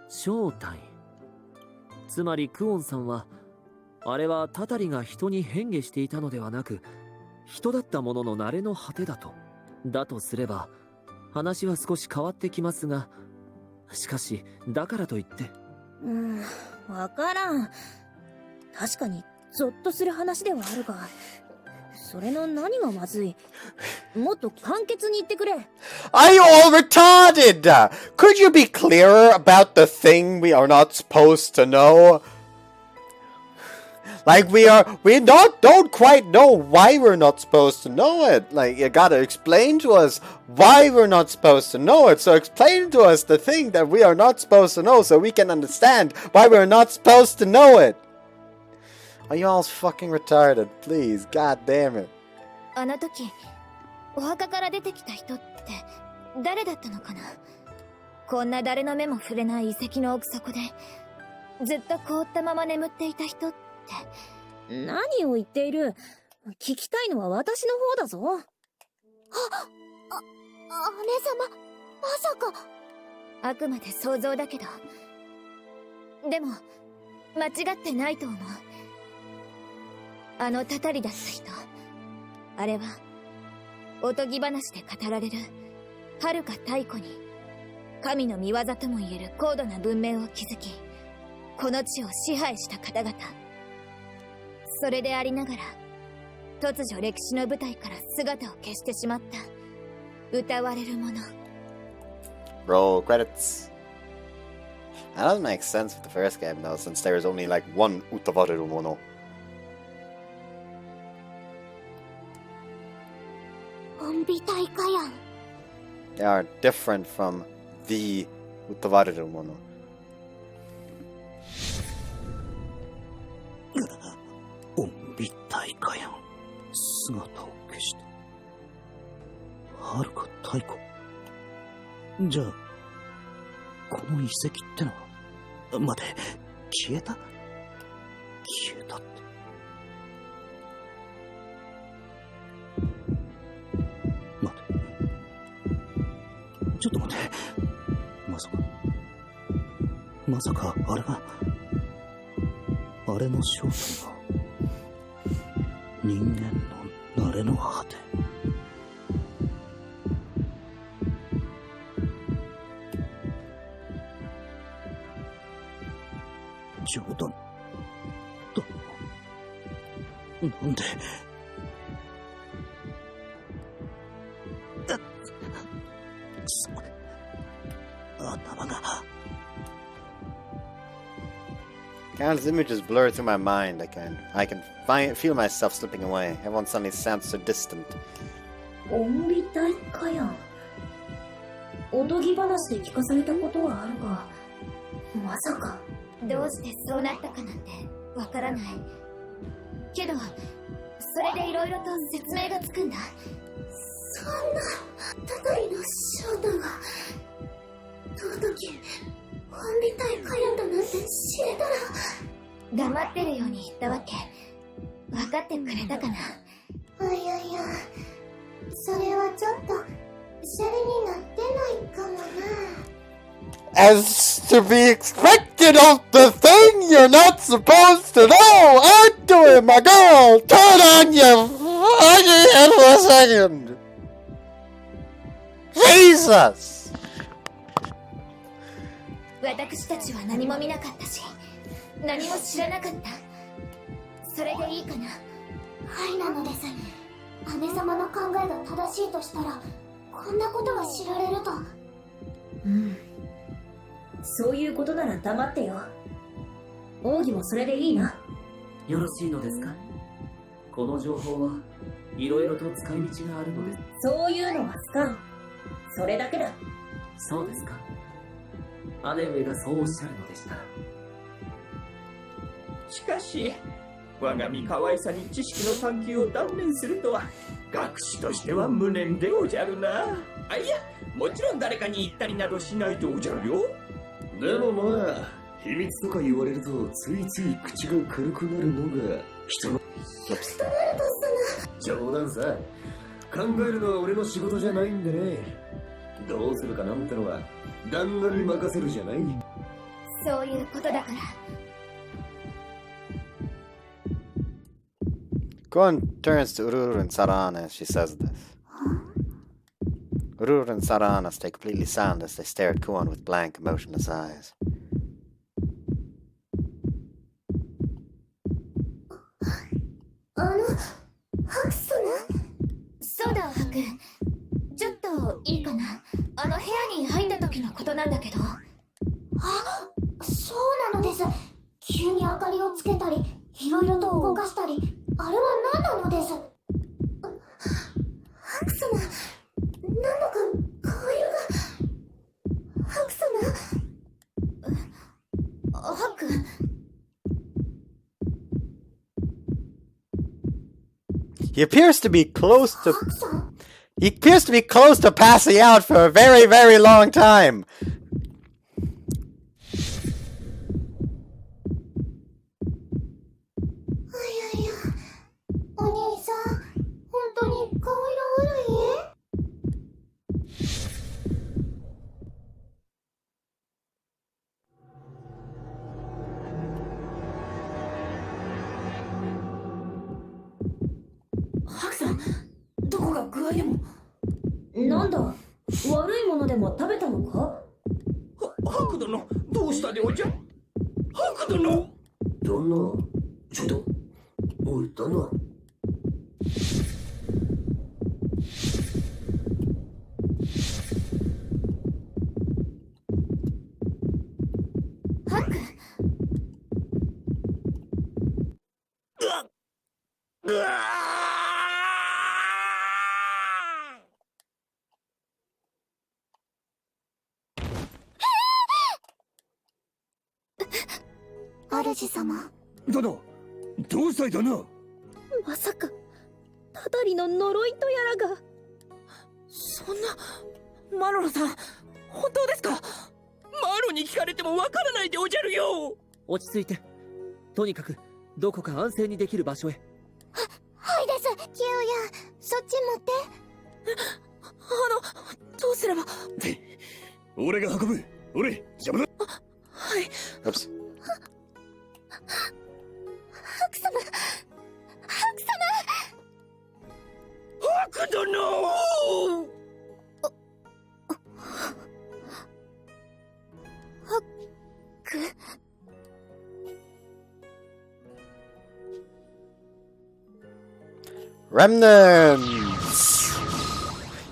正体？つまりクオンさんは、あれはタタリが人に変化していたのではなく、人だったものの慣れの果てだと。だとすれば話は少し変わってきますが、しかしだからといって。わからん。確かにゾッとする話ではあるが、それの何がまずい？もっと簡潔に言ってくれ。Are you all retarded? Could you be clearer about the thing we are not supposed to know? Like we don't quite know why we're not supposed to know it. Like, you gotta explain to us why we're not supposed to know it. So explain to us the thing that we are not supposed to know so we can understand why we're not supposed to know it. Are you all fucking retarded? Please, god damn it. あの時お墓から出てきた人って誰だったのかな。こんな誰の目も触れない遺跡の奥底でずっと凍ったまま眠っていた人って。何を言っている？聞きたいのは私の方だぞ。姉様、まさか。あくまで想像だけど、でも間違ってないと思う。あのタタリだった人、あれはおとぎ話で語られる遥か太古に神の見業ともいえる高度な文明を築き、この地を支配した方々。それでありながら突如歴史の舞台から姿を消してしまった歌われるもの。 Roll credits. That doesn't make sense with the first game though, since there is only like one Utawarerumono. They are different from the Utawarerumono. 隠蔽大姿を消した。遥か太古。じゃあ、この遺跡ってのは、待て、消えたって。待て。ちょっと待って。まさか、あれの正体が、人間の慣れの果て。冗談だ。なんで。頭が。Countless images blur through my mind. I can feel myself slipping away. Everyone suddenly sounds so distant. おもり大火やん。おとぎ話で聞かされたことはあるが、まさか。どうしてそうなったかなんてわからない。けど、それでいろいろと説明がつくんだ。そんな、たたりの正体が、尊き、本みたい火やだなんて知れたら。黙ってるように言ったわけ。分かってくれたかな。いや、それはちょっと、シャレになってないかもな。As to be expected of the thing you're not supposed to know, aren't doing, my girl. Turn on your fucking head for a second. Jesus. 私たちは何も見なかったし、何も知らなかった。それでいいかな。はいなのです。姉様の考えが正しいとしたら、こんなことが知られると。そういうことなら黙ってよ。奥義もそれでいいな。よろしいのですか？この情報はいろいろと使い道があるのです。そういうのは使う。それだけだ。そうですか。姉上がそうおっしゃるのでした。しかし、我が身可愛さに知識の探求を断念するとは、学士としては無念でおじゃるな。あ、いや、もちろん誰かに言ったりなどしないでおじゃるよ。でもまあ、秘密とか言われるとついつい口が軽くなるのが人の。冗談さ。考えるのは俺の仕事じゃないんでね。どうするかなんてのは旦那に任せるじゃない。そういうことだから。Kuan turns to Ururu and Sarana as she says this. Ururu and Sarana stay completely silent as they stare at Kuan with blank, emotionless eyes. ハク様。そうだ、ハク。ちょっといいかな。部屋に入った時のことなんだけど。あ、そうなのです。急に明かりをつけたり、いろいろと動かしたり、あれは何なのです。ハク様、何だか顔色が。ハク様。ハク。He appears to be close to passing out for a very, very long time. お兄さん、本当に顔色悪い？ハクさん、どこが具合でも。なんだ、悪いものでも食べたのか？ハク殿、どうしたでおじゃ？ハク殿！旦那、ちょっと、おい、旦那。ハク。主様。旦那、どうしたい旦那？まさか、たたりの呪いとやらが。そんな、マロロさん、本当ですか？マロに聞かれてもわからないでおじゃるよ。落ち着いて。とにかくどこか安静にできる場所へ。はいです、キウヤ。そっち持って。どうすれば。俺が運ぶ。俺、邪魔だ。はい。Oops. ハク様、ハク様。ハク殿。ハク。Remnants!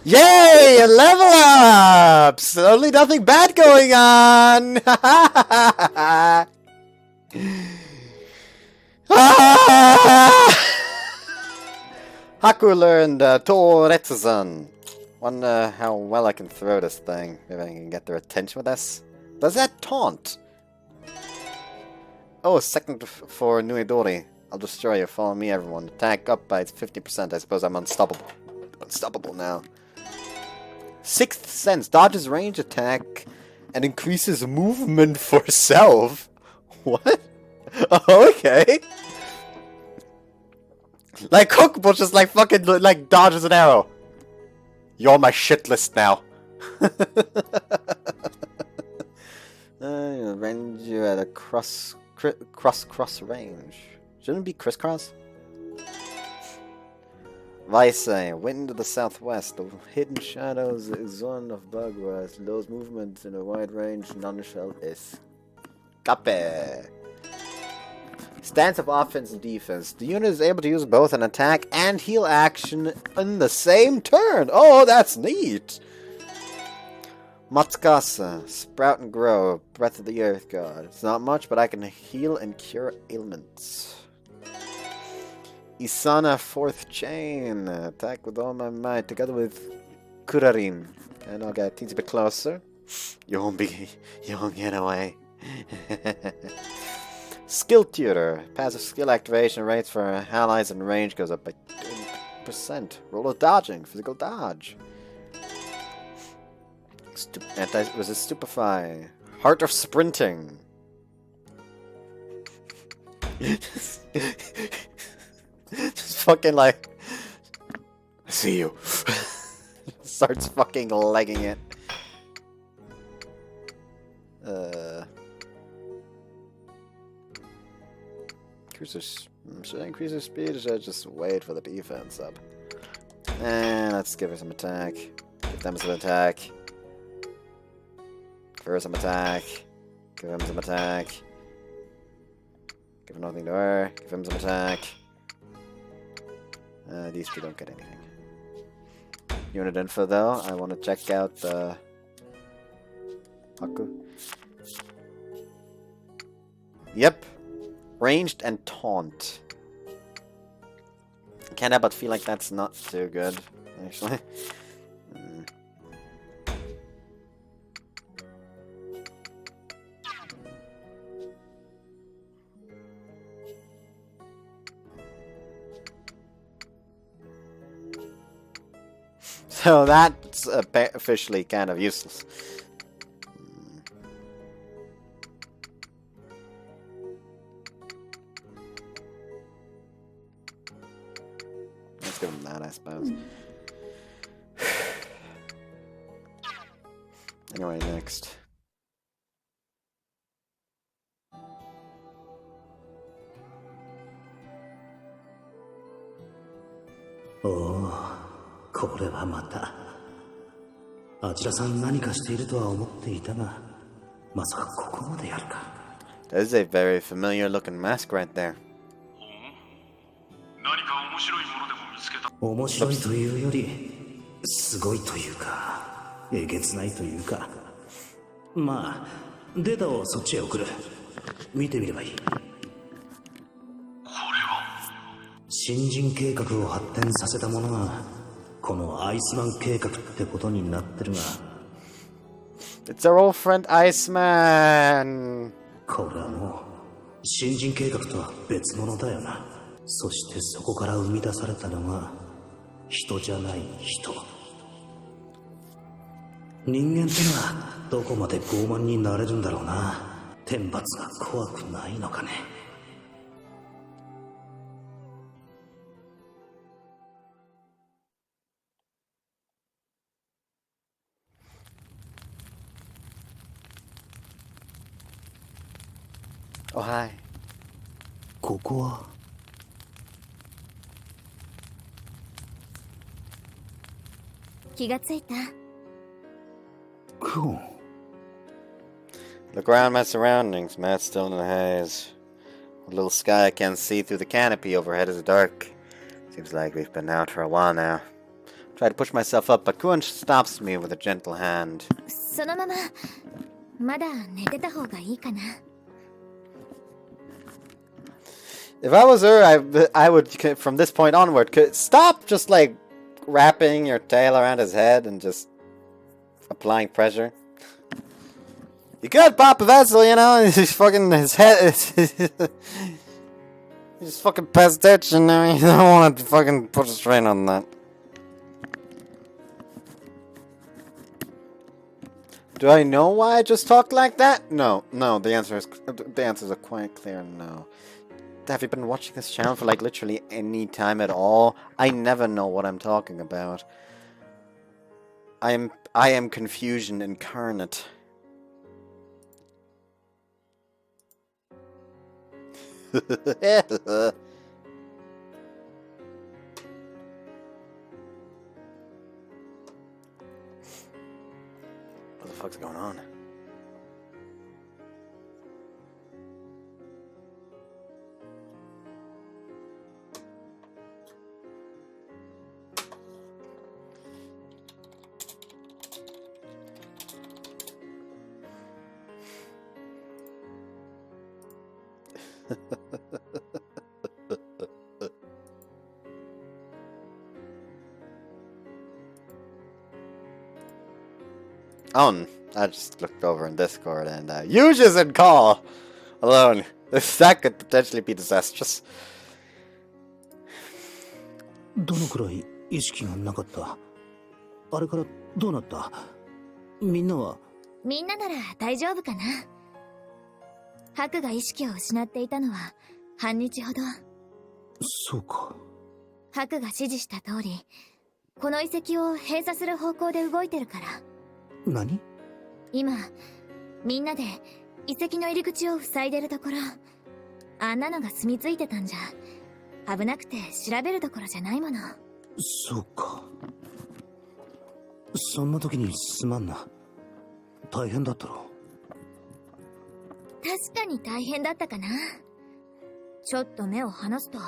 Yay! Level ups! Only nothing bad going on! Haku learned Toretsuzen. Wonder how well I can throw this thing. Maybe I can get their attention with this. Does that taunt? Oh, second for Nuidori. I'll destroy you. Follow me, everyone. Attack up by 50%. I suppose I'm unstoppable. Unstoppable now. Sixth sense. Dodges range attack and increases movement for self. What? Oh, okay. Like Hookbush just like fucking like dodges an arrow. You're on my shit list now. Range you at a cross range. Shouldn't it be crisscross? Vice, wind to the southwest. The hidden shadows zone of Bagua. Those movements in a wide range. None shall escape. Stance of offense and defense. The unit is able to use both an attack and heal action in the same turn. Oh, that's neat. Matsukasa, sprout and grow, breath of the earth god. It's not much, but I can heal and cure ailments. Isana, fourth chain. Attack with all my might, together with Kurarin. And I'll get a teensy bit closer. You won't get away. Skill tutor. Passive skill activation rates for allies in range goes up by 30%. Roll of dodging, physical dodge. Resist stupefy. Heart of sprinting. Just fucking like, I see you. Starts fucking legging it. Should I increase her speed or should I just wait for the defense up? And let's give her some attack. Give them some attack. Give her some attack. Give him some attack. Give nothing to her. Give him some attack. These two don't get anything. Unit info though, I want to check out the Haku. Yep. Ranged and taunt. Can't help but feel like that's not too good, actually. So that's officially kind of useless. Let's give him that, I suppose. Anyway, next. Oh. これはまた。あちらさん何かしているとは思っていたが、まさかここまでやるか。That is a very familiar looking mask right there. 何か面白いものでも見つけた。面白いというより、すごいというか、えげつないというか。まあ、データをそっちへ送る。見てみればいい。新人計画を発展させたものが、このアイスマン計画ってことになってるが。It's our old friend Iceman! これはもう、新人計画とは別物だよな。そしてそこから生み出されたのが、人じゃない人。人間ってのはどこまで傲慢になれるんだろうな。天罰が怖くないのかね。Oh, hi. ここは気がついた？クオン。 Look around my surroundings. Matt's still in the haze. The little sky I can't see through the canopy overhead is dark. Seems like we've been out for a while now. Try to push myself up, but Kuan stops me with a gentle hand. そのまままだ寝てた方がいいかな。If I was her, I would, from this point onward, stop just like wrapping your tail around his head and just applying pressure. You could pop a vessel, you know, he's fucking, his head, he just fucking pays attention now, you don't want to fucking put a strain on that. Do I know why I just talked like that? No, the answers are quite clear, no. Have you been watching this channel for like literally any time at all? I never know what I'm talking about. I am confusion incarnate. What the fuck's going on? Oh, I just looked over in Discord and use and call alone. That could potentially be disastrous. どのくらい意識がなかった？あれからどうなった？みんなは？みんななら大丈夫かな。ハクが意識を失っていたのは半日ほど。そうか。ハクが指示した通り、この遺跡を閉鎖する方向で動いてるから。何？今、みんなで遺跡の入り口を塞いでるところ。あんなのが住み着いてたんじゃ、危なくて調べるところじゃないもの。そうか。そんな時にすまんな。大変だったろ。確かに大変だったかな。ちょっと目を離すと、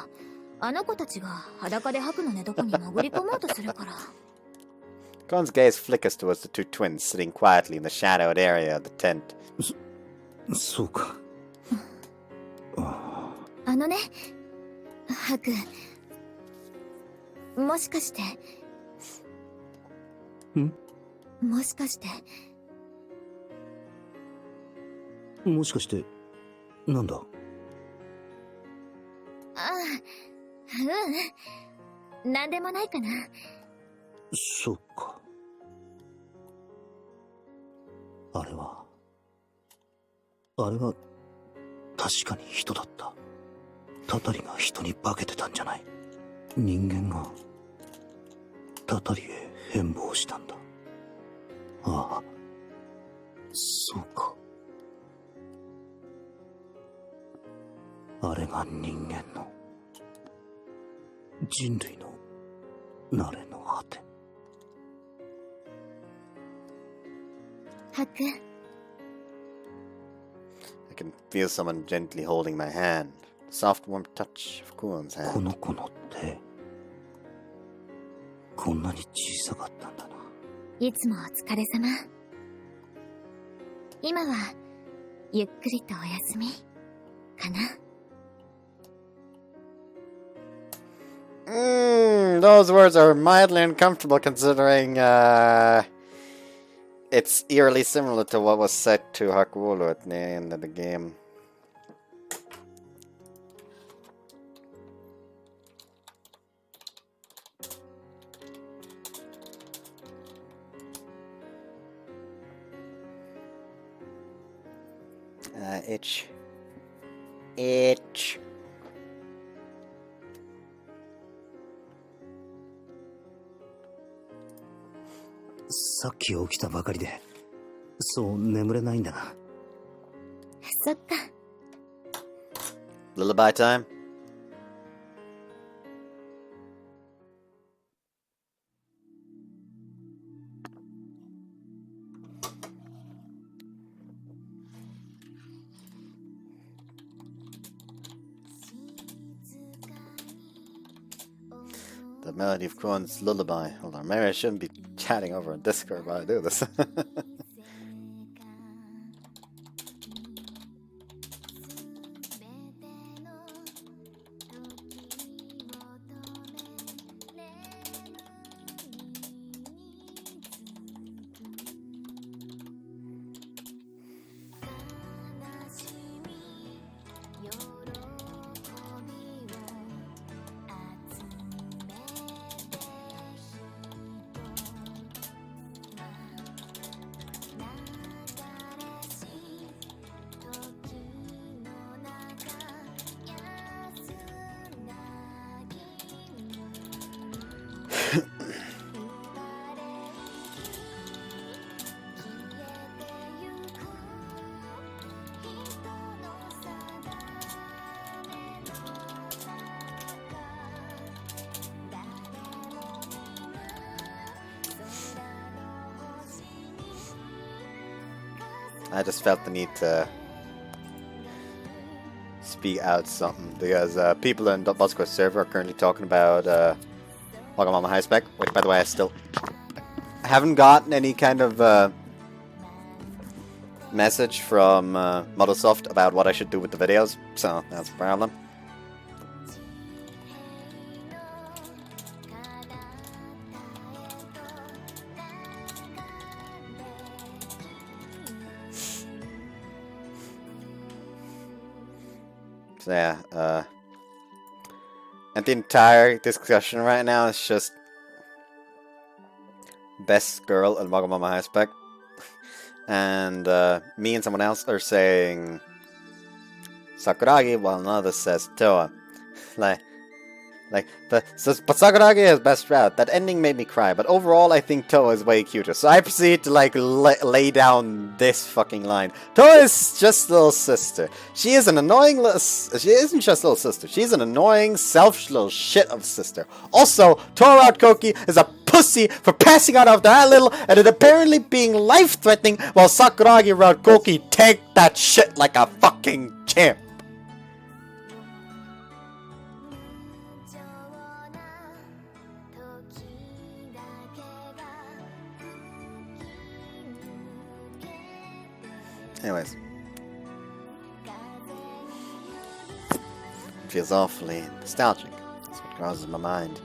あの子たちが裸でハクの寝床に潜り込もうとするから。Gon's gaze flickers towards the two twins sitting quietly in the shadowed area of the tent. そうか。あのね、ハク。もしかして。もしかして。もしかして、なんだ？ああ、なんでもないかな。そうか。あれは確かに人だった。タタリが人に化けてたんじゃない。人間がタタリへ変貌したんだ。ああ、そうか。あれが人間の人類の慣れの果て。ハク。I can feel someone gently holding my hand. Soft, warm touch of Kuon's hand. この子の手、こんなに小さかったんだな。いつもお疲れ様。今はゆっくりとお休みかな。Those words are mildly uncomfortable considering it's eerily similar to what was said to Hakuolo at the end of the game. Itch. Itch. さっき起きたばかりで、そう眠れないんだが。そっか。Lullaby time. The melody of Kron's lullaby. Hold on, maybe I shouldn't be chatting over on Discord while I do this. I just felt the need to speak out something because people in the Buzzquest server are currently talking about Wagamama High Spec, which by the way I still haven't gotten any kind of message from Mothersoft about what I should do with the videos, so that's a problem. So yeah, and the entire discussion right now is just best girl in Wagamama High Spec, and me and someone else are saying Sakuragi while another says Toa. But Sakuragi is best route. That ending made me cry, but overall I think Toa is way cuter. So I proceed to lay down this fucking line. Toa is just little sister. She is an annoying she isn't just little sister. She's an annoying, selfish little shit of a sister. Also, Toa Route Koki is a pussy for passing out after that little and it apparently being life-threatening while Sakuragi Route Koki take that shit like a fucking champ. Anyways. It feels awfully nostalgic. That's what crosses my mind.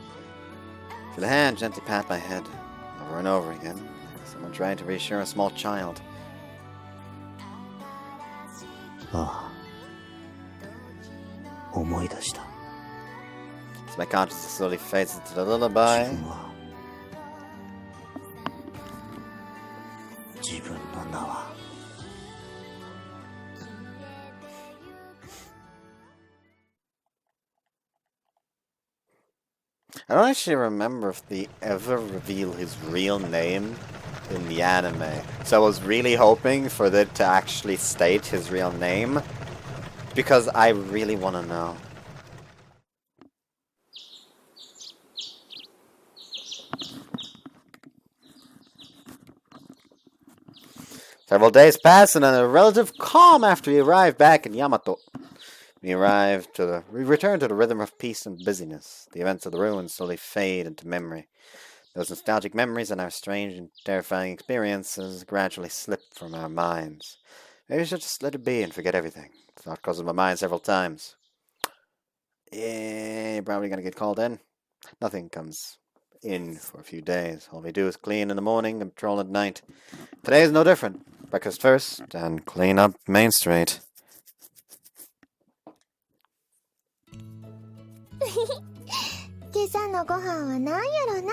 Feel a hand gently pat my head, over and over again. Someone trying to reassure a small child. Ah. 思い出した。 As my consciousness slowly fades into the lullaby. 自分の名は I don't actually remember if they ever reveal his real name in the anime. So I was really hoping for them to actually state his real name. Because I really want to know. Several days pass and then a relative calm after we arrive back in Yamato. We return to the rhythm of peace and busyness. The events of the ruins slowly fade into memory. Those nostalgic memories and our strange and terrifying experiences gradually slip from our minds. Maybe we should just let it be and forget everything. The thought crosses my mind several times. Yeah, you're probably gonna get called in. Nothing comes in for a few days. All we do is clean in the morning and patrol at night. Today is no different. Breakfast first, and clean up Main Street. 今朝のご飯は何やろな。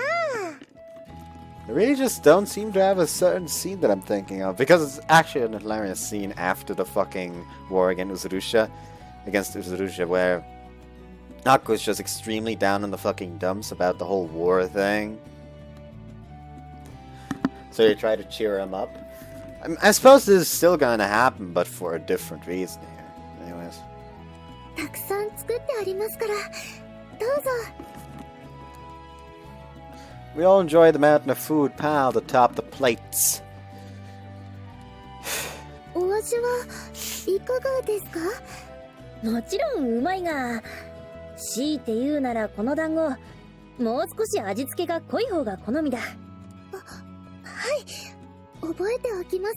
They really just don't seem to have a certain scene that I'm thinking of, because it's actually an hilarious scene after the fucking war against Uzurusha, where Haku is just extremely down in the fucking dumps about the whole war thing. So they try to cheer him up. I suppose this is still going to happen, but for a different reason here. Anyways. たくさん作ってありますから、どうぞ。 We all enjoy the mountain of food piled atop the plates. お味はいかがですか？もちろんうまいが、強いて言うならこの団子、もう少し味付けが濃い方が好みだ。はい、覚えておきます。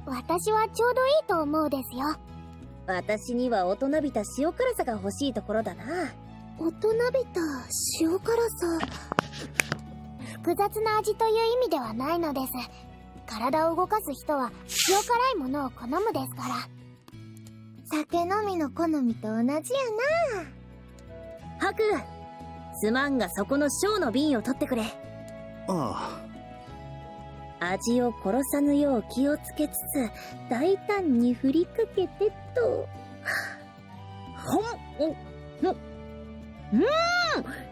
私はちょうどいいと思うですよ。私には大人びた塩辛さが欲しいところだな。大人びた塩辛さ。複雑な味という意味ではないのです。体を動かす人は塩辛いものを好むですから。酒飲みの好みと同じやな。ハク、すまんがそこの小の瓶を取ってくれ。ああ。味を殺さぬよう気をつけつつ大胆に振りかけてと。ほん、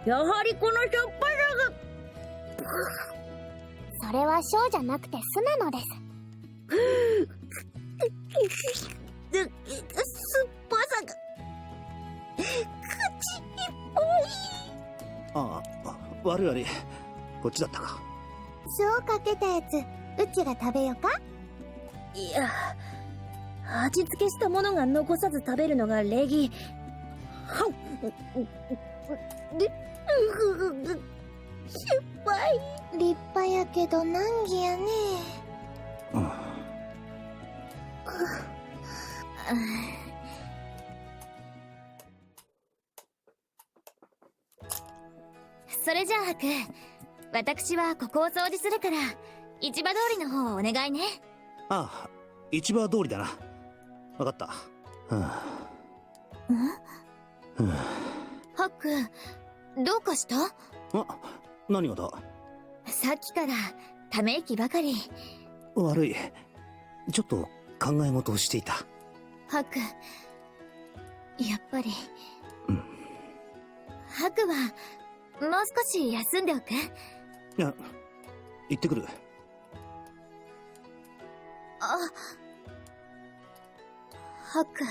やはりこのしょっぱさが。それは小じゃなくて酢なのです。酸っぱさが口いっぱい。ああ、悪い悪い。こっちだったか。塩かけたやつ、うちが食べよか？いや、味付けしたものが残さず食べるのが礼儀。はっ。失敗。立派やけど難儀やね。それじゃあハク、私はここを掃除するから市場通りの方をお願いね。ああ、市場通りだな。わかった。ハク、どうかした？何がだ？さっきからため息ばかり。悪い。ちょっと考え事をしていた。ハク、やっぱり。ハクはもう少し休んでおく？いや、行ってくる。ハク。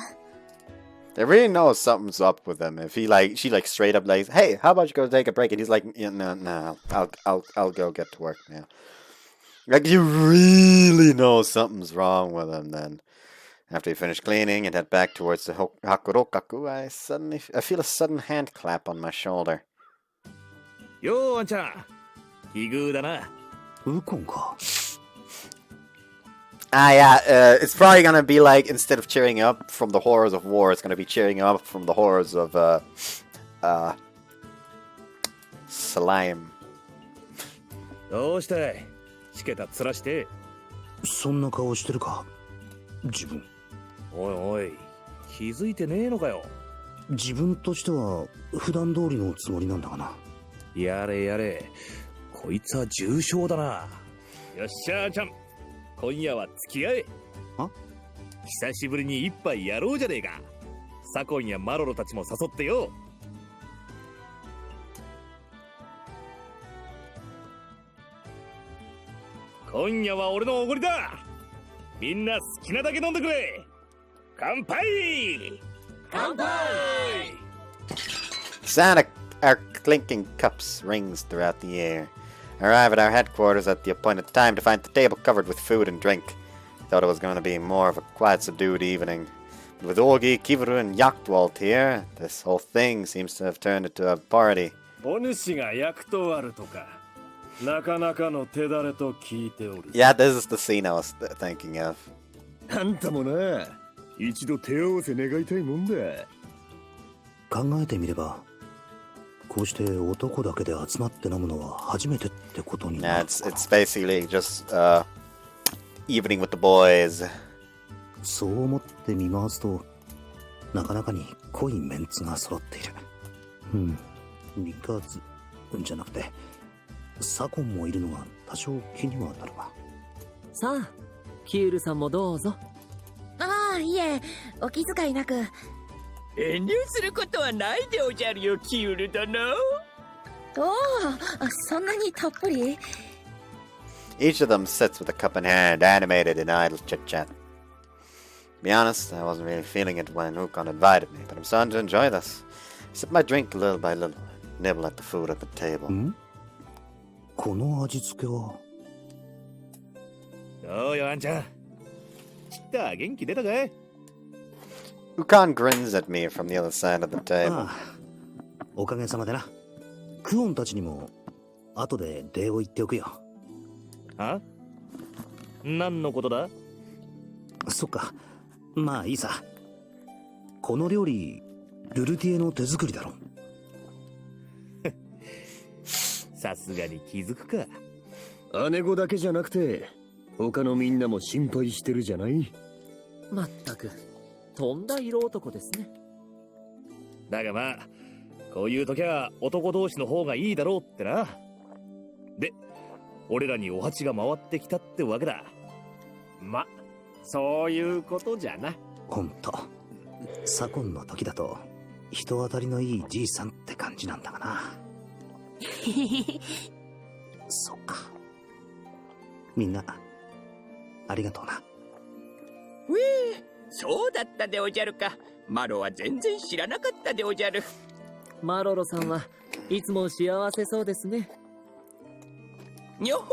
They really know something's up with him. If she straight up like, hey, how about you go take a break? And he's like, yeah, no, I'll go get to work now. Like, you really know something's wrong with him then. After you finish cleaning and head back towards the Hakurokaku, I feel a sudden hand clap on my shoulder. Yo, Anchan. Higu da na. Ukon ka. It's probably gonna be like, instead of cheering up from the horrors of war, it's gonna be cheering up from the horrors of, slime. どうしたい？しけた面して。そんな顔してるか？自分。おいおい、気づいてねえのかよ。自分としては普段通りのつもりなんだがな。やれやれ、こいつは重傷だな。よっしゃーちゃん、今夜は付き合え。久しぶりに一杯やろうじゃねえか。サコンやマロロたちも誘ってよ。今夜は俺のおごりだ。みんな好きなだけ飲んでくれ。乾杯！乾杯！ Sound our clinking cups rings throughout the air. I arrive at our headquarters at the appointed time to find the table covered with food and drink. Thought it was going to be more of a quiet, subdued evening. But with Ogi, Kiwru, and Yachtwalt here, this whole thing seems to have turned into a party. お主が役とあるとか、なかなかの手だれと聞いておる。Yeah, this is the scene I was thinking of. あんたもな、一度手合わせ願いたいもんだ。考えてみれば、こうして男だけで集まって飲むのは初めてってことになる。Yeah, it's basically just evening with the boys. そう思って見回すと、なかなかに濃いメンツが揃っている。三日月じゃなくて、左近もいるのは多少気にはなるが。さあ、キウルさんもどうぞ。ああ、いえ、お気遣いなく。遠慮することはないでおじゃるよ、キウル殿。おお、そんなにたっぷり。 Each of them sits with a cup in hand, animated in idle chit-chat. To be honest, I wasn't really feeling it when Ukon invited me, but I'm starting to enjoy this. I sip my drink little by little, nibble at the food at the table. この味付けは。どうよ、あんちゃん。ちった元気出たかい？ Ukon grins at me from the other side of the table. おかげさまでな。クオンたちにも後で礼を言っておくよ。は？何のことだ？そっか。まあいいさ。この料理、ルルティエの手作りだろ。さすがに気づくか。姉子だけじゃなくて他のみんなも心配してるじゃない。まったくとんだ色男ですね。だがまあこういう時は男同士の方がいいだろうってな。で俺らにお鉢が回ってきたってわけだ。まそういうことじゃな。ほんと左近の時だと人当たりのいいじいさんって感じなんだがな。そっか。みんなありがとうな。うえ、そうだったでおじゃるか。マロは全然知らなかったでおじゃる。マロロさんはいつも幸せそうですね。にょほ。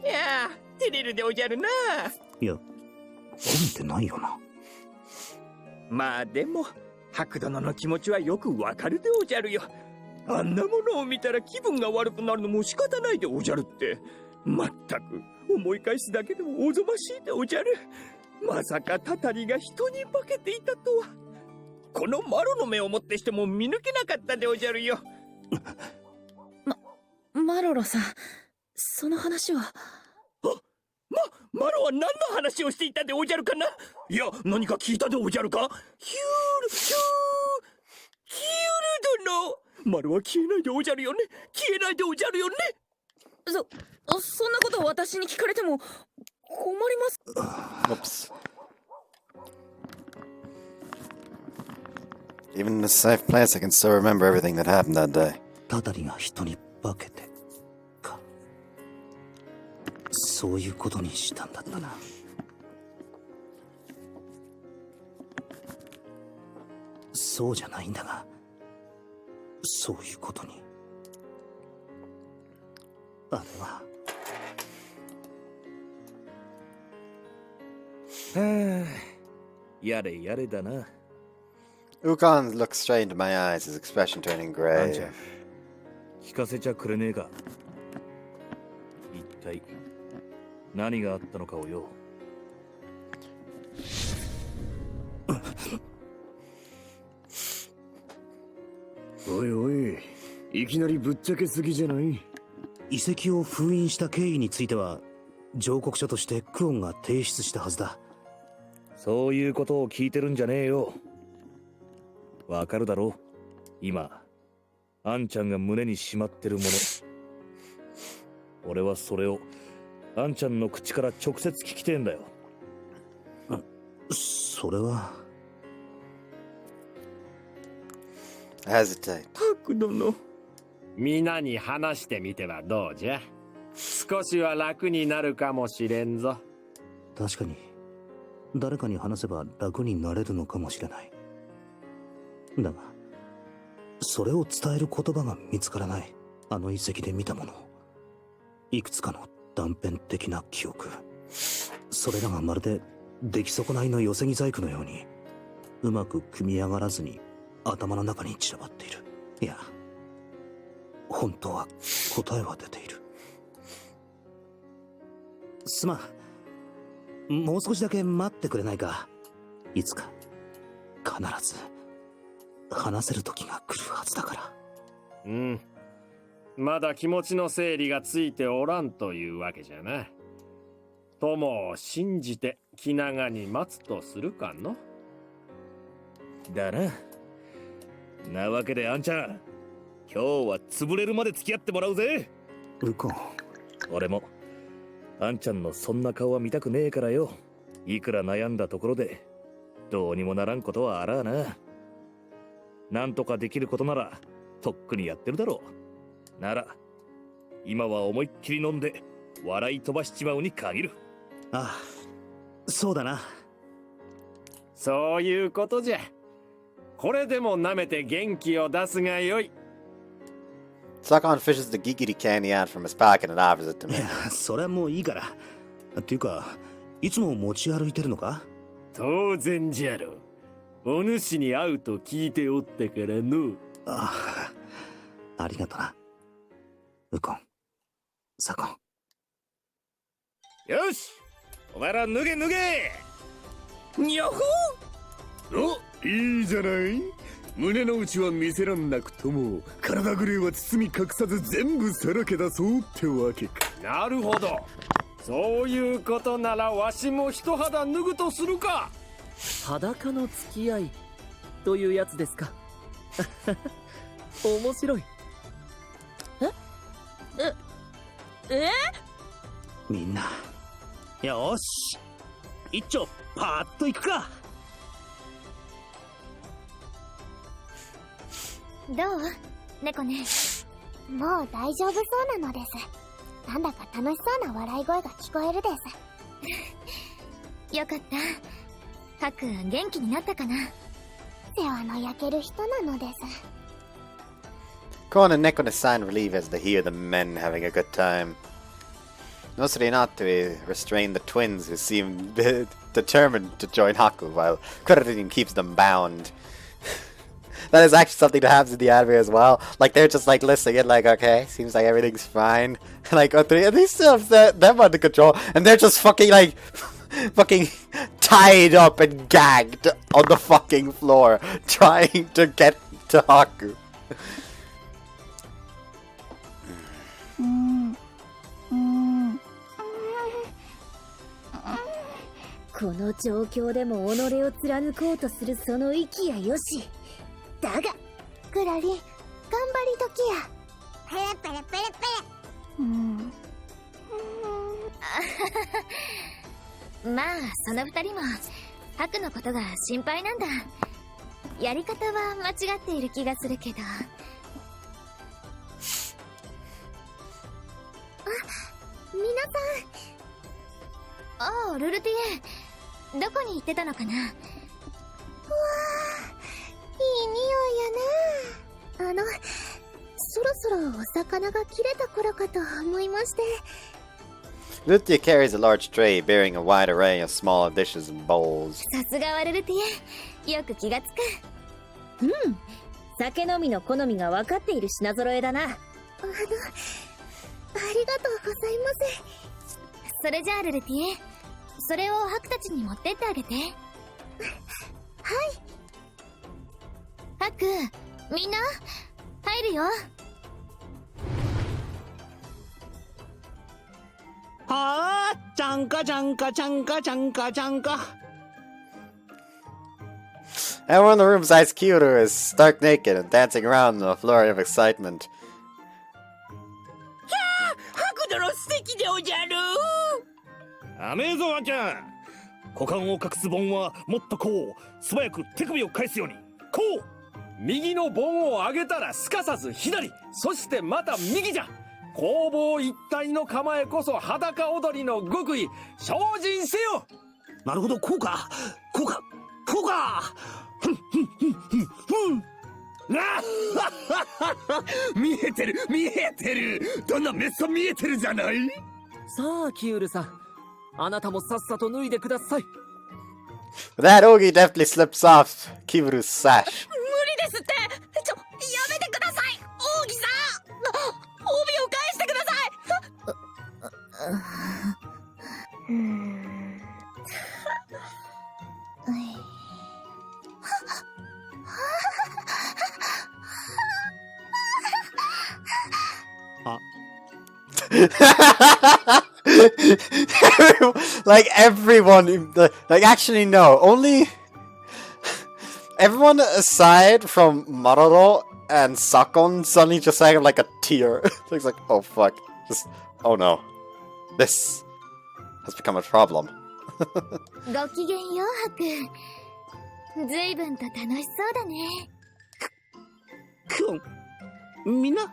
いやー、照れるでおじゃるな。いや、褒めてないよな。まあでも白殿の気持ちはよくわかるでおじゃるよ。あんなものを見たら気分が悪くなるのも仕方ないでおじゃるって。まったく思い返すだけでもおぞましいでおじゃる。まさかたたりが人に化けていたとは。このマロの目をもってしても見抜けなかったでおじゃるよ。マロロさん、その話は。マロは何の話をしていたでおじゃるかな。いや、何か聞いたでおじゃるか。ヒュール殿。マロは消えないでおじゃるよね。消えないでおじゃるよね。そんなことを私に聞かれても困ります。Even in a safe place, I can still remember everything that happened that day. たたりが人に化けてか。そういうことにしたんだったな。そうじゃないんだが、そういうことに。あれは。はあ、やれやれだな。Ukon looks straight into my eyes, his expression turning grave. 聞かせちゃくれねえか。一体何があったのかをよ。おいおい、いきなりぶっちゃけすぎじゃない。遺跡を封印した経緯については上告書としてクオンが提出したはずだ。そういうことを聞いてるんじゃねえよ。わかるだろう。今あんちゃんが胸にしまってるもの。俺はそれをあんちゃんの口から直接聞きてえんだよ。それは。hesitate. 白殿。皆に話してみてはどうじゃ。少しは楽になるかもしれんぞ。確かに誰かに話せば楽になれるのかもしれない。だがそれを伝える言葉が見つからない。あの遺跡で見たもの、いくつかの断片的な記憶、それらがまるで出来損ないの寄せ木細工のようにうまく組み上がらずに頭の中に散らばっている。いや、本当は答えは出ている。すまん、もう少しだけ待ってくれないか。いつか必ず話せる時が来るはずだから。うん、まだ気持ちの整理がついておらんというわけじゃな。友を信じて気長に待つとするかの。だな。なわけであんちゃん、今日は潰れるまで付き合ってもらうぜ。ウコン。俺もあんちゃんのそんな顔は見たくねえからよ。いくら悩んだところでどうにもならんことはあらあな。なんとかできることならとっくにやってるだろう。なら今は思いっきり飲んで笑い飛ばしちまうに限る。ああ、そうだな。そういうことじゃ。これでも舐めて元気を出すがよい。Sakon fishes the geekity candy out from his pocket and offers it to me. いや、それはもういいから。っていうか、いつも持ち歩いてるのか？当然じゃろ。お主に会うと聞いておったからの。ああ、ありがとな。ウコン、サコン。よし、お前ら脱げ脱げ。にゃほお、いいじゃない。胸の内は見せらんなくとも体ぐれは包み隠さず全部さらけ出そうってわけか。なるほど。そういうことならわしも一肌脱ぐとするか。裸の付き合いというやつですか。面白い。みんな、よし、一丁パーッといくか。どう猫ね。もう大丈夫そうなのです。なんだか楽しそうな笑い声が聞こえるです。よかった。ハク、元気になったかな。世話の焼ける人なのです。Korn and Nekon sign relief as they hear the men having a good time. Mostly not to restrain the twins who seem determined to join Haku while Kurorin keeps them bound. That is actually something that happens in the anime as well. Like, they're just like listening and like, okay, seems like everything's fine. Like, they still have them under control, and they're just fucking like fucking tied up and gagged on the fucking floor trying to get to Haku. この状況でも己を貫こうとするその息やよし。だがクラリン、頑張り時や。ペレペレペレペレ。まあ、その二人もハクのことが心配なんだ。やり方は間違っている気がするけど。皆さん。ああ、ルルティエ、どこに行ってたのかな。うわあ、いい匂いやな。そろそろお魚が切れた頃かと思いまして。Lutia carries a large tray bearing a wide array of small dishes and bowls. さすがはルルティエ、よく気がつく。酒飲みの好みが分かっている品揃えだな。ありがとうございます。それじゃあルルティエ、それをハクたちに持ってってあげて。はい。ハク、みんな入るよ。はあ、ちゃんかちゃんかちゃんかちゃんかちゃんか。Everyone in the room besides kiwru is stark naked and dancing around in a flurry of excitement. ハク殿素敵でおじゃる。甘えぞあんちゃん。股間を隠す盆はもっとこう素早く手首を返すようにこう。右の盆を上げたらすかさず左、そしてまた右じゃ。攻防一体の構えこそ裸踊りの極意。精進せよ。なるほど、こうかこうかこうか。見えてる見えてる。どんなメッソ見えてるじゃない。さあキウルさん、あなたもさっさと脱いでください。 That Ogi definitely slips off Kiwru's sash. 無理ですって。やめてください、王妃さん。帯を返してください。Like everyone, like actually no, only everyone aside from Maroro and Sakon suddenly just had like a tear. It's like, oh fuck, Oh no. This has become a problem. ごきげんよう、ハク。ずいぶんと楽しそうだね。みんな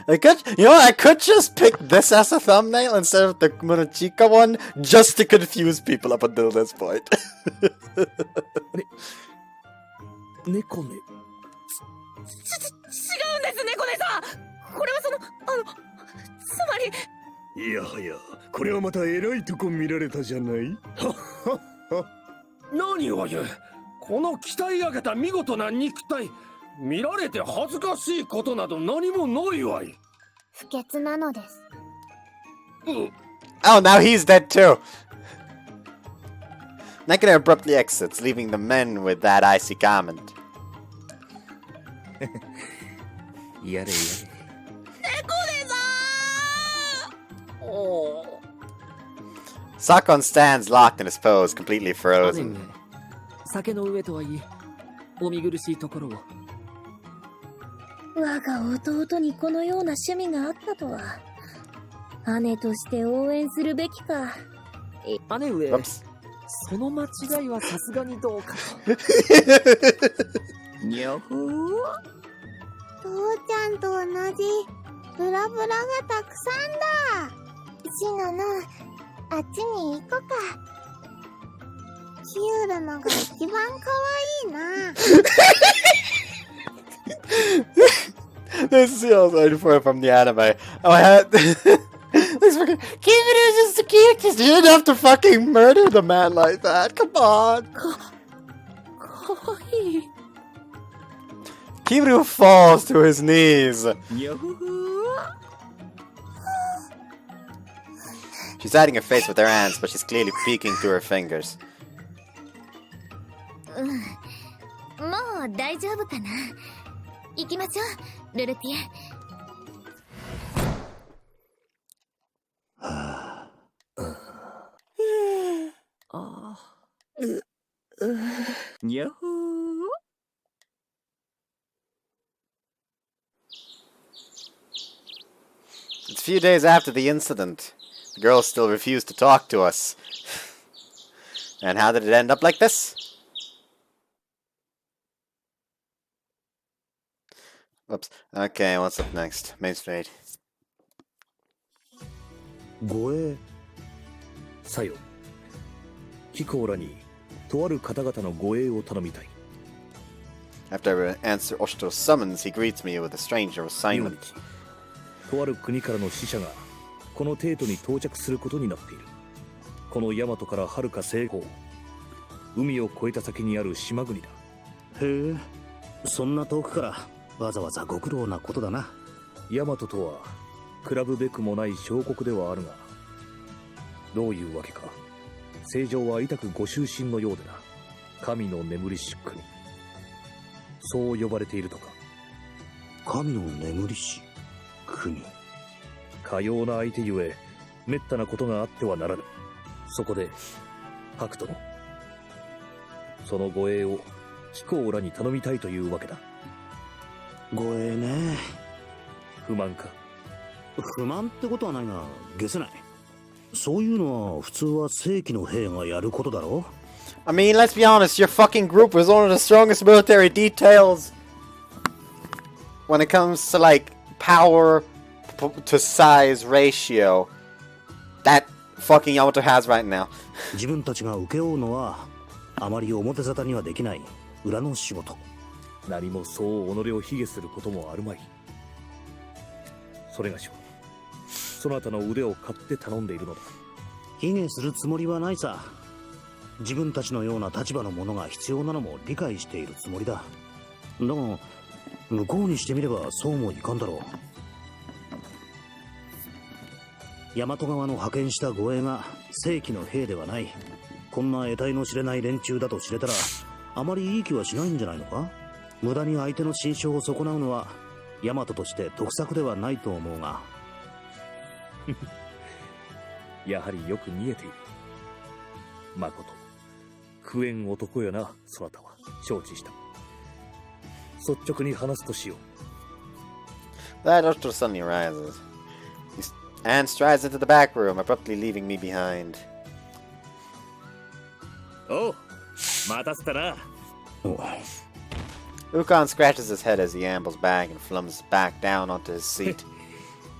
I could just pick this as a thumbnail instead of the Monochica one, just to confuse people up until this point. 猫ね。違うんです猫姉さん。これはつまり。いやはや、これはまた偉いとこ見られたじゃない。何を言う。この鍛え上げた見事な肉体、見られて恥ずかしいことなど何もないわい。不潔なのです。Oh, now he's dead too. Naked abruptly exits, leaving the men with that icy comment. やれやれ。猫姉さん。おー。Sakon stands locked in his pose, completely frozen. 酒の上とはいえ、お見苦しいところを。我が弟にこのような趣味があったとは。姉として応援するべきか。姉上、その間違いはさすがにどうかと。にゃほー。父ちゃんと同じブラブラがたくさんだ。シノのあっちに行こか。キウルのが一番可愛いな。This is the only part from the anime. Oh, I had this fucking Kiwru is just the cutest. You didn't have to fucking murder the man like that. Come on. Kiwru falls to his knees. She's hiding her face with her hands, but she's clearly peeking through her fingers. もう大丈夫かな。行きましょう、ルルティエ。にゃほー。It's a few days after the incident. The girls still refuse to talk to us. And how did it end up like this? Oops. Okay, what's up next? Main Street. 護衛さよ。貴公らにとある方々の護衛を頼みたい。After I answer Oshito's summons, he greets me with a stranger assignment. とある国からの使者がこの帝都に到着することになっている。この大和から遥か西方、海を越えた先にある島国だ。へえ、そんな遠くからわざわざご苦労なことだな。大和とは比ぶべくもない小国ではあるが、どういうわけか政情は痛くご執心のようでな。神の眠りし国、そう呼ばれているとか。神の眠りし国、かような相手ゆえ滅多なことがあってはならぬ。そこで白殿、その護衛を貴公らに頼みたいというわけだ。護衛ね。不満か。不満ってことはないが解せない。そういうのは普通は正規の兵がやることだろう。 I mean, let's be honest, your fucking group was one of the strongest military details when it comes to like power to size ratio that fucking Yamato has right now. 自分たちが請け負うのはあまり表沙汰にはできない裏の仕事。何もそう己を卑下することもあるまい。それがしはそなたの腕を買って頼んでいるのだ。卑下するつもりはないさ。自分たちのような立場の者が必要なのも理解しているつもりだ。だが向こうにしてみればそうもいかんだろう。大和側の派遣した護衛が正規の兵ではない、こんな得体の知れない連中だと知れたらあまりいい気はしないんじゃないのか。無駄に相手の心象を損なうのは大和として得策ではないと思うがやはりよく見えている。まこと不縁男よな、そなたは。承知した。率直に話すとしよう。 That Oshito suddenly rises. and strides into the back room, abruptly leaving me behind. おう、待たせたな。Ukon scratches his head as he ambles back and flums back down onto his seat.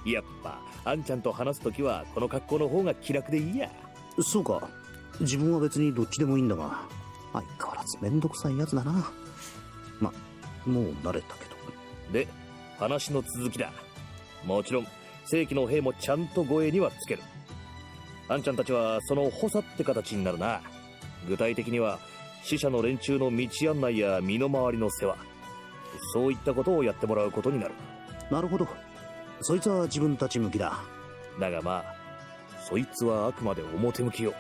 やっぱ、あんちゃんと話すときはこの格好の方が気楽でいいや。そうか。自分は別にどっちでもいいんだが、相変わらずめんどくさいやつだな。ま、もう慣れたけど。で、話の続きだ。もちろん、正規の兵もちゃんと護衛にはつける。あんちゃんたちはその補佐って形になるな。具体的には、死者の連中の道案内や身の回りの世話、そういったことをやってもらうことになる。なるほど。そいつは自分たち向きだ。だがまあ、そいつはあくまで表向きよ。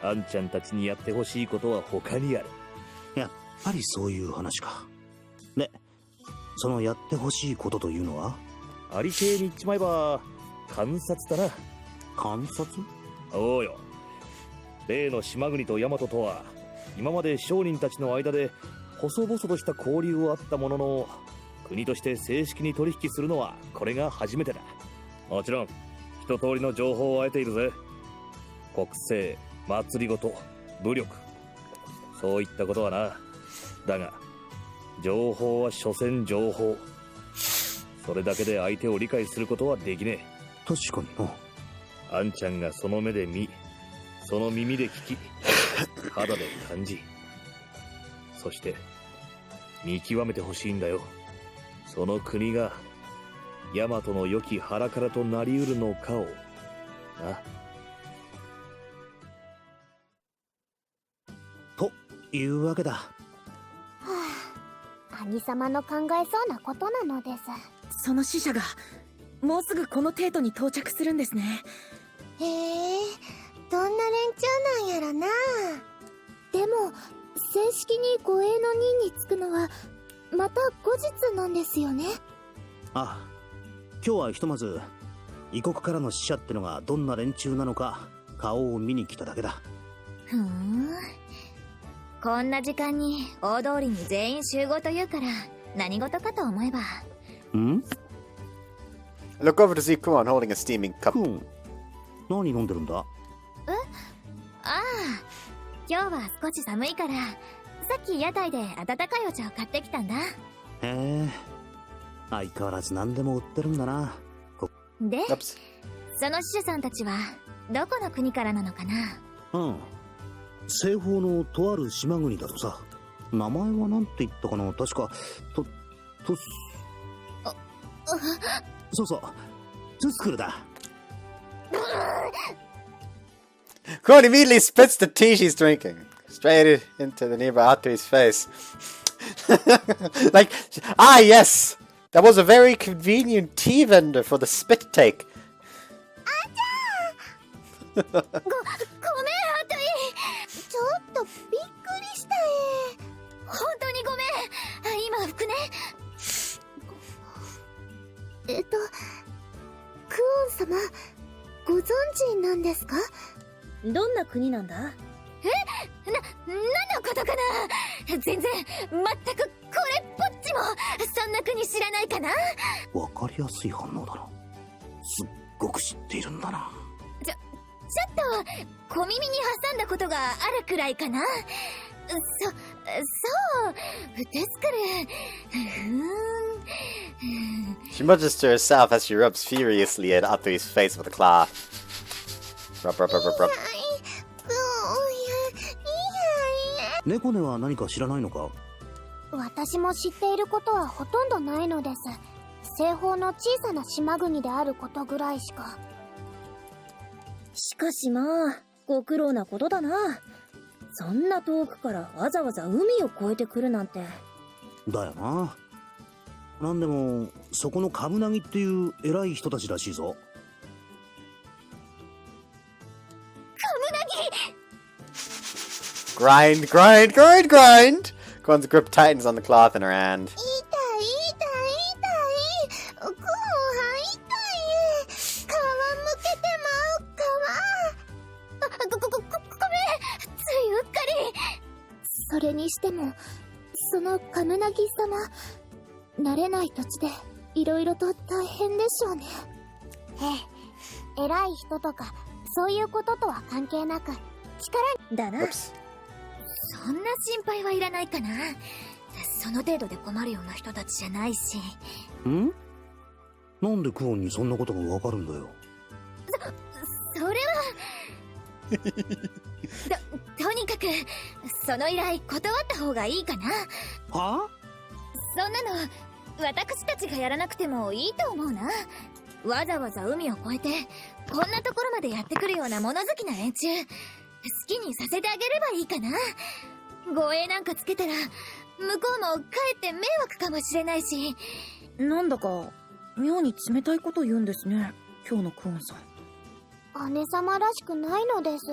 あんちゃんたちにやってほしいことは他にある。やっぱりそういう話か。で、そのやってほしいことというのは？ありていに言っちまえば、観察だな。観察？おうよ。例の島国と大和とは、今まで商人たちの間で細々とした交流はあったものの、国として正式に取引するのはこれが初めてだ。もちろん一通りの情報を得ているぜ。国政、祭りごと、武力、そういったことはな。だが情報は所詮情報。それだけで相手を理解することはできねえ。確かにな。あんちゃんがその目で見、その耳で聞き、肌で感じ、そして見極めてほしいんだよ。その国が大和の良き腹からとなりうるのかをな。というわけだ。はあ、兄様の考えそうなことなのです。その死者がもうすぐこのテートに到着するんですね。へえ、どんな連中なんやろな。でも正式に護衛の任に就くのはまた後日なんですよね。ああ、今日はひとまず異国からの使者ってのがどんな連中なのか顔を見に来ただけだ。ふん、こんな時間に大通りに全員集合というから何事かと思えば。ん？ I look over to see Kuon holding a steaming cup. 何飲んでるんだ？ああ、今日は少し寒いからさっき屋台で温かいお茶を買ってきたんだ。へえ、相変わらず何でも売ってるんだな。で、その死者さんたちはどこの国からなのかな？うん、西方のとある島国だとさ。名前はなんて言ったかな。確かそうそう、トゥスクルだ。Kuon immediately spits the tea she's drinking straight into the nearby Atui's face. Like, yes! That was a very convenient tea vendor for the spit take. ごめん、アトイ。ちょっとびっくりした本当にごめん。今服ね。クオン様、ご存知なんですか？どんな国なんだ？何のことかな。全然、全くこれっぽっちもそんな国知らないかな。わかりやすい反応だな。すっごく知っているんだな。ちょっと小耳に挟んだことがあるくらいかな。そうテスクル。She mutters to herself as she rubs furiously at Atui's face with a claw. Rub, rub, rub, rub, rub. 猫根は何か知らないのか？私も知っていることはほとんどないのです。西方の小さな島国であることぐらいしか。しかしまあ、ご苦労なことだな。そんな遠くからわざわざ海を越えてくるなんて。だよな。なんでもそこのカブナギっていう偉い人たちらしいぞ。Grind, grind, grind, grind! Kuon's grip tightens on the cloth in her hand. 痛い。クオンは痛い。皮むけてまう。ごめん。ついうっかり。それにしても、そのカムナギ様、慣れない土地でいろいろと大変でしょうね。ええ、偉い人とかそういうこととは関係なく力だな。そんな心配はいらないかな。その程度で困るような人たちじゃないし。ん？なんでクオンにそんなことがわかるんだよ。それはとにかくその依頼断った方がいいかな。はあ？そんなの私たちがやらなくてもいいと思うな。わざわざ海を越えてこんなところまでやってくるような物好きな連中、好きにさせてあげればいいかな。護衛なんかつけたら向こうもかえって迷惑かもしれないし。なんだか妙に冷たいこと言うんですね、今日のクオンさん。姉様らしくないのです。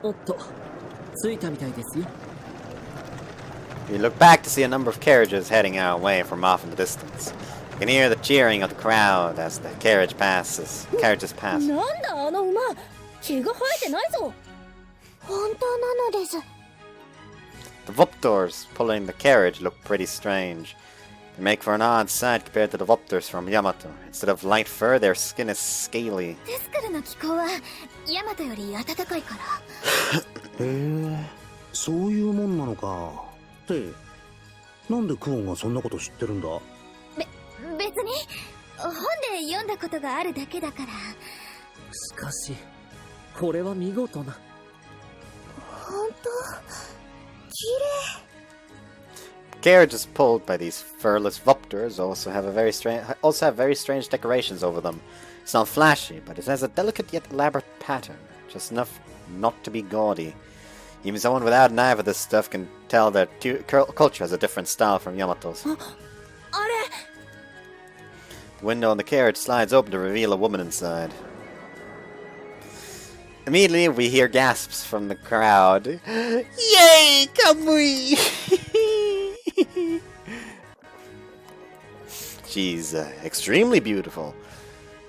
おっと、着いたみたいですよ。We look back to see a number of carriages heading our way from off in the distance. You can hear the cheering of the crowd as the carriages pass. なんだあの馬、毛が生えてないぞ。本当なのです。The Vuptors pulling the carriage look pretty strange. They make for an odd sight compared to the Vuptors from Yamato. Instead of light fur, their skin is scaly. テスクルの気候はヤマトより暖かいから。へえ、そういうもんなのか。って、なんでクオンがそんなこと知ってるんだ？別に本で読んだことがあるだけだから。しかしこれは見事な。本当綺麗。Carriages pulled by these furless Vuptors also have very strange decorations over them. It's not flashy, but it has a delicate yet elaborate pattern, just enough not to be gaudy. Even someone without an eye for this stuff can tell that culture has a different style from Yamato's. The window on the carriage slides open to reveal a woman inside. Immediately, we hear gasps from the crowd. Yay! Kamui! She's extremely beautiful.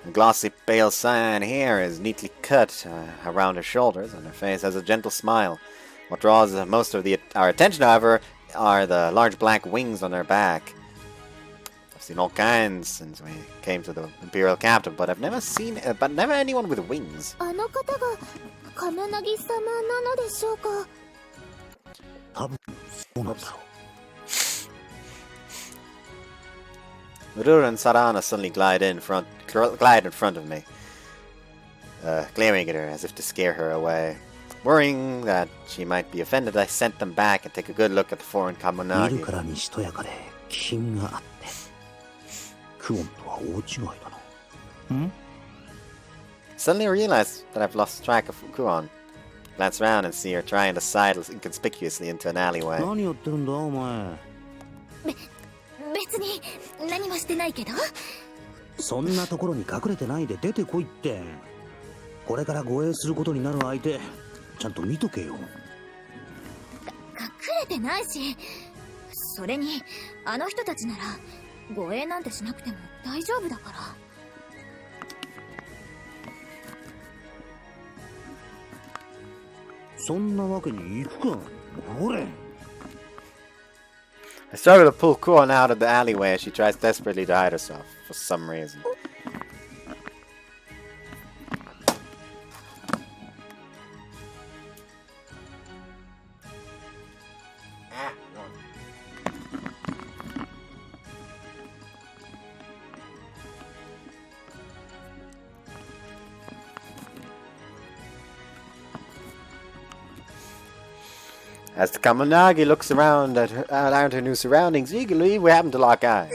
Her glossy, pale cyan hair is neatly cut around her shoulders, and her face has a gentle smile. What draws most of our attention, however, are the large black wings on her back. I've seen all kinds since we came to the Imperial capital, but I've never seen, never anyone with wings. あの方がカムナギ様なのでしょうか？多分そうなんだろう。Murura and Sarana suddenly glide in front of me, glaring at her as if to scare her away. Worrying that she might be offended, I sent them back and take a good look at the foreign Kamunagi. 見るからにしとやかで気品があって、クオンとは大違いだな。Suddenly realized that I've lost track of Kuon. Glance around and see her trying to sidle inconspicuously into an alleyway. 何やってるんだお前。別に何もしてないけど。そんなところに隠れてないで出てこいって。これから護衛することになる相手、ちゃんと見とけよ。隠れてないし、それにあの人たちなら護衛なんてしなくても大丈夫だから。そんなわけにいくか。ほれ。I started to pull Kuon out of the alleyway as she tries desperately to hide herself for some reason. As the Kamunagi looks around at her new surroundings eagerly, we happen to lock eyes.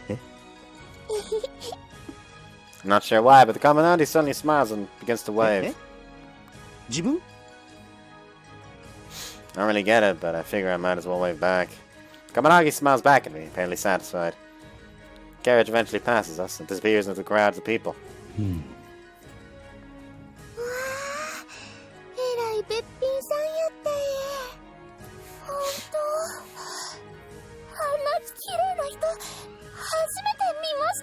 I'm not sure why, but the Kamunagi suddenly smiles and begins to wave. I don't really get it, but I figure I might as well wave back. Kamunagi smiles back at me, apparently satisfied. The carriage eventually passes us and disappears into the crowds of people. えらいべっぴんさんやったえ。本当。あんな綺麗な人、初めて見まし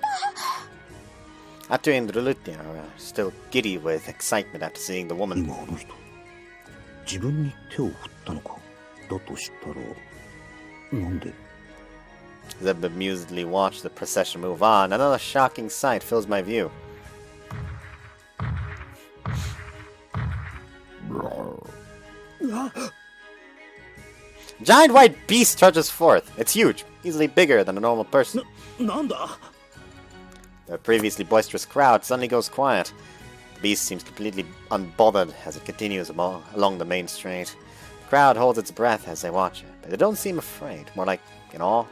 た。Atu and Drulutia are still giddy with excitement after seeing the woman. 今あの人、自分に手を振ったのか。だとしたら、なんで？ As I bemusedly watch the procession move on, another shocking sight fills my view. Giant white beast charges forth. It's huge, easily bigger than a normal person. The previously boisterous crowd suddenly goes quiet. The beast seems completely unbothered as it continues along the main street. The crowd holds its breath as they watch it, but they don't seem afraid, more like in awe.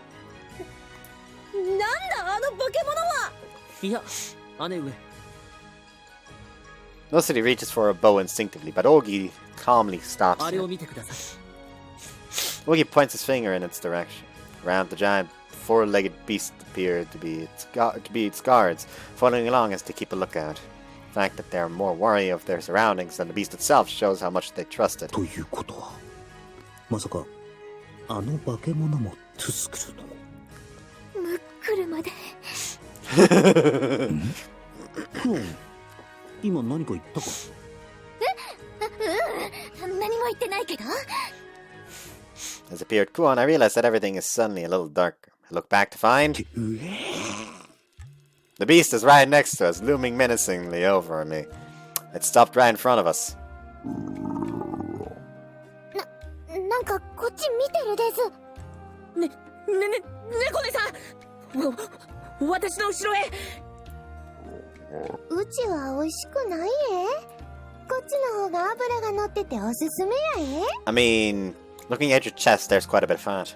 Nocity reaches for a bow instinctively, but Ogi calmly stops her. Ogi points his finger in its direction. Around the giant four-legged beast appeared to be its guards, following along as to keep a lookout. The fact that they are more wary of their surroundings than the beast itself shows how much they trust it. まさかあの化け物もトゥスクルのムックルまでクオン今何か言ったか何も言ってないけど As appeared Kuon, I realized that everything is suddenly a little darker. I look back to find... The beast is right next to us, looming menacingly over me. It stopped right in front of us. なんかこっち見てるです猫ねさん私の後ろへうちは美味しくないこっちの方が脂が乗ってておすすめやI mean, looking at your chest, there's quite a bit of fat.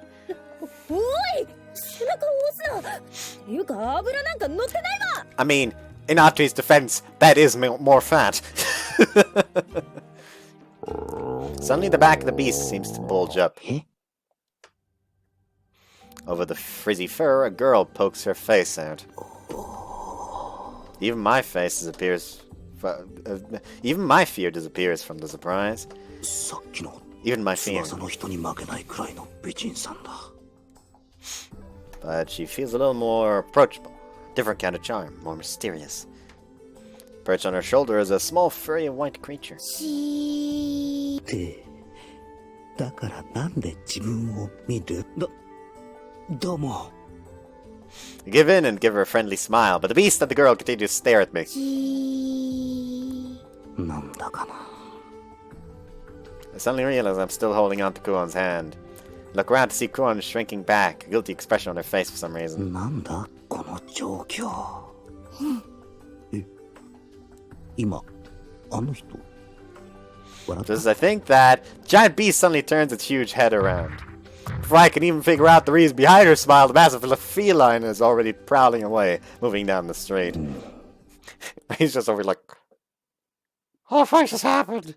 おい背中を押すなっていうか脂なんか乗ってないわ I mean, in Atri's defense, that is more fat. Suddenly the back of the beast seems to bulge up. Over the frizzy fur, a girl pokes her face out. Even my fear disappears from the surprise. Even my fear. But she feels a little more approachable. Different kind of charm, more mysterious. Perched on her shoulder is a small furry white creature. だからなんで自分を見るどうも I give in and give her a friendly smile, but the beast and the girl continue to stare at me. なんだかな I suddenly realize I'm still holding on to Kuon's hand. I look around to see Kuon shrinking back, a guilty expression on her face for some reason. なんだこの状況今あの人 Just as I think that, the giant beast suddenly turns its huge head around. Before I can even figure out the reason behind her smile, the massive feline is already prowling away, moving down the street. He's just over like, oh, what just happened?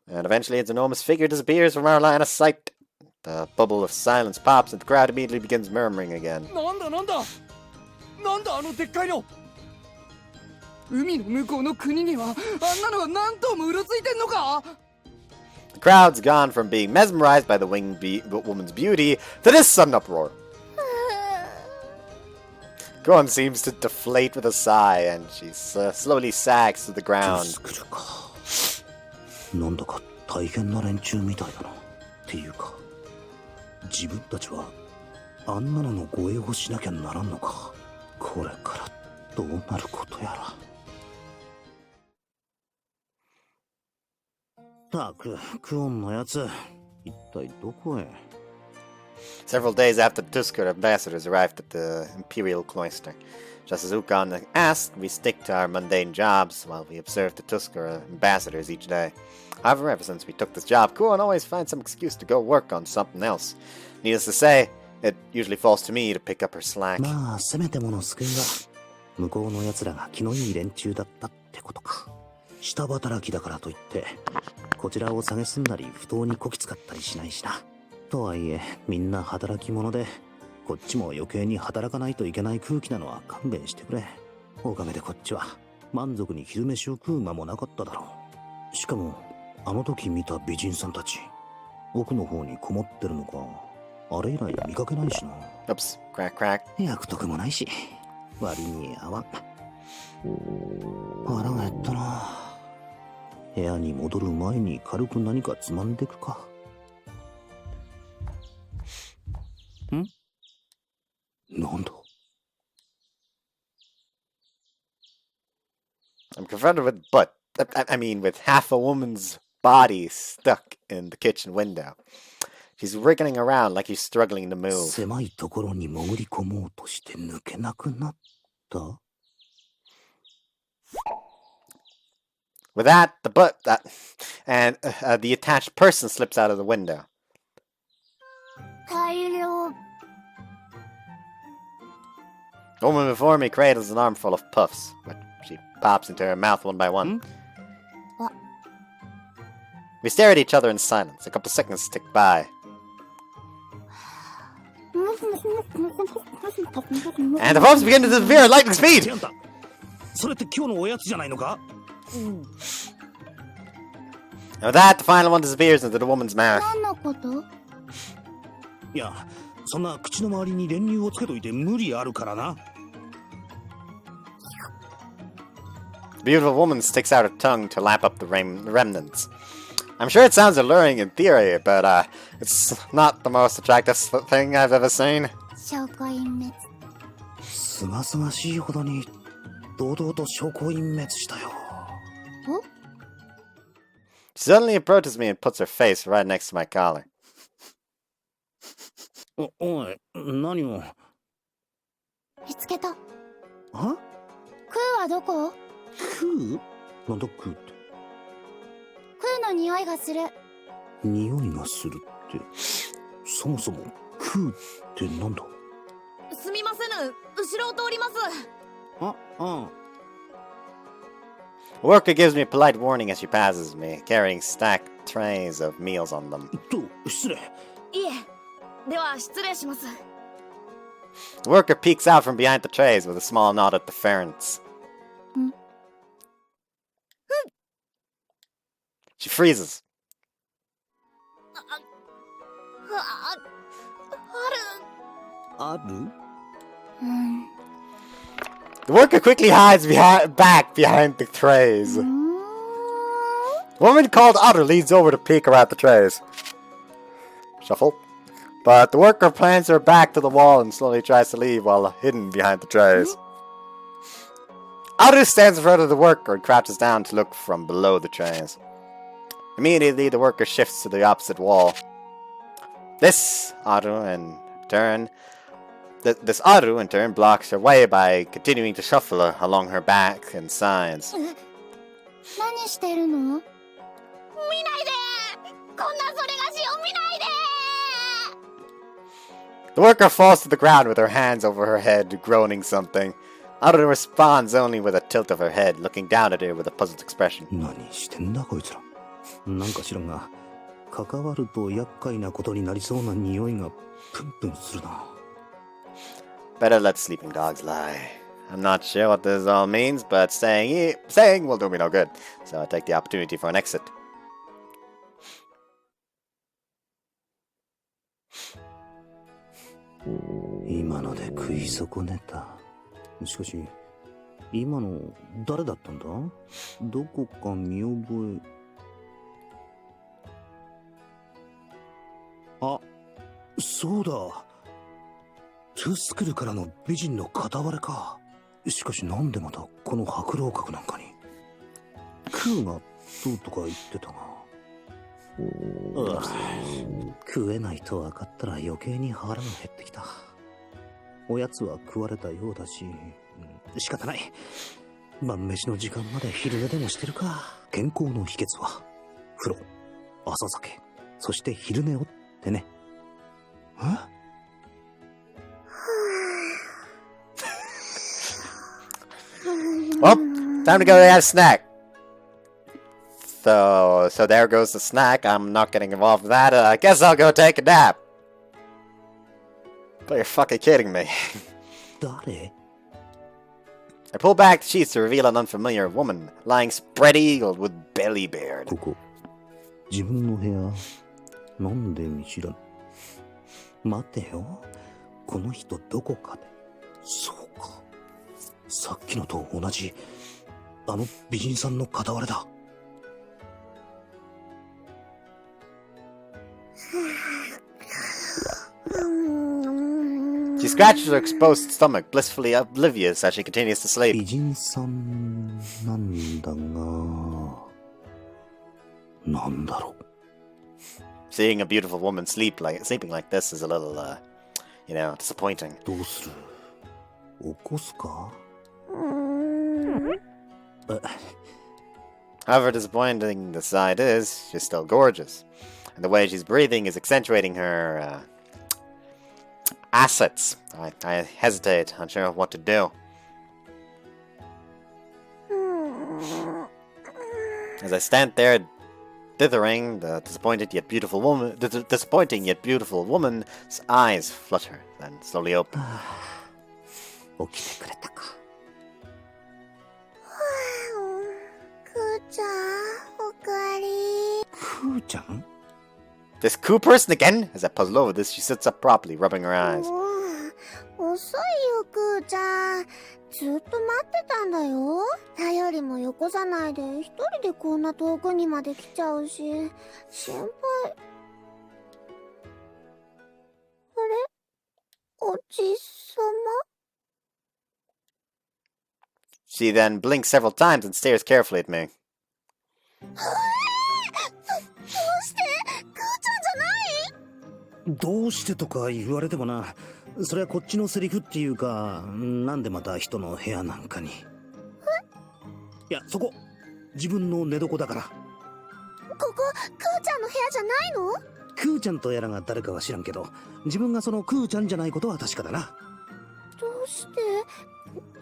And eventually its enormous figure disappears from our line of sight. The bubble of silence pops and the crowd immediately begins murmuring again. なんだあのでっかいの海の向こうの国にはあんなのが何頭もうろついてんのか The crowd's gone from being mesmerized by the winged woman's beauty to this sudden uproar. Kuon seems to deflate with a sigh, and she slowly sags to the ground. なんだか大変な連中みたいだなっていうか自分たちはあんなのの護衛をしなきゃならんのかこれからどうなることやらたくクオンのやつ一体どこへ Several days after the Tuskar ambassadors arrived at the Imperial Cloister. Just as Ukon asked, we stick to our mundane jobs while we observe the Tuskar ambassadors each day. However, ever since we took this job, Kuon always finds some excuse to go work on something else. Needless to say, it usually falls to me to pick up her slack. まあせめてもの救いは向こうの奴らが気のいい連中だったってことか下働きだからといってこちらを蔑んだり不当にこき使ったりしないしなとはいえみんな働き者でこっちも余計に働かないといけない空気なのは勘弁してくれおかげでこっちは満足に昼飯を食う間もなかっただろうしかもあの時見た美人さんたち奥の方にこもってるのかあれ以来見かけないしな Oops, crack crack 約束もないし割に合わん腹が減ったな部屋に戻る前に軽く何かつまんでくかんなんだ I'm confronted with with half a woman's body stuck in the kitchen window. She's wriggling around like she's struggling to move. 狭いところに潜り込もうとして抜けなくなった With that, the attached person slips out of the window. 大量 The woman before me cradles an armful of puffs, but she pops into her mouth one by one. We stare at each other in silence. A couple seconds tick by. And the puffs begin to disappear at lightning speed! それって今日のおやつじゃないのか And with that, the final one disappears into the woman's mouth. 何のこと？いや、そんな口の周りに練乳をつけといて無理あるからな。 The beautiful woman sticks out her tongue to lap up the remnants. I'm sure it sounds alluring in theory, but it's not the most attractive thing I've ever seen. 証拠隠滅。すがすがしいほどに堂々と証拠隠滅したよ。 She suddenly approaches me and puts her face right next to my collar. おい、何を？見つけた。は？クーはどこ？クー？なんだクーって？クーの匂いがする。匂いがするって、そもそもクーってなんだ？すみませぬ、後ろを通ります。あ、あ。 A worker gives me a polite warning as she passes me, carrying stacked trays of meals on them. 失礼。いえ、では失礼します。 The worker peeks out from behind the trays with a small nod at deference. She freezes. ある？ The worker quickly hides back behind the trays. The woman called Otter leans over to peek around the trays. Shuffle. But the worker plants her back to the wall and slowly tries to leave while hidden behind the trays. Otter stands in front of the worker and crouches down to look from below the trays. Immediately, the worker shifts to the opposite wall. This Aru, in turn, blocks her way by continuing to shuffle along her back and sides. 何してるの？見ないで！こんなそれがしを見ないで！ The worker falls to the ground with her hands over her head, groaning something. Aru responds only with a tilt of her head, looking down at her with a puzzled expression. 何してんだこいつら。なんか知らんが、関わると厄介なことになりそうな匂いがプンプンするな。 Better let sleeping dogs lie. I'm not sure what this all means, but saying will do me no good, so I take the opportunity for an exit. 今ので食い損ねた。しかし、今の誰だったんだ？どこか見覚え。あ、そうだ。トゥスクルからの美人の片割れか。しかしなんでまたこの白老閣なんかに。クーがどうとか言ってたが。食えないと分かったら余計に腹が減ってきた。おやつは食われたようだし、仕方ない。晩飯の時間まで昼寝でもしてるか。健康の秘訣は風呂、朝酒、そして昼寝をってね。Well, time to go get a snack. So there goes the snack. I'm not getting involved in that. I guess I'll go take a nap. But you're fucking kidding me. 誰? I pull back the sheets to reveal an unfamiliar woman, lying spread-eagled with belly bared. ここ、自分の部屋、なんで見知らん。待てよ、この人どこかで。そうか。さっきのと同じ、あの美人さんの片割れだ。She scratches her exposed stomach, blissfully oblivious as she continues to sleep. 美人さんなんだが、なんだろう。 Seeing a beautiful woman sleeping like this is a little, disappointing. どうする？起こすか？ However disappointing the sight is, she's still gorgeous. And the way she's breathing is accentuating her, assets. I hesitate, unsure of what to do. As I stand there, dithering, the disappointing yet beautiful woman's eyes flutter, then slowly open. 起きてくれたか。くーちゃん、おかえり。くーちゃん？ This Koo person again? As I puzzle over this, she sits up properly, rubbing her eyes. 遅いよ、くーちゃん。ずっと待ってたんだよ。頼りもよこさないで、一人でこんな遠くにまで来ちゃうし、心配。あれ？おじさま？ She then blinks several times and stares carefully at me. どうして？くーちゃんじゃない？どうしてとか言われてもな。それはこっちのセリフっていうか、なんでまた人の部屋なんかに。いや、そこ、自分の寝床だから。ここ、くーちゃんの部屋じゃないの？くーちゃんとやらが誰かは知らんけど、自分がそのくーちゃんじゃないことは確かだな。どうして、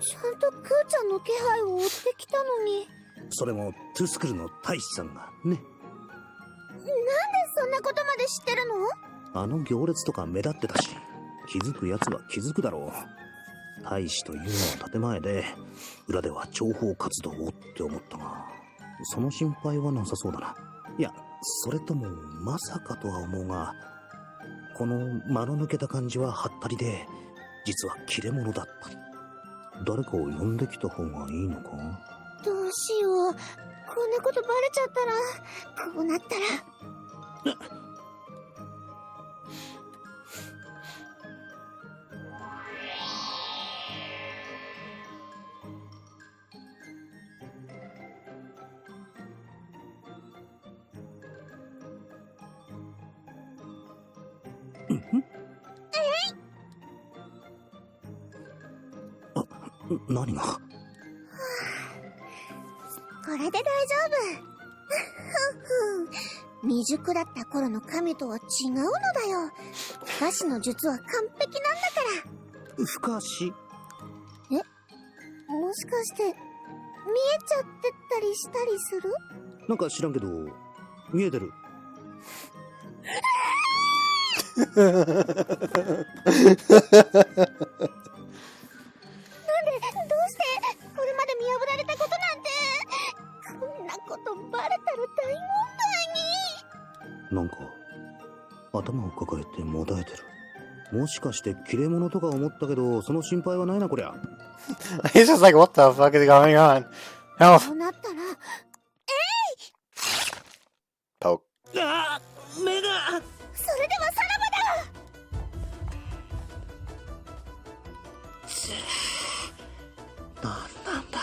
ちゃんとくーちゃんの気配を追ってきたのに。それもトゥスクルの大使さんがね。なんでそんなことまで知ってるの？あの行列とか目立ってたし、気づくやつは気づくだろう。大使というのは建前で、裏では諜報活動をって思ったが、その心配はなさそうだな。いや、それともまさかとは思うが、この間の抜けた感じはハッタリで、実は切れ者だった。誰かを呼んできた方がいいのか？どうしよう。こんなことバレちゃったら、こうなったら。何が？これで大丈夫。未熟だった頃の神とは違うのだよ。不可視の術は完璧なんだから。不可視？え？もしかして見えちゃってたりしたりする？なんか知らんけど見えてる。なんでどうしてこれまで見破られたことなんて。こんなことバレたら大問題に。なんか頭を抱えてもだえてる。もしかして切れ者とか思ったけど、その心配はないなこりゃ。He's just like, what the fuck is going on? Help! そうなったら、Poke. ああ、目が。それではさらばだ。なんだあ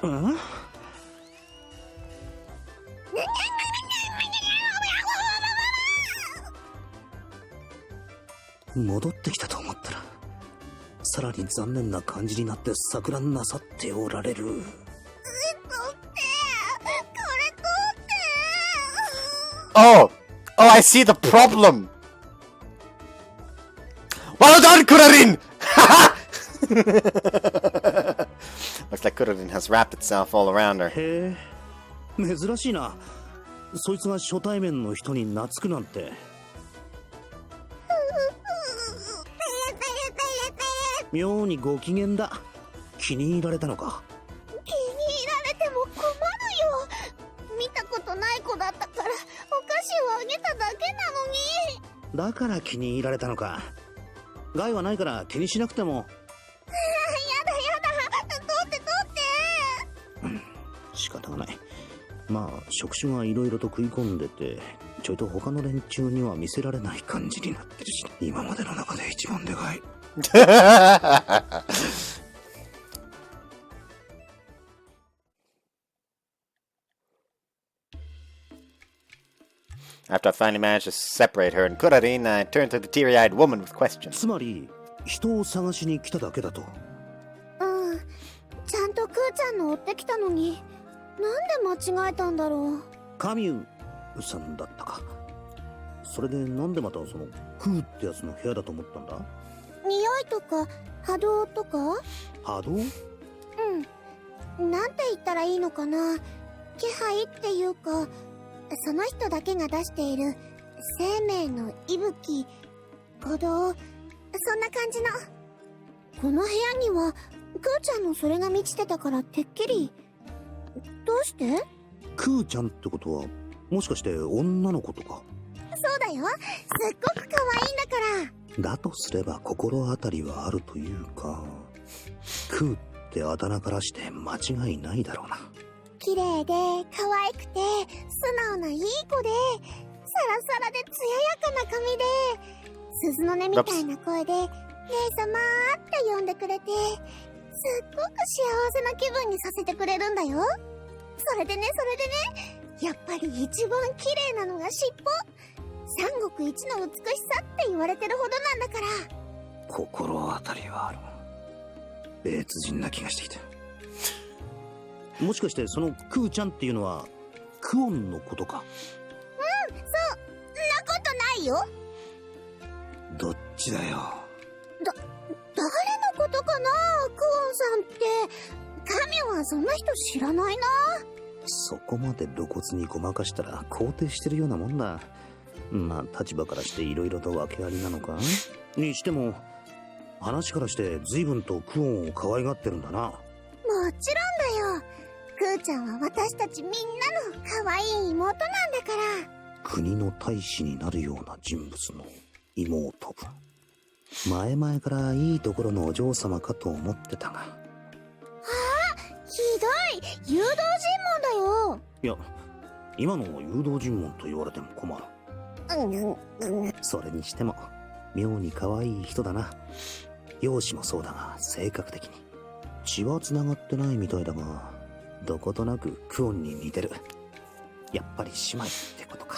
れ。うん？戻ってきたと思ったら、さらに残念な感じになって錯乱なさっておられる。Oh, I see the problem. Well done, Kurorin! Looks like Kurorin has wrapped itself all around her. へえ、珍しいな。そいつが初対面の人に懐くなんて。妙にご機嫌だ。気に入られたのか？気に入られても困るよ。見たことない子だったからお菓子をあげただけなのに。だから気に入られたのか。害はないから気にしなくても。やだ。取って。仕方がない。まあ職種がいろいろと食い込んでて、ちょいと他の連中には見せられない感じになってるし、今までの中で一番でかい。After I finally managed to separate her and Kurarin, I turned to the teary-eyed woman with questions. つまり、人を探しに来ただけだと。うん。ちゃんとクーちゃんの追ってきたのに、なんで間違えたんだろう。カミューさんだったか。それでなんでまたそのクーってやつの部屋だと思ったんだ？匂いとか波動とか？波動？うん。なんて言ったらいいのかな。気配っていうか、その人だけが出している生命の息吹、鼓動、そんな感じの。この部屋にはクーちゃんのそれが満ちてたからてっきり。どうして？クーちゃんってことはもしかして女の子とか？そうだよ。すっごく可愛いんだから。だとすれば心当たりはあるというか、クーってあだ名からして間違いないだろうな。綺麗で可愛くて素直ないい子で、サラサラで艶やかな髪で、鈴の音みたいな声で姉様って呼んでくれて、すっごく幸せな気分にさせてくれるんだよ。それでね、やっぱり一番綺麗なのが尻尾。三国一の美しさって言われてるほどなんだから。心当たりはある。別人な気がしてきた。もしかしてそのクーちゃんっていうのはクオンのことか？うん、そんなことないよ。どっちだよ。誰のことかな、クオンさんって。神はそんな人知らないな。そこまで露骨にごまかしたら肯定してるようなもんだ。まあ立場からして色々と訳ありなのかにしても、話からして随分とクオンを可愛がってるんだな。もちろんだよ。クーちゃんは私たちみんなの可愛い妹なんだから。国の大使になるような人物の妹分。前々からいいところのお嬢様かと思ってたが。ああ、ひどい。誘導尋問だよ。いや、今の誘導尋問と言われても困る。それにしても妙に可愛い人だな。容姿もそうだが性格的に血は繋がってないみたいだが、どことなくクオンに似てる。やっぱり姉妹ってことか。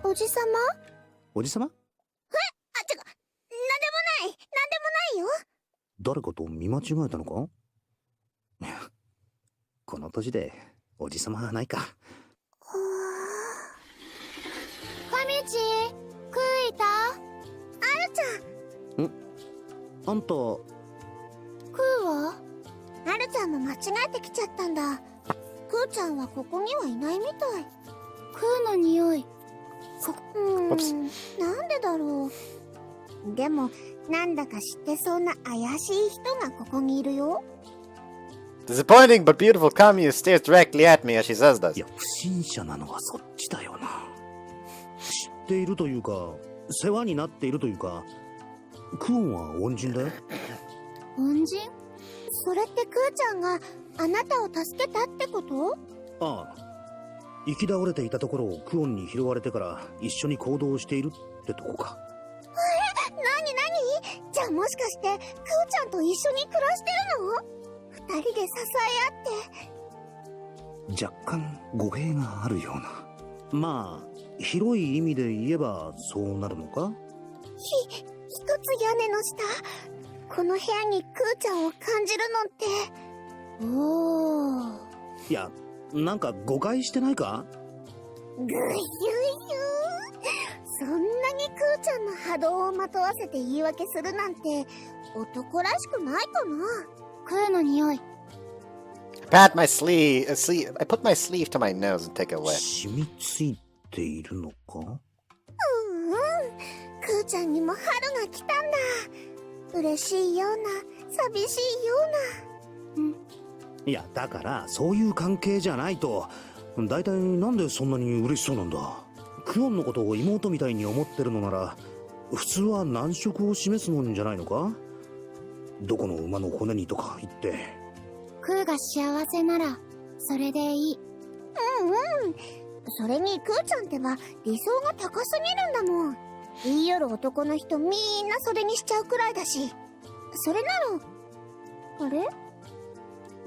おじさま？おじさま？なんでもないよ。誰かと見間違えたのか？この年でおじさまはないか。神内、クーいた？あるちゃん。あんた。クーは？あるちゃんも間違えてきちゃったんだ。クーちゃんはここにはいないみたい。クーの匂い。なんでだろう。でもなんだか知ってそうな怪しい人がここにいるよ。Disappointing but beautiful Kamiya stares directly at me as she says this. いや、不審者なのはそっちだよな。知っているというか、世話になっているというか、クオンは恩人だよ。恩人？それってクーちゃんがあなたを助けたってこと？ああ。行き倒れていたところをクオンに拾われてから一緒に行動しているってとこか。なにじゃあもしかしてクーちゃんと一緒に暮らしてるの？二人で支え合って。若干語弊があるような。まあ広い意味で言えばそうなるのか。一つ屋根の下、この部屋にクーちゃんを感じるのって。いや、なんか誤解してないか？ぐゆゆそんなにクーちゃんの波動をまとわせて言い訳するなんて男らしくないかな。クーの匂い。I put my sleeve to my nose and take it away. 染みついているのか？クーちゃんにも春が来たんだ。嬉しいような、寂しいような。いや、だからそういう関係じゃないと。だいたいなんでそんなに嬉しそうなんだ？クオンのことを妹みたいに思ってるのなら普通は難色を示すもんじゃないのか？どこの馬の骨にとか言って。クーが幸せならそれでいい。それにクーちゃんってば理想が高すぎるんだもん。言いよる男の人みんな袖にしちゃうくらいだし。それなら、あれ？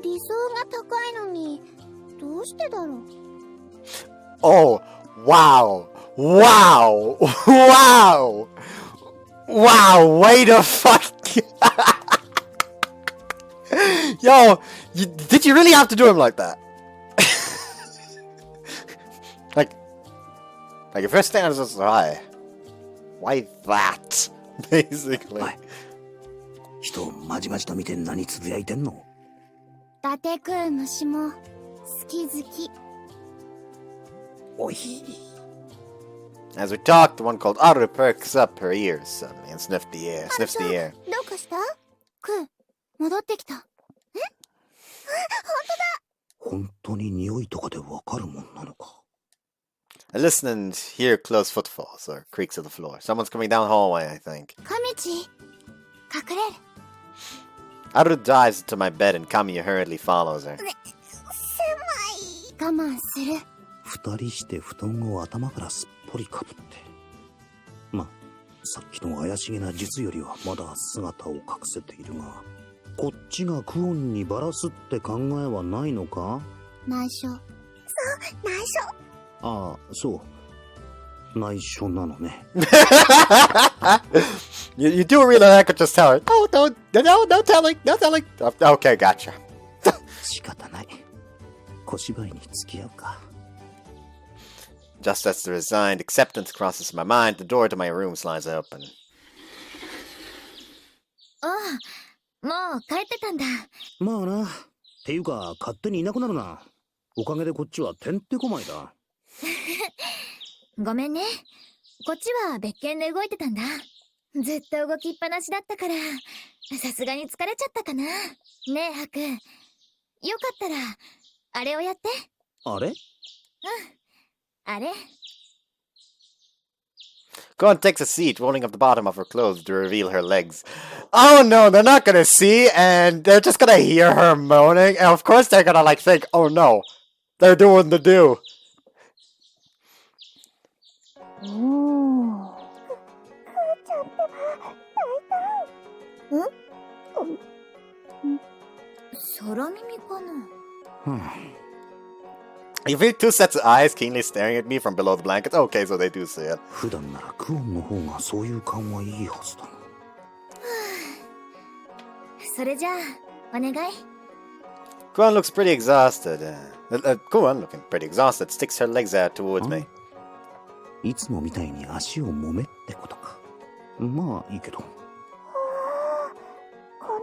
理想が高いのにどうしてだろう。Oh, wow, wow, wow, wow, wait a fuck. Yo, did you really have to do him like that? like if your standards are so high, why that? Basically. 人をまじまじと見て何つぶやいてんの？伊達食う虫も好き好き。おい。 As we talked, the one called Otter perks up her ears suddenly and sniffs the air. どうかした？クー、戻ってきた。え？本当に匂いとかでわかるもんなのか。I listen and hear close footfalls or creaks of the floor. Someone's coming down the hallway, I think. 神地、隠れる。Aru dives into my bed and Kamiya hurriedly follows her. 我慢する。二人して布団を頭からすっぽりかぶって。ま、さっきの怪しげな術よりはまだ姿を隠せているが、こっちがクオンにバラすって考えはないのか？内緒。そう、内緒。ああ、そう。内緒なのね。you do really like it, just tell her. Oh, no telling, no telling. Okay, gotcha. 仕方ない。小芝居に付き合うか。Just as the resigned acceptance crosses my mind, the door to my room slides open. ああ、もう帰ってたんだ。まあな。っていうか、勝手にいなくなるな。おかげでこっちはてんてこまいだ。ごめんね。こっちは別件で動いてたんだ。ずっと動きっぱなしだったから、さすがに疲れちゃったかな。ねえ、ハク。よかったら、あれをやって。あれ？うん。あれ。Gon takes a seat, rolling up the bottom of her clothes to reveal her legs. Oh no, they're not gonna see, and they're just gonna hear her moaning, and of course they're gonna like think, oh no, they're doing the do. おー。クーちゃんってば、大胆。空耳かな。You feel two sets of eyes keenly staring at me from below the blankets. Okay, so they do see it. 普段ならクオンの方がそういう感はいいはずだな。それじゃあ、お願い。Kuan looks pretty exhausted. Kuan, looking pretty exhausted, sticks her legs out towards me. いつもみたいに足を揉めってことか。まあいいけど。こん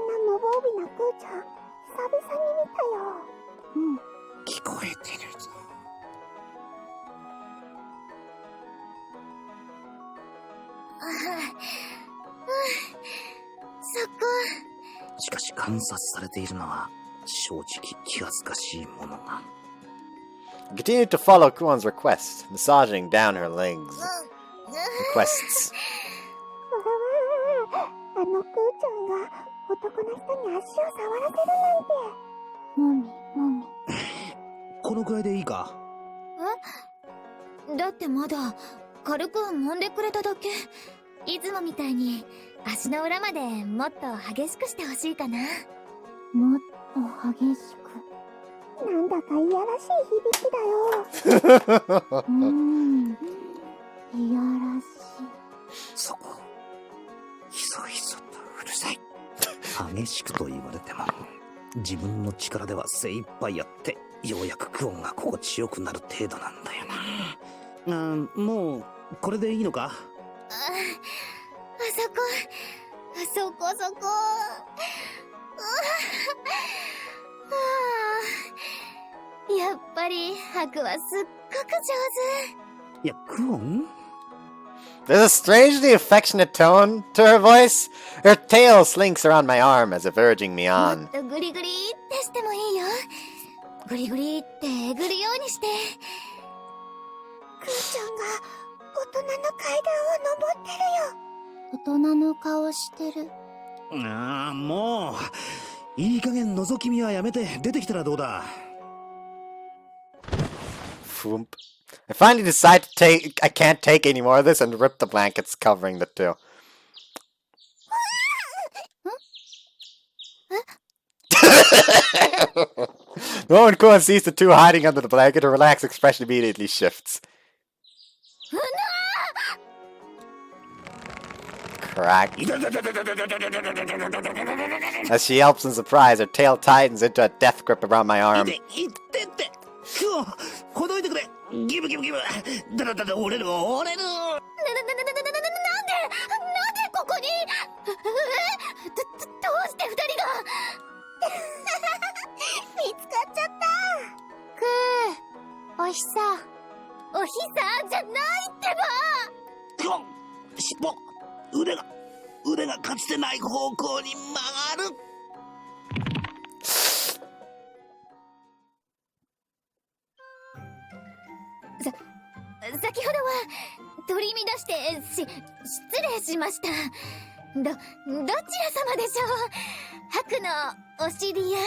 な無防備なクーちゃん、久々に見たよ。聞こえてるぞ。そこ。しかし観察されているのは正直気恥ずかしいものが。I continued to follow Kuan's request, massaging down her legs. Requests. あのクーちゃんが男の人に足を触らせるなんて。もみもみ。このくらいでいいか？え？だってまだ軽く揉んでくれただけ。いつもみたいに足の裏までもっと激しくしてほしいかな。もっと激しく。なんだかいやらしい響きだよ。いやらしい。そこ。ひそひそとうるさい。激しくと言われても、自分の力では精一杯やって、ようやくクオンが心地よくなる程度なんだよな。もう、これでいいのか？そこ。やっぱりハクはすっごく上手。いや、クオン？There's a strangely affectionate tone to her voice. Her tail slinks around my arm as if urging me 手。も on. っとグリグリってしてもいいよ。グリグリってえぐるようにして。クーちゃんが大人の階段を登ってるよ。大人の顔してる。もういい加減覗き見はやめて出てきたらどうだ。Thwomp. I finally decide I can't take any more of this and rip the blankets covering the two. The moment Kuan sees the two hiding under the blanket, her relaxed expression immediately shifts. Crack. As she yelps in surprise, her tail tightens into a death grip around my arm.先ほどは取り乱して失礼しました。どちら様でしょう？白のお知り合い？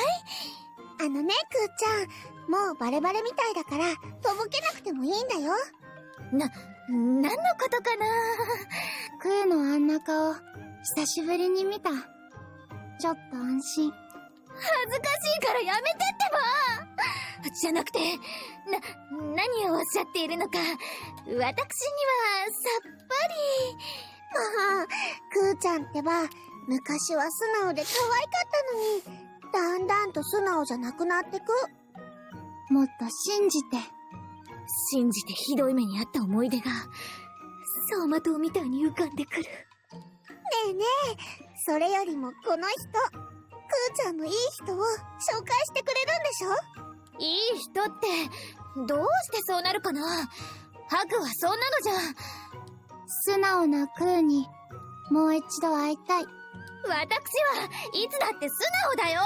あのね、クーちゃん、もうバレバレみたいだからとぼけなくてもいいんだよ。何のことかな？クーのあんな顔久しぶりに見た。ちょっと安心。恥ずかしいからやめてってば。じゃなくて何をおっしゃっているのか私にはさっぱり。まあ、クーちゃんってば昔は素直で可愛かったのに、だんだんと素直じゃなくなってく。もっと信じてひどい目にあった思い出が走馬灯みたいに浮かんでくる。ねえねえ、それよりもこの人、クーちゃんのいい人を紹介してくれるんでしょ？いい人ってどうしてそうなるかな？ハグはそんなのじゃ。素直なクーにもう一度会いたい。私はいつだって素直だよ。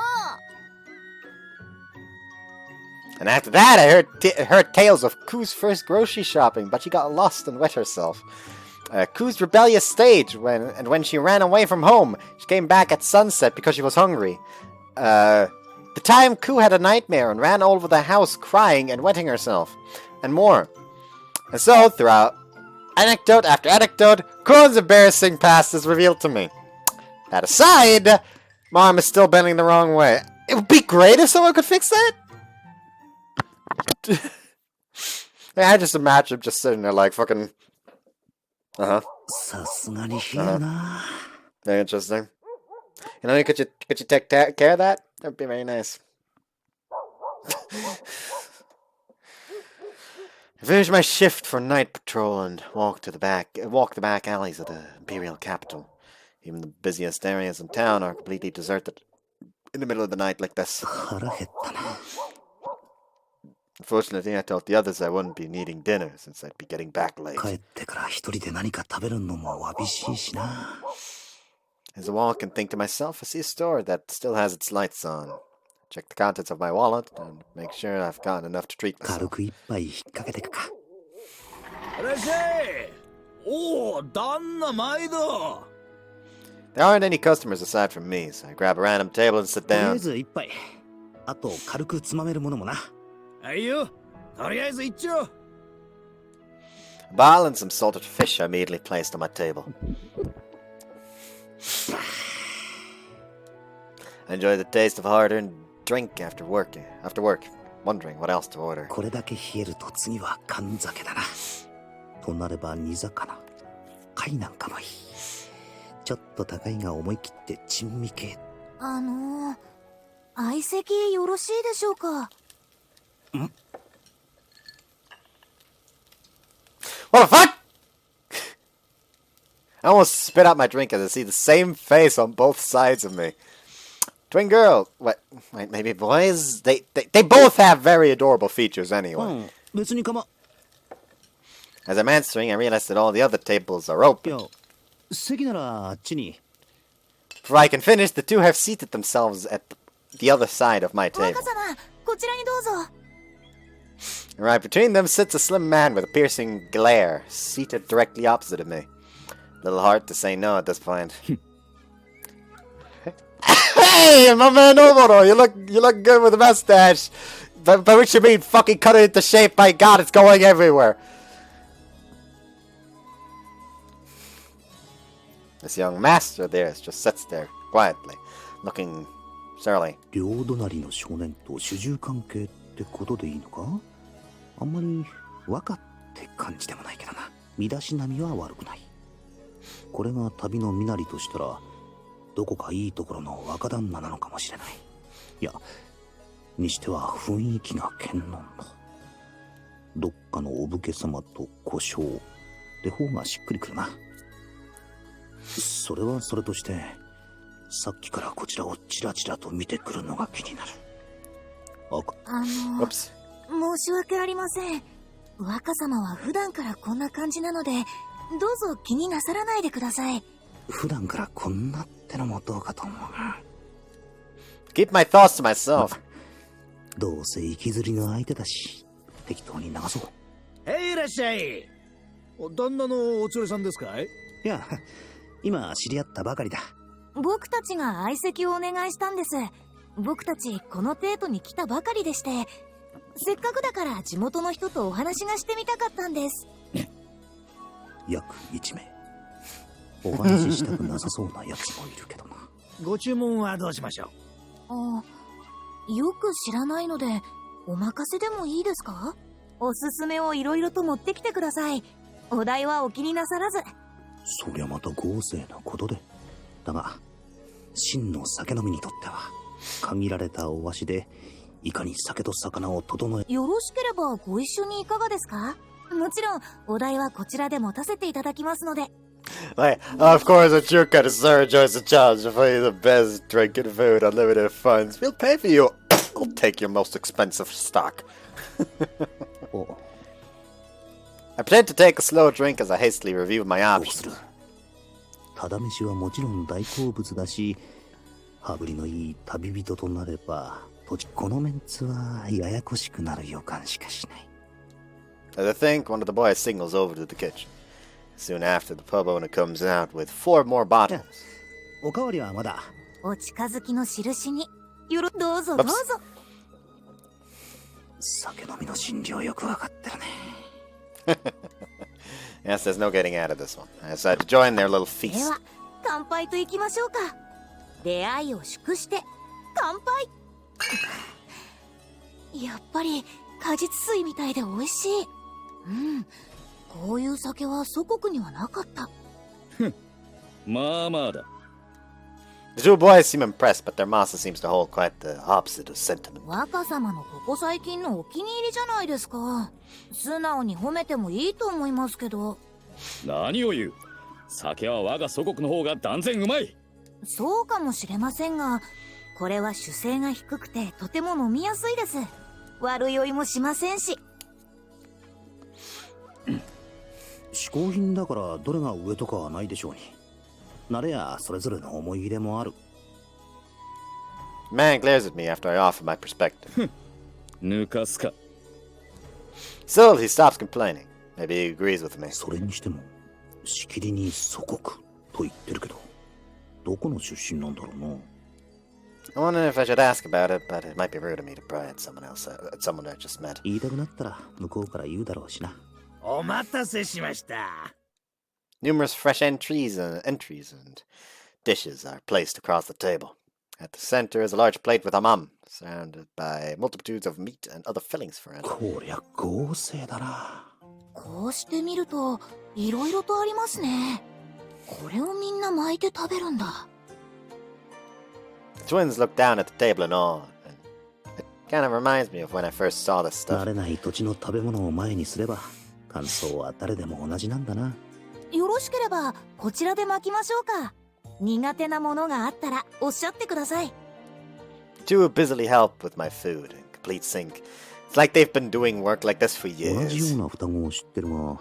And after that, I heard tales of Ku's first grocery shopping, but she got lost and wet herself. Ku's rebellious stage, when she ran away from home, she came back at sunset because she was hungry. The time Ku had a nightmare and ran all over the house crying and wetting herself, and more. And so, throughout anecdote after anecdote, Ku's embarrassing past is revealed to me. That aside, my arm is still bending the wrong way. It would be great if someone could fix that. I just imagine him just sitting there like fucking. Very interesting. You know, could you take care of that? That would be very nice. I finished my shift for night patrol and walked the back alleys of the imperial capital. Even the busiest areas in town are completely deserted in the middle of the night like this. Unfortunately, I told the others I wouldn't be needing dinner since I'd be getting back late. As I walk and think to myself, I see a store that still has its lights on. Check the contents of my wallet and make sure I've gotten enough to treat myself. There aren't any customers aside from me, so I grab a random table and sit down. A bottle and some salted fish are immediately placed on my table. I enjoy the taste of hard-earned drink after work, wondering what else to order. What the fuck? I almost spit out my drink as I see the same face on both sides of me. Twin girl, wait, maybe boys? They both have very adorable features anyway. As I'm answering, I realize that all the other tables are open. Before I can finish, the two have seated themselves at the other side of my table. Right between them sits a slim man with a piercing glare, seated directly opposite of me. Little hard to say no at this point. Hey, my man Oboro, you look good with a mustache. By which you mean fucking cut it into shape? My god, it's going everywhere. This young master there just sits there quietly, looking surly. 両隣の少年と主従関係ってことでいいのか？あんまり若って感じでもないけどな。身だしなみは悪くない。これが旅の身なりとしたら、どこかいいところの若旦那なのかもしれない。いや、にしては雰囲気が堅能だ。どっかのお武家様と故障って方がしっくりくるな。それはそれとして、さっきからこちらをチラチラと見てくるのが気になる。申し訳ありません。若様は普段からこんな感じなので、どうぞ気になさらないでください。普段からこんなってのもどうかと思うが。Keep my thoughts to myself. どうせ行きずりの相手だし、適当に流そう。いらっしゃい。旦那のお連れさんですかい？いや、今知り合ったばかりだ。僕たちが相席をお願いしたんです。僕たちこのデートに来たばかりでして、せっかくだから地元の人とお話がしてみたかったんです。約1名。お話ししたくなさそうなやつもいるけどな。ご注文はどうしましょう？よく知らないので、お任せでもいいですか？おすすめをいろいろと持ってきてください。お題はお気になさらず。そりゃまた豪勢なことで。だが、真の酒飲みにとっては、限られたお足で、いかに酒と魚を整え。よろしければご一緒にいかがですか？もちろん、お題はこちらで持たせていただきますので。Like, of course, a true connoisseur joins the challenge to find the best drink and food, unlimited funds. We'll pay for you. We'll take your most expensive stock. I plan to take a slow drink as I hastily review my options. ただ飯はもちろん大好物だし、羽振りのいい旅人となれば、このメンツはややこしくなる予感しかしない。As I think, one of the boys signals over to the kitchen. Soon after, the pub owner comes out with 4 more bottles. おかわりはまだ。お近づきの印に、どうぞどうぞ。酒飲みの心情よくわかってるね。Yes, there's no getting out of this one. I decided to join their little feast. では、乾杯といきましょうか。出会いを祝して、乾杯。やっぱり、果実水みたいで美味しい。こういう酒は祖国にはなかった。まあまあだ。The two boys seem impressed, but their master seems to hold quite the opposite of sentiment. 若様のここ最近のお気に入りじゃないですか。素直に褒めてもいいと思いますけど。何を言う。酒は我が祖国の方が断然うまい。そうかもしれませんが、これは酒精が低くてとても飲みやすいです。悪酔いもしませんし。嗜好品だからどれが上とかはないでしょうに。慣れやそれぞれの思い入れもある。The man glares at me after I offer my perspective. 抜かすか。Still, he stops complaining. Maybe he agrees with me. それにしても、しきりに祖国と言ってるけど、どこの出身なんだろうな。I wonder if I should ask about it, but it might be rude of me to pry at someone I just met. 言いたくなったら向こうから言うだろうしな。お待たせしました。Numerous fresh entries and dishes are placed across the table. At the center is a large plate with hammam, surrounded by multitudes of meat and other fillings for it. こりゃ豪勢だな。こうしてみると、いろいろとありますね。これをみんな巻いて食べるんだ。The twins look down at the table in awe, and it kind of reminds me of when I first saw this stuff. 慣れない土地の食べ物を前にすれば、感想は誰でも同じなんだな。よろしければこちらで巻きましょうか。苦手なものがあったらおっしゃってください。The two busily help with my food in complete sync. It's like they've been doing work like this for 同じ years. ような双子を知ってるが、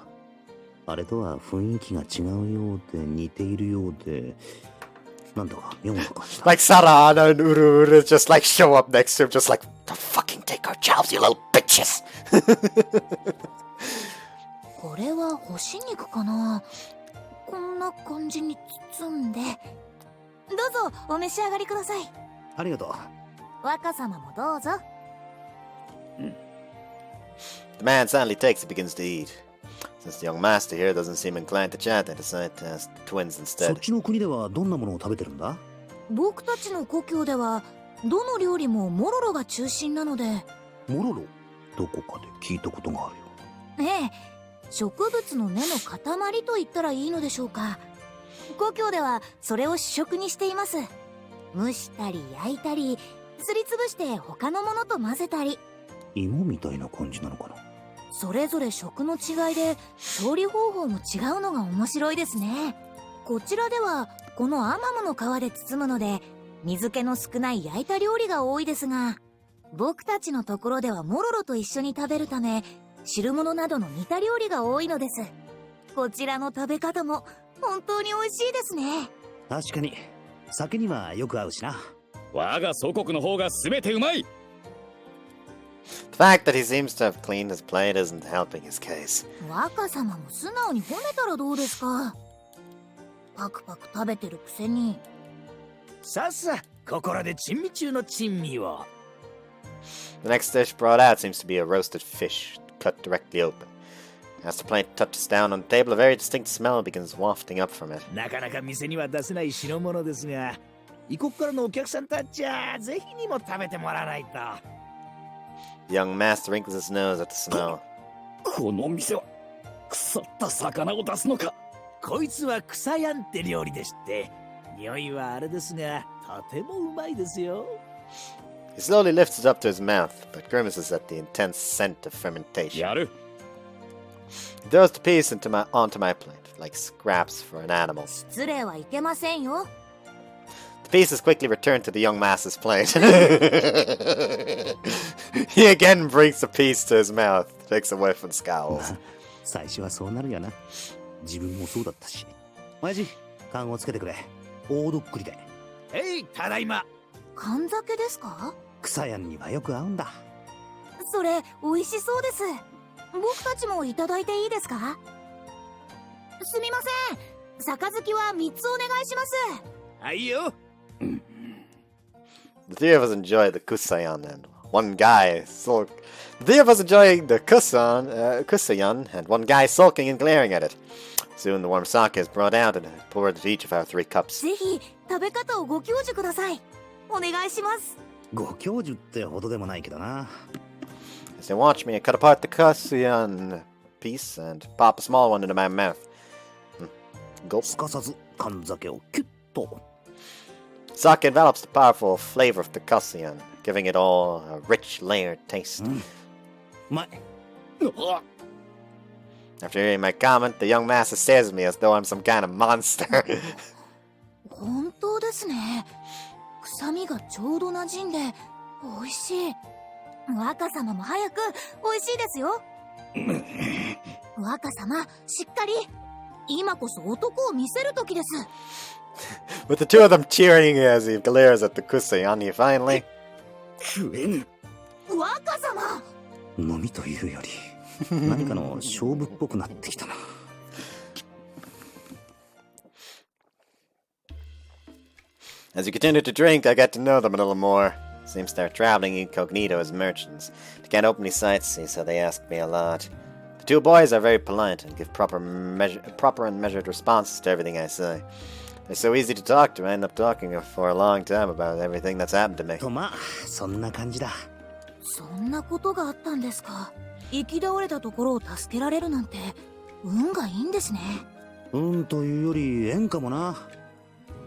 あれとは雰囲気が違うようで似ているようで、なんだか妙な感じだ。Like Sarana and Uru just like show up next to him, just like, don't fucking take our jobs, you little bitches. これは干し肉かな。こんな感じに包んで。どうぞお召し上がりください。ありがとう。若様もどうぞ。The man sadly takes and begins to eat. Since the young master here doesn't seem inclined to chat, I decide to ask the twins そっ instead. ちの国ではどんなものを食べてるんだ？僕たちの故郷ではどの料理もモロロが中心なので。モロロ？どこかで聞いたことがあるよ。ええ、植物の根の塊と言ったらいいのでしょうか。故郷ではそれを主食にしています。蒸したり焼いたり、すりつぶして他のものと混ぜたり。芋みたいな感じなのかな？それぞれ食の違いで調理方法も違うのが面白いですね。こちらではこのアマモの皮で包むので水気の少ない焼いた料理が多いですが、僕たちのところではモロロと一緒に食べるため汁物などの煮た料理が多いのです。こちらの食べ方も本当に美味しいですね。確かに酒にはよく合うしな。我が祖国の方が全てうまい。 The fact that he seems to have cleaned his plate isn't helping his case. 若様も素直に褒めたらどうですか。パクパク食べてるくせに。さっさ、ここらで珍味中の珍味を。The next dish brought out seems to be a roasted fish, cut directly open. As the plate touches down on the table, a very distinct smell begins wafting up from it. なかなか店には出せない代物ですが、異国からのお客さんたちはぜひにも食べてもらわないと。The young master wrinkles his nose at the smell. この店は腐った魚を出すのか。こいつは草やんって料理でして、匂いはあれですが、とてもうまいですよ。He slowly lifts it up to his mouth, but grimaces at the intense scent of fermentation. やる。He throws the piece onto my plate, like scraps for an animal. 失礼はいけませんよ。The piece is quickly returned to the young master's plate. He again brings the piece to his mouth, takes a whiff and scowls. 最初はそうなるよな。自分もそうだったし。親父、缶をつけてくれ。大どっくりで。えい、ただいま。缶酒ですか？草やんにはよく合うんだ。それ美味しそうです。僕たちもいただいていいですか？すみません、杯は3つお願いします。はいよ。The three of us enjoy the kusayan, and one guy sulk. The three of us enjoy the kusayan, and one guy sulking and glaring at it. Soon the warm sake is brought out and poured into each of our 3 cups. ぜひ食べ方をご教授ください。お願いします。ご教授ってほどでもないけどな。As they watch me, I cut apart the kusayan piece and pop a small one into my mouth. Gulp. すかさず缶酒をキュッと。Sake envelops the powerful flavor of the kusayan, giving it all a rich, layered taste. After hearing my comment, the young master stares at me as though I'm some kind of monster. 本当ですね。臭みがちょうど馴染んで美味しい。若様も早く。美味しいですよ。若様、しっかり。今こそ男を見せる時です。With the two of them cheering as he glares at the kusayan, he finally... 若様。飲みというより何かの勝負っぽくなってきたな。As we continue to drink, I get to know them a little more. Seems they're traveling incognito as merchants. They can't openly sightsee, so they ask me a lot. The 2 boys are very polite and give proper and measured responses to everything I say. They're so easy to talk to, I end up talking for a long time about everything that's happened to me. とまあ、そんな感じだ。そんなことがあったんですか。行き倒れたところを助けられるなんて運がいいんですね。運というより縁かもな。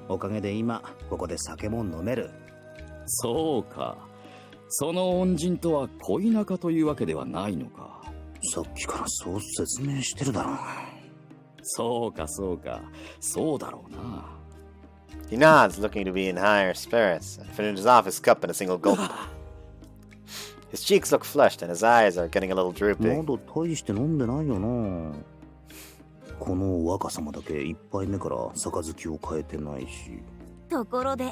おかげで今ここで酒も飲める。そうか。その恩人とは恋仲というわけではないのか。さっきからそう説明してるだろう。そうかそうか。そうだろうな。He nods, looking to be in higher spirits, and finishes off his cup in a single gulp. His cheeks look flushed, and his eyes are getting a little droopy. まだ大して飲んでないよな。この若様だけ1杯目から杯を変えてないし。ところで、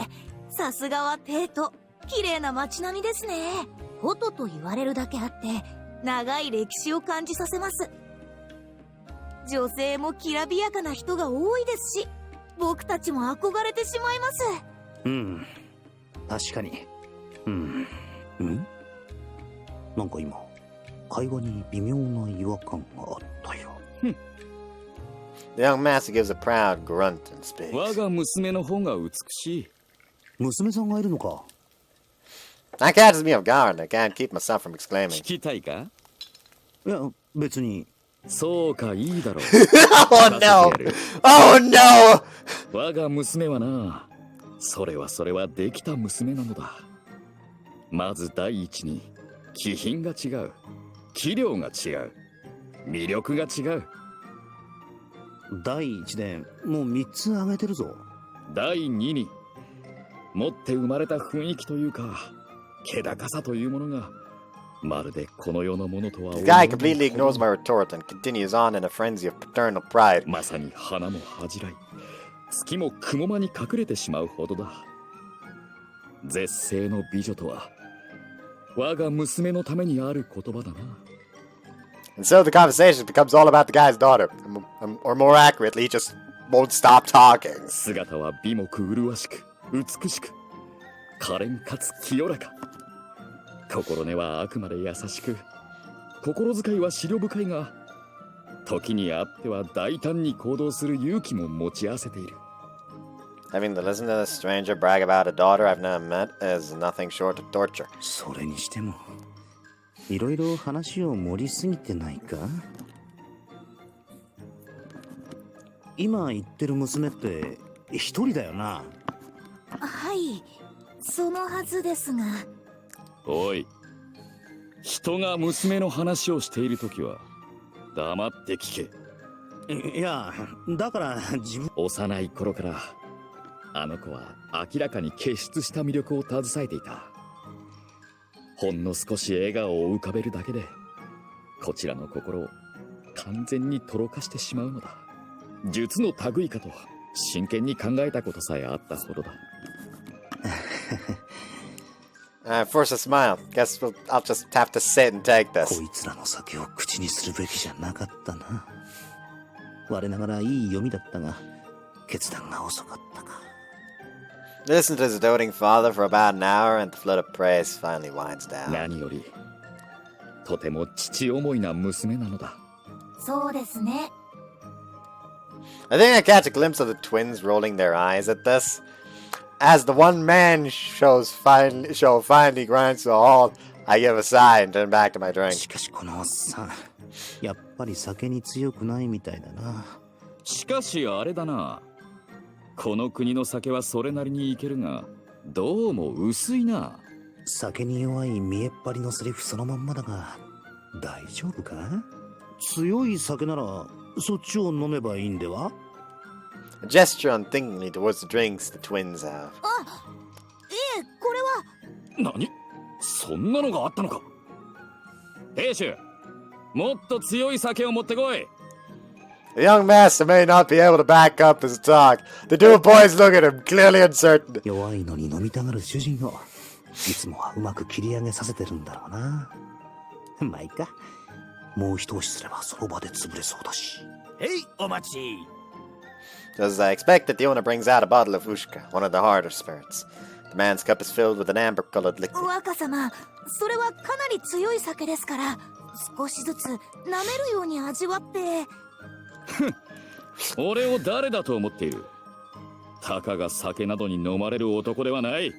さすがは帝都。綺麗な街並みですね。ホトと言われるだけあって、長い歴史を感じさせます。女性もきらびやかな人が多いですし、僕たちも憧れてしまいます。うん、確かに。うん。なんか今会話に微妙な違和感があったよ。The young master gives a proud grunt and speaks. 我が娘の方が美しい。娘さんがいるのか。That catches me off guard. I can't keep myself from exclaiming. 聞きたいか？いや、別に。そうか、いいだろう。Oh no! Oh no! 我が娘はな、それはできた娘なのだ。まず第一に、気品が違う。器量が違う。魅力が違う。第一でもう3つ挙げてるぞ。第二に、持って生まれた雰囲気というか、気高さというものが、まるでこの世のものとは。The guy completely ignores my retort and continues on in a frenzy of paternal pride. まさに花も恥じらい、月も雲間に隠れてしまうほどだ。絶世の美女とは、我が娘のためにある言葉だな。And so the conversation becomes all about the guy's daughter. Or more accurately, he just won't stop talking. 姿は美目麗しく、美しく、可憐かつ清らか。心根はあくまで優しく、心遣いは思慮深いが、時にあっては大胆に行動する勇気も持ち合わせている。Having to listen to this stranger brag about a daughter I've never met is nothing short of torture. それにしても、いろいろ話を盛りすぎてないか？今言ってる娘って一人だよな。はい、そのはずですが。おい、人が娘の話をしているときは黙って聞け。いや、だから自分。幼い頃からあの子は明らかに傑出した魅力を携えていた。ほんの少し笑顔を浮かべるだけでこちらの心を完全にとろかしてしまうのだ。術の類かと真剣に考えたことさえあったほどだ。Force a smile. Guess I'll just have to sit and take this. こいつらの酒を口にするべきじゃなかったな。我ながらいい読みだったが、決断が遅かったか。Listen to his doting father for about an hour and the flood of praise finally winds down. 何より、とても父思いな娘なのだ。そうですね。I think I catch a glimpse of the twins rolling their eyes at this. As the one man show finally grinds to a halt, I give a sigh and turn back to my drink. しかしこのおっさん、やっぱり酒に強くないみたいだな。しかしあれだな。この国の酒はそれなりにいけるが、どうも薄いな。酒に弱い見えっ張りのセリフそのまんまだが、大丈夫か？強い酒ならそっちを飲めばいいんでは？ A gesture unthinkingly towards the drinks the twins have. あ、いえ、これは。何？そんなのがあったのか？兵手、もっと強い酒を持ってこい。The young master may not be able to back up his talk. The two boys look at him, clearly uncertain. 弱いのに飲みたがる主人をいつもはうまく切り上げさせてるんだろうな。まあいいか。もう一押しすればその場で潰れそうだし。へい、お待ち。Just as I expected, the owner brings out a bottle of ushka, one of the harder spirits. The man's cup is filled with an amber-colored liquid. 若様、それはかなり強い酒ですから、少しずつ舐めるように味わって。俺を誰だと思っている？たかが酒などに飲まれる男ではない。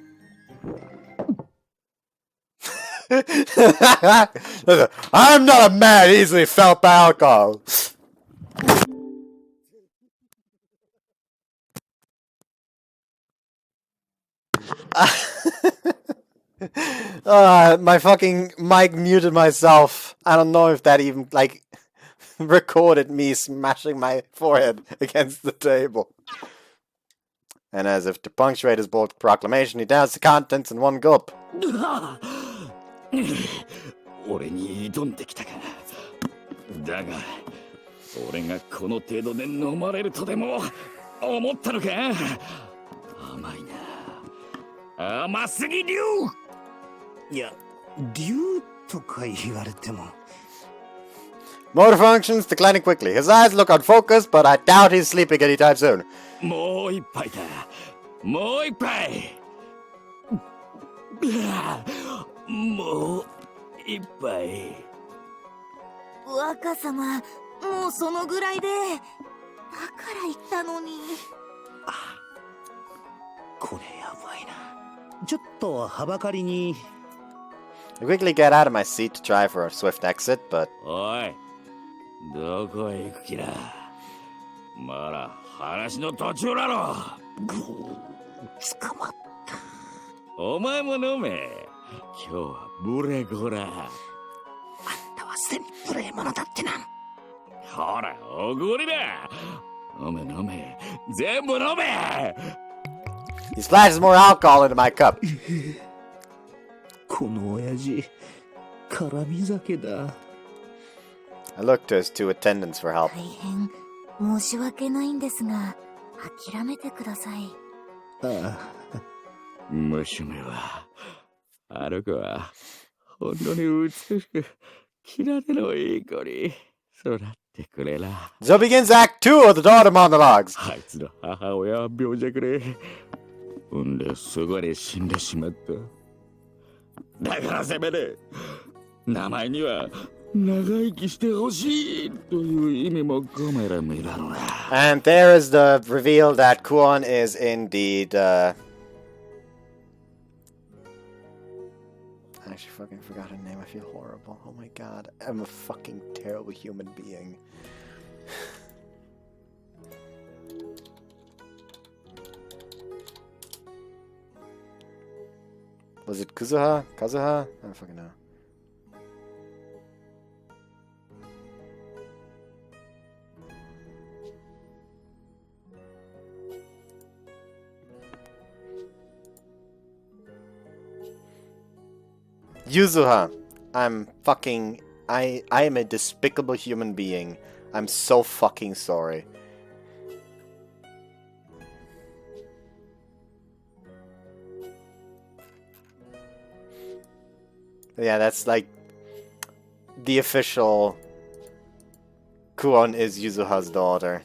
I'm not a man easily felt by alcohol. My fucking mic muted myself. I don't know if that even, like, recorded me smashing my forehead against the table. And as if to punctuate his bold proclamation, he downs the contents in one gulp. 俺に挑んできたか。だが、俺がこの程度で飲まれるとでも思ったのか？甘いな。甘すぎ竜！いや、竜とか言われても。Motor functions declining quickly. His eyes look unfocused, but I doubt he's sleeping anytime soon. もう一杯だ。もう一杯。もう一杯。若様、もうそのぐらいで。だから言ったのに。これやばいな。ちょっとはばかりに。I quickly get out of my seat to try for a swift exit, but... おい、どこへ行く気だ。まだ話の途中だろ。捕まった。お前も飲め。今日はブレコラ。あんたはすでに無礼者だってな。ほら、おごりだ。飲め飲め。全部飲め。He splashes more alcohol into my cup. この親父、絡み酒だ。I look to his two attendants for help. 大変申し訳ないんですが、諦めてください。ああ、娘は、あの子は、本当に美しく、きられのいい子に育ってくれな。So begins Act 2 of the Daughter Monologues. あいつの母親は病弱で、産んですぐに死んでしまった。だからせめて、名前には長生きしてほしいという意味も込める身だろうな。And there is the reveal that Kuon is indeed, I actually fucking forgot her name. I feel horrible. Oh my god. I'm a fucking terrible human being. Was it Kazuha? Kazuha? I don't fucking know. Yuzuha, I'm fucking... I am a despicable human being. I'm so fucking sorry. Yeah, that's like... the official... Kuon is Yuzuha's daughter.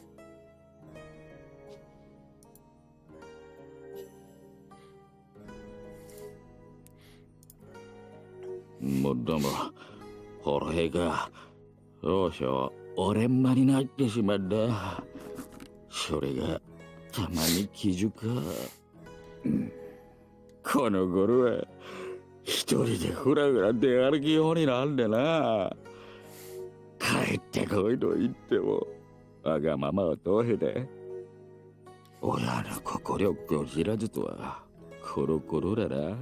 Madam, Jorge, 少々おれんまになってしまった。それがたまに気づか。この頃は一人でふらふら出歩きようになんでな。帰ってこいと言ってもわがままを通へで。親の心力を知らずとはコロコロだな。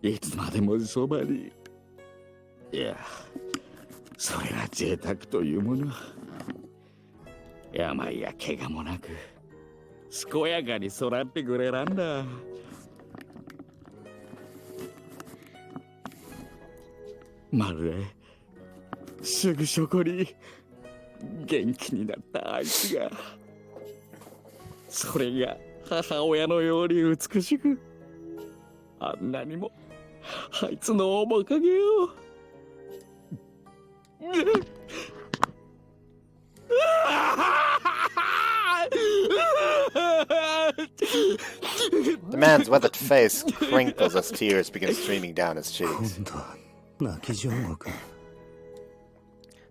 いつまでもそばに。いや、それが贅沢というもの。病や怪我もなく、健やかに育ってくれなんだ。まるですぐそこに元気になったあいつが、それが母親のように美しく、あんなにもあいつの面影を。The man's weathered face crinkles as tears begin streaming down his cheeks.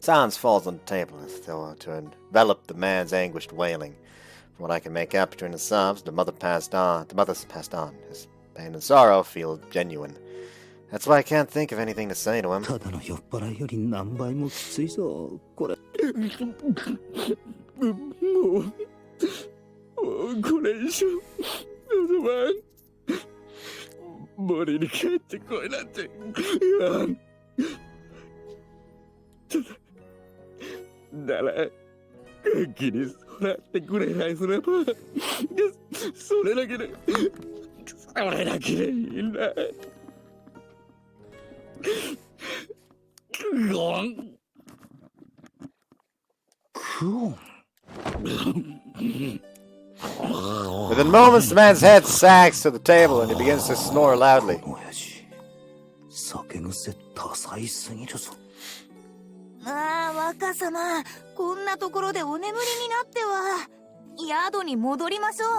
Silence falls on the table as though to envelop the man's anguished wailing. From what I can make out between the sobs, the mother's passed on. His pain and sorrow feel genuine. That's why I can't think of anything to say to him. ただの酔っ払いより何倍もきついぞ、これ。もうこれ以上望まん。森に帰ってこいなんて言わん。なら元気に育ってくれないすれば、それだけでいいんだ。ゴン。Within moments, the man's head sags to the table and he begins to snore loudly. 若様、こんなところでお眠りになっては。宿に戻りましょう。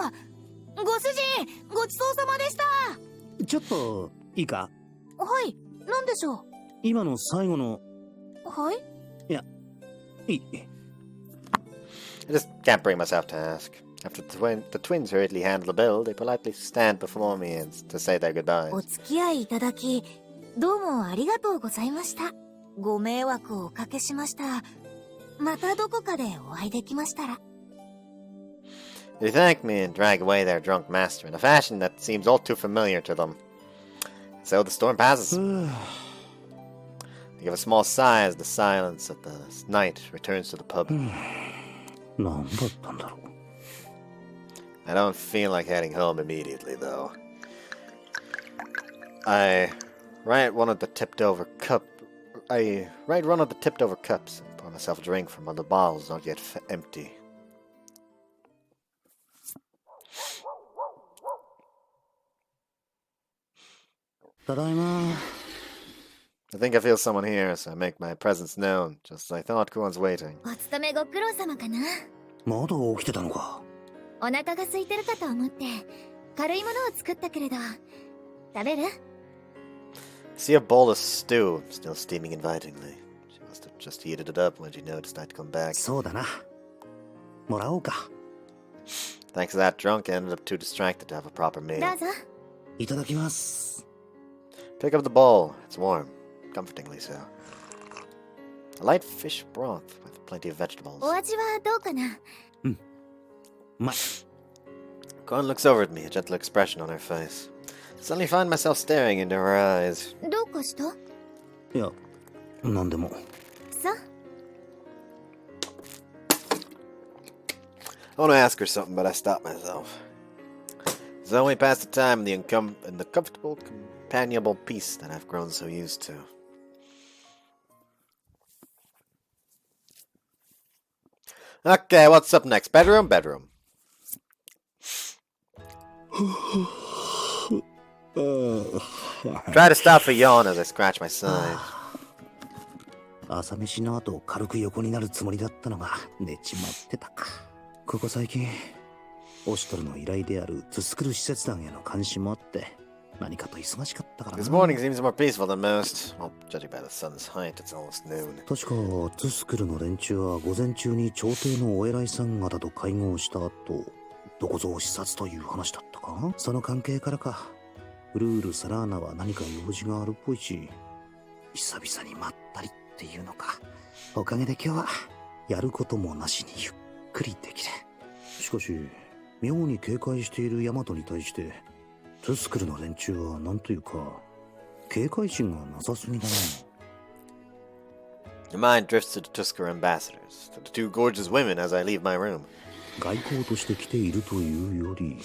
ご主人、ごちそうさまでした。ちょっといいか？はい、なんでしょう？今の最後の。はい？いや、いい。I just can't bring myself to ask. After the twins hurriedly handle the bill, they politely stand before me and to say their goodbyes. お付き合いいただき、どうもありがとうございました。ご迷惑をおかけしました。またどこかでお会いできましたら。They thank me and drag away their drunk master in a fashion that seems all too familiar to them. So the storm passes. They give a small sigh as the silence of the night returns to the pub. I don't feel like heading home immediately, though. I right one of the tipped over cups and pour myself a drink from one of the bottles not yet empty. Tadaima. I think I feel someone here, so I make my presence known, just as I thought Kuon's waiting. お勤めご苦労様かな。まだ起きてたのか。お腹が空いてるかと思って軽いものを作ったけれど、食べる？ See a bowl of stew, still steaming invitingly. She must have just heated it up when she noticed I'd come back. そうだな。もらおうか。Thanks to that drunk, I ended up too distracted to have a proper meal. どうぞ。いただきます。Pick up the bowl. It's warm, comfortingly so. A light fish broth with plenty of vegetables. お味はどうかな？Kuon looks over at me, a gentle expression on her face. Suddenly find myself staring into her eyes. どうかした？いや、なんでも。さ。I want to ask her something, but I stop myself. It's the only pass the time in the comfortable, companionable peace that I've grown so used to. Okay, what's up next? Bedroom? Try to stop a yawn as I scratch my side. 朝飯の後軽く横になるつもりだったのが寝ちまってたか。ここ最近オシトルの依頼であるトゥスクル使節団への監視もあって何かと忙しかったからな。 This morning seems more peaceful than most. Well, judging by the sun's height, it's almost noon. 確かトゥスクルの連中は午前中に朝廷のお偉いさん方と会合した後どこぞ視察という話だったか。その関係からかウルール・サラーナは何か用事があるっぽいし久々にまったりっていうのか。おかげで今日はやることもなしにゆっくりできる。しかし妙に警戒しているヤマトに対してトゥスクルの連中はなんというか警戒心がなさすぎだな。 Your mind drifts to the Tusker ambassadors, to the two gorgeous women as I leave my room. 外交として来ているというより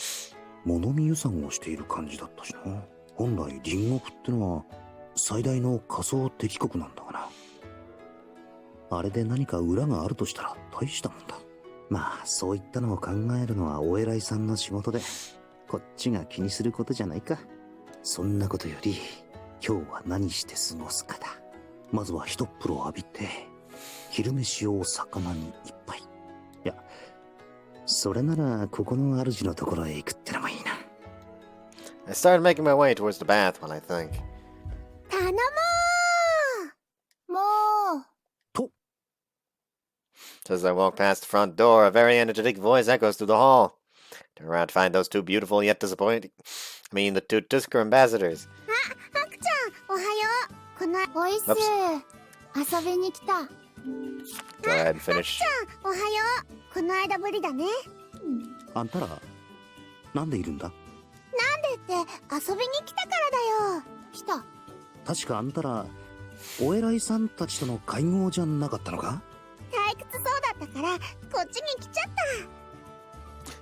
物見遊山をしている感じだったしな。本来隣国ってのは最大の仮想敵国なんだがな。あれで何か裏があるとしたら大したもんだ。まあそういったのを考えるのはお偉いさんの仕事でこっちが気にすることじゃないか。そんなことより今日は何して過ごすかだ。まずは一っ風呂浴びて昼飯を魚に一杯。いやそれならここの主のところへ行くってのもいいな。 I started making my way towards the bath when I think. 頼もうもう As I walk past the front door, a very energetic voice echoes through the hall. Turn around to find those two beautiful yet disappointing. the two Tusker ambassadors. あ、ハクちゃんおはよう。このボイス遊びに来た。 Go ahead and finish. おはよう。この間ぶりだね。あんたらなんでいるんだ。なんでって遊びに来たからだよ。来た。確かあんたらお偉いさんたちとの会合じゃなかったのか。退屈そうだったからこっちに来ちゃっ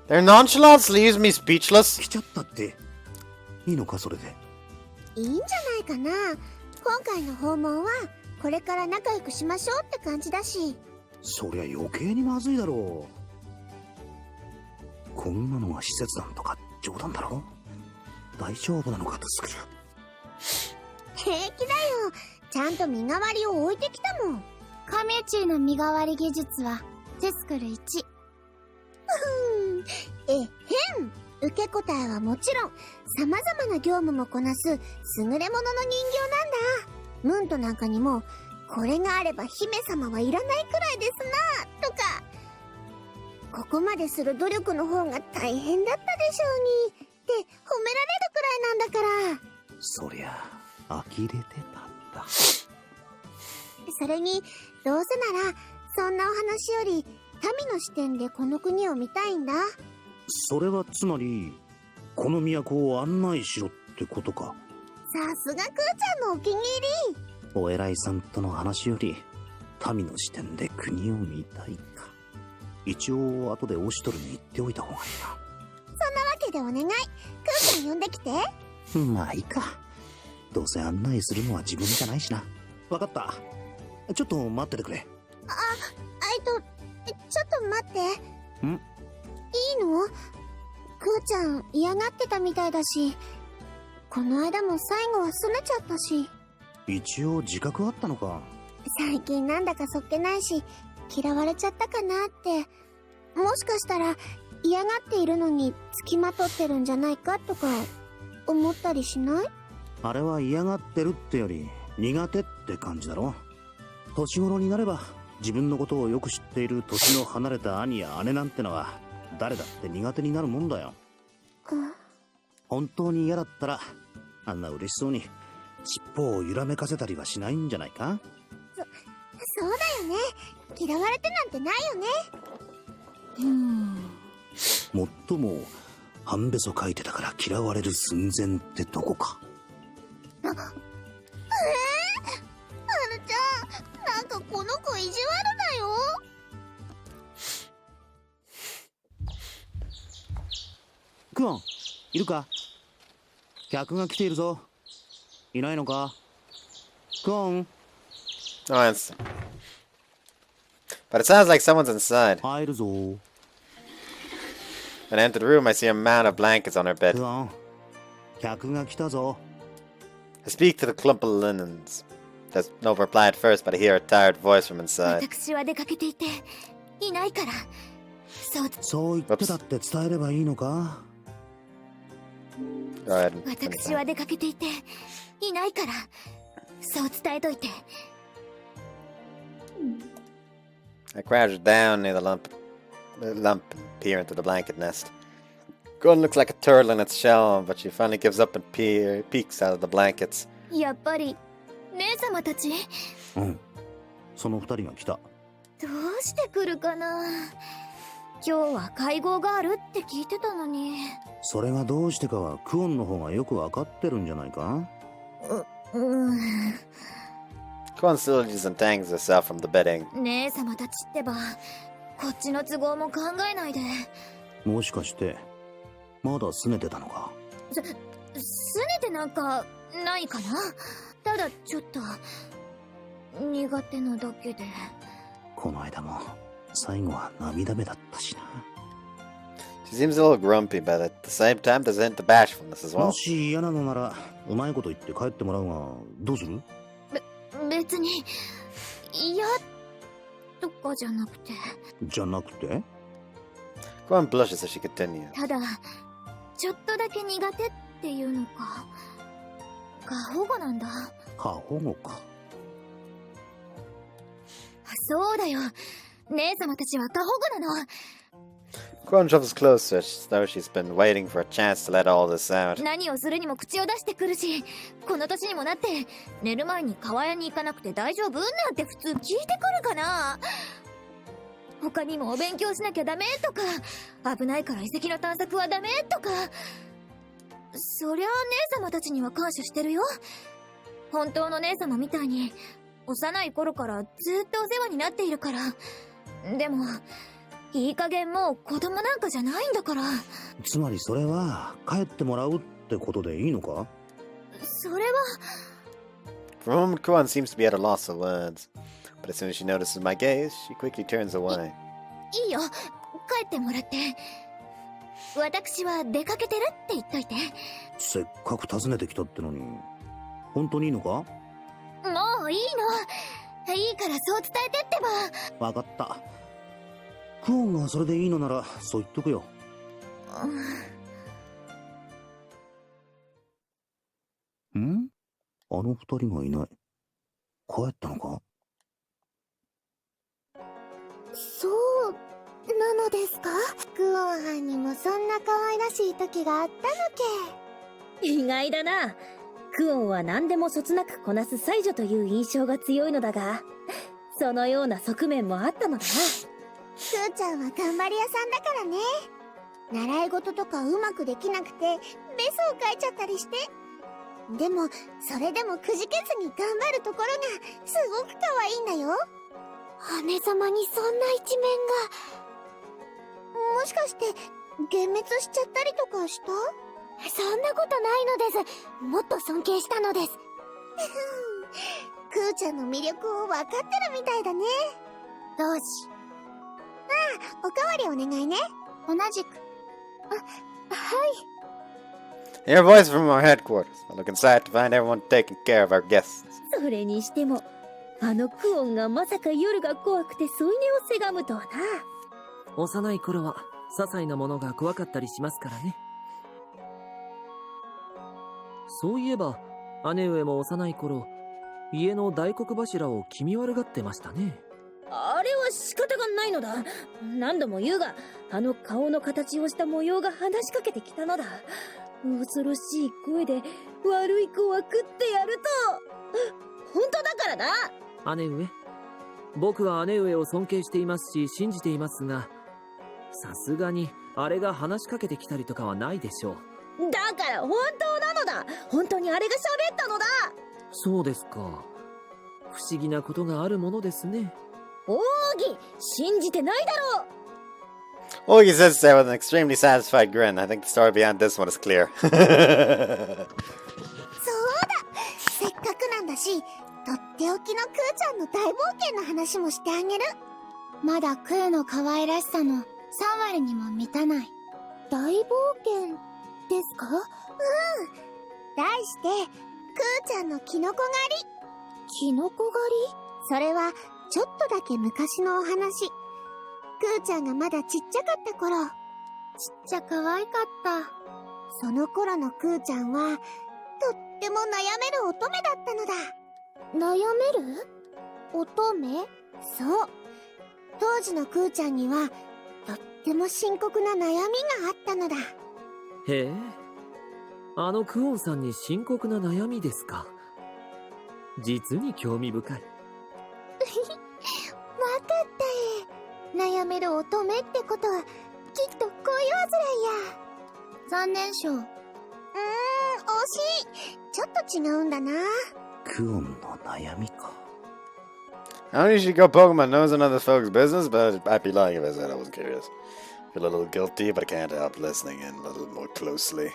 た。 Their nonchalance leaves me speechless. 来ちゃったっていいのかそれで。いいんじゃないかな。今回の訪問はこれから仲良くしましょうって感じだし。そりゃ余計にまずいだろう。こんなのが施設団とか冗談だろ。大丈夫なのかとする。平気だよ。ちゃんと身代わりを置いてきたもん。亀中の身代わり技術はテスクル1。えへん。受け答えはもちろん、様々な業務もこなす優れものの人形なんだ。ムントなんかにも、これがあれば姫様はいらないくらいですな、とか。ここまでする努力の方が大変だったでしょうに、って褒められるくらいなんだから。そりゃ、呆れてたんだ。それに、どうせなら、そんなお話より、民の視点でこの国を見たいんだ。それはつまり、この都を案内しろってことか。さすがクーちゃんのお気に入り。お偉いさんとの話より、民の視点で国を見たいか。一応、後でオシトルに言っておいた方がいいな。そんなわけでお願い。クーちゃん呼んできて。まあいいか。どうせ案内するのは自分じゃないしな。わかった。ちょっと待っててくれ。ちょっと待って。ん？いいの？クーちゃん嫌がってたみたいだし、この間も最後は拗ねちゃったし。一応自覚あったのか。最近なんだかそっけないし、嫌われちゃったかなって。もしかしたら嫌がっているのに付きまとってるんじゃないかとか思ったりしない？あれは嫌がってるってより苦手って感じだろ。年頃になれば自分のことをよく知っている年の離れた兄や姉なんてのは誰だって苦手になるもんだよ。本当に嫌だったらあんな嬉しそうに尻尾を揺らめかせたりはしないんじゃないか。そうだよね。嫌われてなんてないよね。もっとも半べそ書いてたから嫌われる寸前ってとこか。はるちゃん、なんかこの子意地悪だよ。クオン、いるか？客が来ているぞ。いないのか？クオン。No answer. But it sounds like someone's inside. 入るぞ。When I enter the room, I see a mound of blankets on her bed. クオン、客が来たぞ。I speak to the clump of linens. There's no reply at first, but I hear a tired voice from inside. 私は出かけていていないから。そう言ってたって伝えればいいのか？ Go ahead. 私は出かけていていないから。そう伝えといて。I crouch down near the lump and peer into the blanket nest. Gun looks like a turtle in its shell, but she finally gives up and peeks out of the blankets. やっぱり姉様たち？うん。その二人が来た。どうして来るかな。今日は会合があるって聞いてたのに。それがどうしてかはクオンの方がよくわかってるんじゃないか？Kuan still disentangles herself from the bedding. 姉様たちってば、こっちの都合も考えないで。もしかしてまだ拗ねてたのか？拗ねてなんかないかな。ただちょっと苦手なだけで。この間も最後は涙目だったしな。She seems a little grumpy, but at the same time there's a hint of bashfulness as well. もし嫌なのならうまいこと言って帰ってもらうがどうする？別に嫌とかじゃなくて。じゃなくて？ Kuan blushes as she continues. ただちょっとだけ苦手っていうのか。過保護なんだ。過保護か。そうだよ。姉様たちは過保護なの。Kuan shuffles closer, as though she's been waiting for a chance to let all this out. 何をするにも口を出してくるし、この年にもなって寝る前に川屋に行かなくて大丈夫なんて普通聞いてくるかな。他にもお勉強しなきゃダメとか、危ないから遺跡の探索はダメとか。そりゃあ姉様たちには感謝してるよ。本当の姉様みたいに幼い頃からずっとお世話になっているから。でもいい加減もう子供なんかじゃないんだから。つまりそれは帰ってもらうってことでいいのか？それは。 For a moment, Kuan seems to be at a loss of words, but as soon as she notices my gaze, she quickly turns away. いいよ、帰ってもらって。私は出かけてるって言っといて。せっかく訪ねてきたってのに本当にいいのか？もういいの。いいからそう伝えてってば。わかった。クオンがそれでいいのならそう言っとくよ。ん？あの二人がいない。帰ったのか？そうなのですか？クオンはんにもそんな可愛らしい時があったのけ。意外だな。クオンは何でもそつなくこなす才女という印象が強いのだが、そのような側面もあったのだな。クーちゃんは頑張り屋さんだからね。習い事とかうまくできなくてベスを書いちゃったりして。でもそれでもくじけずに頑張るところがすごく可愛いんだよ。姉様にそんな一面が。もしかして幻滅しちゃったりとかした？そんなことないのです。もっと尊敬したのです。クーちゃんの魅力を分かってるみたいだね。よし。おかわりお願いね。同じく。はい。Hear a voice from our headquarters. I look inside to find everyone taking care of our guests. それにしても、あのクオンがまさか夜が怖くて添い寝をせがむとはな。幼い頃は些細なものが怖かったりしますからね。そういえば姉上も幼い頃、家の大黒柱を気味悪がってましたね。あれは仕方がないのだ。何度も言うが、あの顔の形をした模様が話しかけてきたのだ。恐ろしい声で悪い子は食ってやると。本当だからな。姉上、僕は姉上を尊敬していますし信じていますが、さすがにあれが話しかけてきたりとかはないでしょう。だから本当なのだ。本当にあれが喋ったのだ。そうですか。不思議なことがあるものですね。奥義、信じてないだろう。Ogi says so with an extremely satisfied grin. I think the story behind this one is clear. そうだ。せっかくなんだし、とっておきのクーちゃんの大冒険の話もしてあげる。まだクーの可愛らしさの3割にも満たない。大冒険ですか？題して、クーちゃんのキノコ狩り。キノコ狩り？それは、ちょっとだけ昔のお話。クーちゃんがまだちっちゃかった頃。ちっちゃ可愛かった。その頃のクーちゃんは、とっても悩める乙女だったのだ。悩める？乙女？そう。当時のクーちゃんには、とっても深刻な悩みがあったのだ。へえ、あのクオンさんに深刻な悩みですか。実に興味深い。わかった悩める乙女ってことは、きっと恋煩いや。残念賞。惜しい。ちょっと違うんだな。クオンの悩みか。I don't usually go poking my nose in other folks' business, but I'd be lying if I said I was curious. I feel a little guilty, but I can't help listening in a little more closely.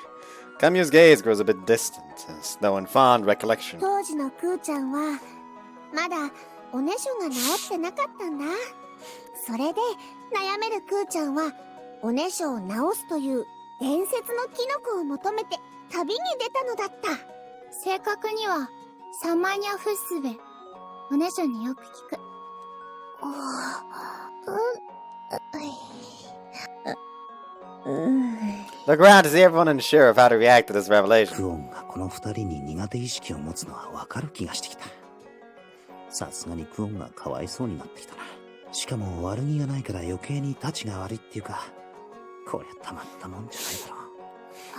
Camu's gaze grows a bit distant, as though in fond recollection. 当時のクーちゃんは、まだおねしょが治ってなかったんだ。それで、悩めるクーちゃんは、おねしょを治すという伝説のキノコを求めて旅に出たのだった。正確には、サマニャフッスベ。おねしょによく聞く。Look around to see everyone unsure of how to react to this revelation. クオンがこの二人に苦手意識を持つのはわかる気がしてきた。さすがにクオンがかわいそうになってきたな。しかも悪気がないから余計にタチが悪いっていうか、こりゃたまったもんじゃないだ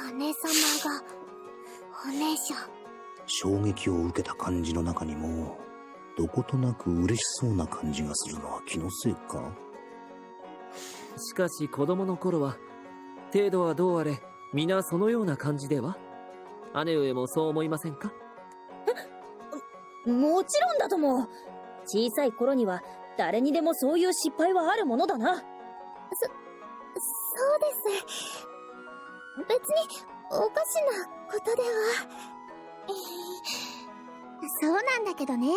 ろう。姉様が、おねしょ。衝撃を受けた感じの中にも、どことなく嬉しそうな感じがするのは気のせいか？しかし子供の頃は、程度はどうあれ、皆そのような感じでは？姉上もそう思いませんか？もちろんだとも。小さい頃には誰にでもそういう失敗はあるものだな。そうです。別におかしなことでは。そうなんだけどね。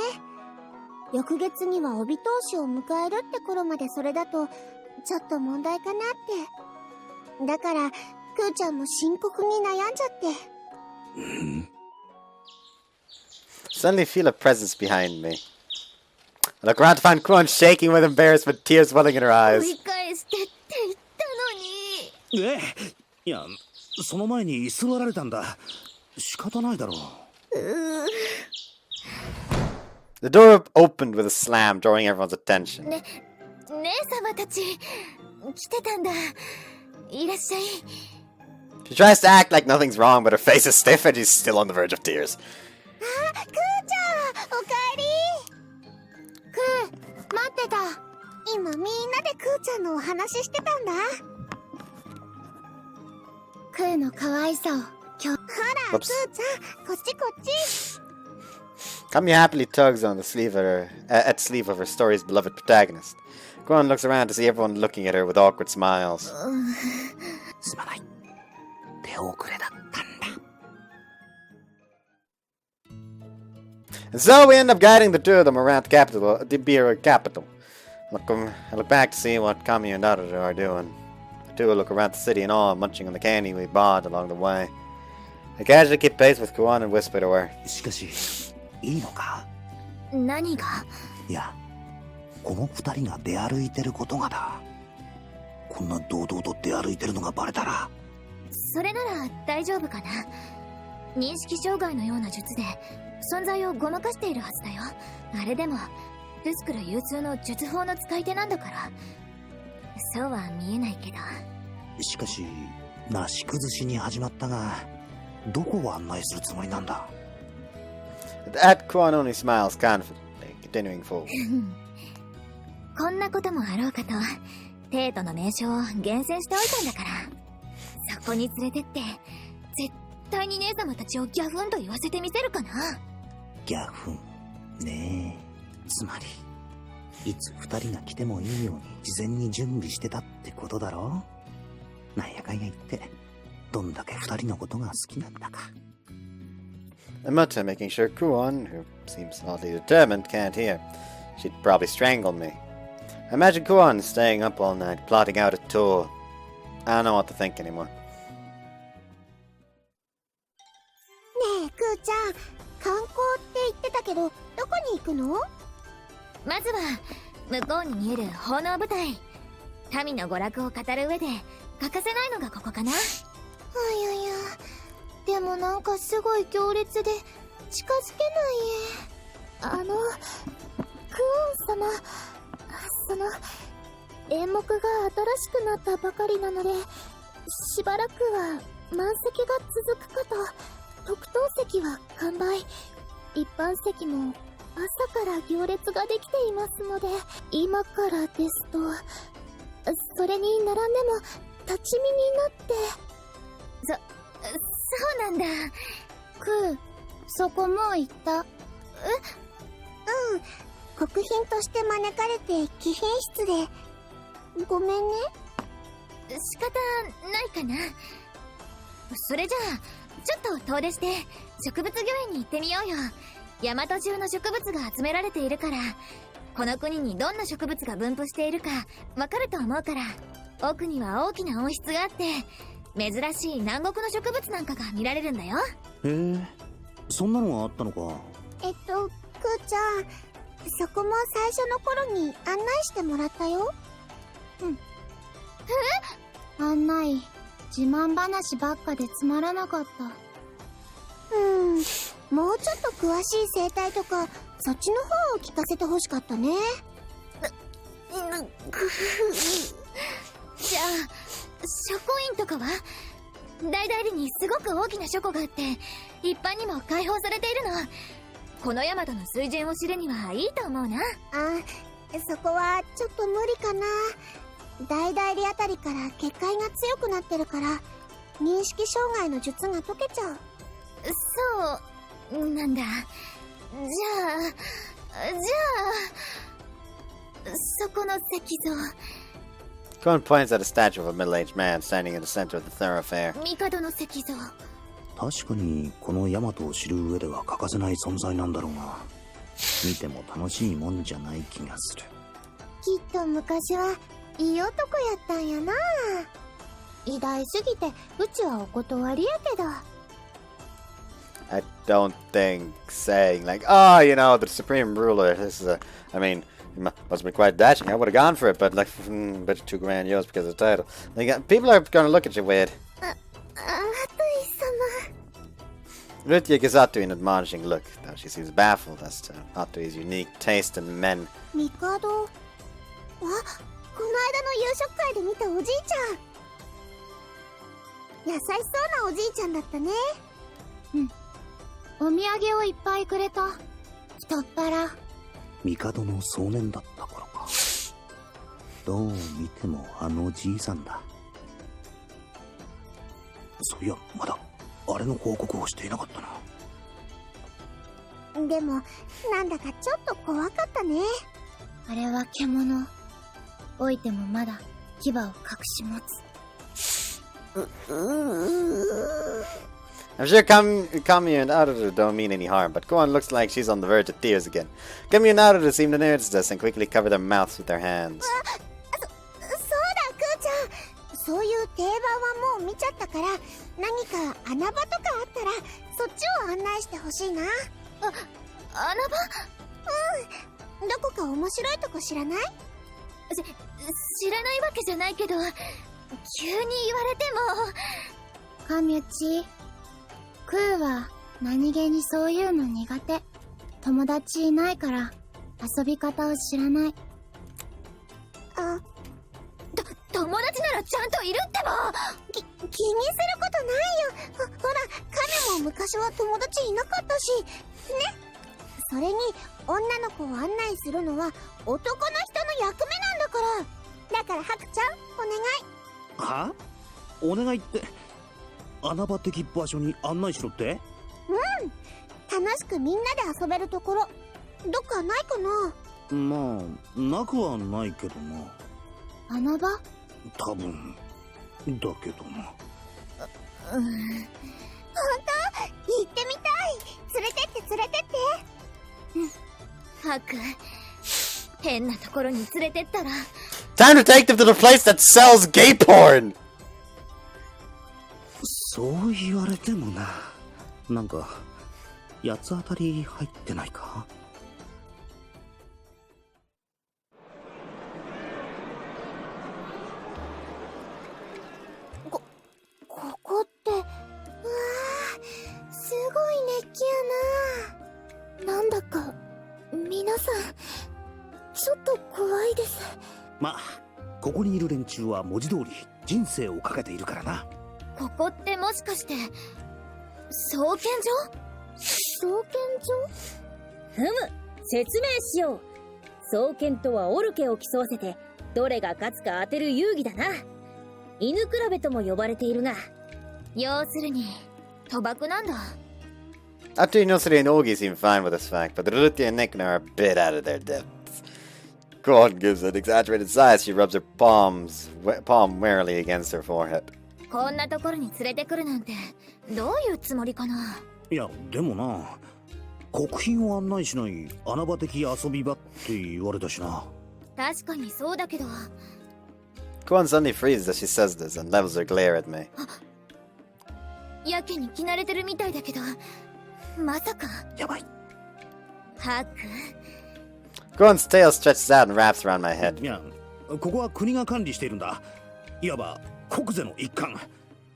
翌月には帯通しを迎えるって頃までそれだとちょっと問題かなって。だからクーちゃんも深刻に悩んじゃって。Suddenly feel a presence behind me. I look around to find Kuon shaking with embarrassment, tears welling in her eyes. 追い返してって言ったのに。いや、その前に居座られたんだ。仕方ないだろう。The door opened with a slam, drawing everyone's attention. 姉様たち来てたんだ。いらっしゃい。 She tries to act like nothing's wrong, but her face is stiff and she's still on the verge of tears. クーちゃん、おかえり。クー、待ってた。今みんなでクーちゃんのお話してたんだ。クーの可愛さを今日。ほら、クーちゃん、こっちこっち。Kami happily tugs on the sleeve of at sleeve of her story's beloved protagonist. Kuon looks around to see everyone looking at her with awkward smiles. すまない。手遅れだったんだ。And so we end up guiding the two of them around the Beer capital. I look back to see what Kami and Naruto are doing. The two look around the city in awe, munching on the candy we bought along the way. I casually keep pace with Kuon and whisper to her. しかし、いいのか？何が？いや、この二人が出歩いてることがだ。こんな堂々と出歩いてるのがバレたら。それなら大丈夫かな。認識障害のような術で存在をごまかしているはずだよ。あれでもルスクル有数の術法の使い手なんだから。そうは見えないけど。しかし、なし崩しに始まったが、どこを案内するつもりなんだ？ At Kuon only smiles confidently, continuing forward. こんなこともあろうかと、テートの名称を厳選しておいたんだから。そこに連れてって、絶対に姉様たちをギャフンと言わせてみせるかな。ギャフンねえ、つまりいつ二人が来てもいいように事前に準備してたってことだろ。なんやかんや言ってどんだけ二人のことが好きなんだか。Amata making sure Kuon, who seems oddly determined, can't hear. She'd probably strangle me. I imagine Kuon staying up all night, plotting out a tour. I don't know what to think anymore. ねえ、クーちゃん、観光って言ってたけど、どこに行くの？まずは向こうに見える奉納舞台。民の娯楽を語る上で欠かせないのがここかな。いやいや、でもなんかすごい行列で近づけない。クオン様、演目が新しくなったばかりなので、しばらくは満席が続くかと。特等席は完売、一般席も朝から行列ができていますので、今からですと、それに並んでも立ち見になって。そうなんだ。クー、そこもう行った？うん、国賓として招かれて貴賓室で。ごめんね。仕方ないかな。それじゃあちょっと遠出して植物御苑に行ってみようよ。大和中の植物が集められているから、この国にどんな植物が分布しているかわかると思うから。奥には大きな温室があって、珍しい南国の植物なんかが見られるんだよ。へえ、そんなのがあったのか。クーちゃん、そこも最初の頃に案内してもらったよ。うん。案内、自慢話ばっかでつまらなかった。もうちょっと詳しい生態とか、そっちの方を聞かせてほしかったね。じゃあ書庫院とかは？大々裏にすごく大きな書庫があって、一般にも開放されているの。この大和の水準を知るにはいいと思うな。そこはちょっと無理かな。大々裏あたりから結界が強くなってるから、認識障害の術が解けちゃう。そうなんだ。じゃあそこの石像。Kuon points at a statue of a middle-aged man standing in the center of the thoroughfare. 帝の石像。確かにこの大和を知る上では欠かせない存在なんだろうが、見ても楽しいもんじゃない気がする。きっと昔はいい男やったんやな。偉大すぎてうちはお断りやけど。I don't think saying like, oh, you know, the supreme ruler, this is I mean, Must have been quite dashing. I would have gone for it, but like, bet you €2,000 because of the title. Like, people are gonna look at you weird. Rutia gives Atui an admonishing look, though she seems baffled as to Atui's unique taste in men. 帝あ、この間の夕食会で見たおじいちゃん。優しそうなおじいちゃんだったね。うん。お土産をいっぱいくれた。太っ腹。帝の壮年だった頃か。どう見てもあのじいさんだ。そういや、まだあれの報告をしていなかったな。でも、なんだかちょっと怖かったね。あれは獣。老いてもまだ牙を隠し持つ。I'm sure Kamiya and Aruto don't mean any harm, but Gohan looks like she's on the verge of tears again. Kamiya and Aruto seem to notice this and quickly cover their mouths with their hands. そうだ、クーちゃん。そういう定番はもう見ちゃったから、何か穴場とかあったら、そっちを案内してほしいな。穴場？うん。どこか面白いとこ知らない？知らないわけじゃないけど、急に言われても。神内、クーは何気にそういうの苦手。友達いないから遊び方を知らない。友達ならちゃんといるってば。気にすることないよ。ほら、カメも昔は友達いなかったしね。それに女の子を案内するのは男の人の役目なんだから。だからハクちゃん、お願い。は？お願いって穴場的場所に案内しろって？うん。楽しくみんなで遊べるところどっかないかな？まあなくはないけどな。穴場？多分だけどな。本当？行ってみたい。連れてって連れてって。ハク、変なところに連れてったら。Time to take them to the place that sells gay porn! そう言われてもな。なんか八つ当たり入ってないか？ここって、うわー、すごい熱気やな。なんだか皆さんちょっと怖いです。まあここにいる連中は文字通り人生をかけているからな。ここってもしかして送検所？送検所？ふむ、説明しよう。送検とはオルケを競わせてどれが勝つか当てる遊戯だな。犬比べとも呼ばれているが。要するに賭博なんだ。Atui, Nosuri, and Ogi seem fine with this fact, but Rutia and Nikna are a bit out of their depths. Gohan gives an exaggerated sigh as she rubs her palm warily against her forehead. こんなところに連れてくるなんてどういうつもりかな。いやでもな、国賓を案内しない穴場的遊び場って言われたしな。確かにそうだけど。Gohan suddenly freezes as she says this and levels her glare at me. やけに着慣れてるみたいだけど、まさか。やばい。ハク。Gohan's tail stretches out and wraps around my head. いや、ここは国が管理しているんだ。いわば国是の一環。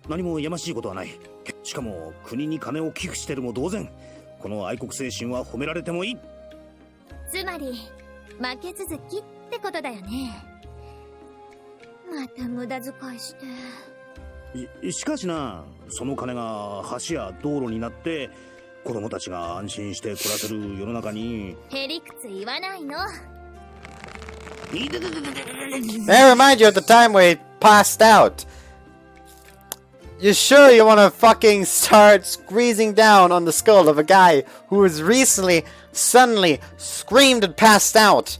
何もやましいことはない。しかも国に金を寄付してるも同然。この愛国精神は褒められてもいい。つまり負け続きってことだよね。また無駄遣いして。しかしな、その金が橋や道路になって子供たちが安心して暮らせる世の中に。へりくつ言わないの。 May I remind you of the time where he passed out? You sure you want to fucking start squeezing down on the skull of a guy who was recently, suddenly screamed and passed out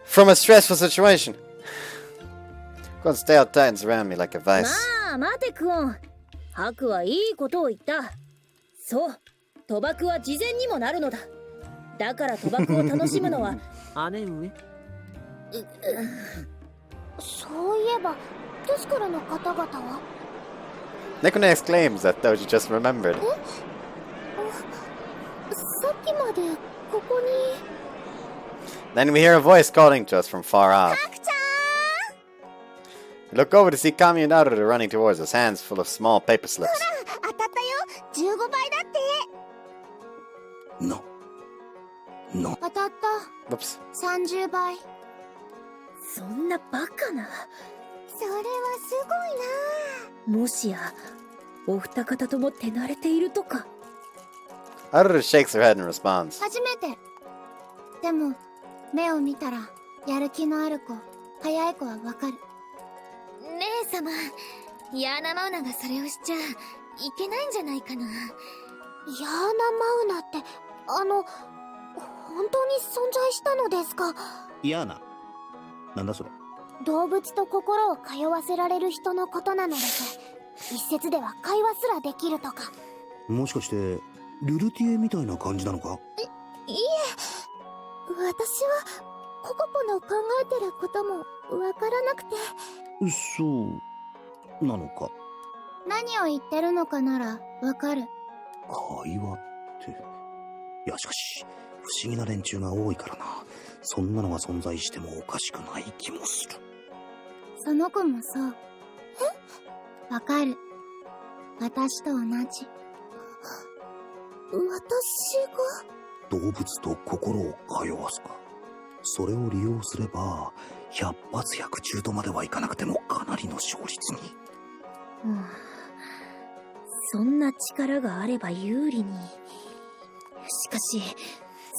from a stressful situation? Gohan's tail tightens around me like a vice. まあ待てクオン。ハクはいいことを言った。そう、賭博は事前にもなるのだ。だから賭博を楽しむのは姉上。そういえばテスクルの方々は。Nikuna exclaims that though she just remembered. さっきまでここに。Then we hear a voice calling to us from far off. We look over to see Kami and Aru running towards us, hands full of small paper slips. 当たったよ。15倍だって。当たった。Whoops. 30倍。そんなバカな。それはすごいな。もしやお二方とも手慣れているとか。Aru shakes her head and responds. 初めて。でも目を見たらやる気のある子、早い子はわかる。姉様、ヤーナマウナがそれをしちゃいけないんじゃないかな。ヤーナマウナって本当に存在したのですか？ヤーナ、なんだそれ。動物と心を通わせられる人のことなのです。一説では会話すらできるとか。もしかしてルルティエみたいな感じなのか？いえ、私はココポの考えてることもわからなくて。そうなのか。何を言ってるのかならわかる。会話って。いやしかし不思議な連中が多いからな。そんなのが存在してもおかしくない気もする。その子もそう。わかる。私と同じ。私が動物と心を通わすか。それを利用すれば100発100中とまではいかなくてもかなりの勝率に。そんな力があれば有利に。しかし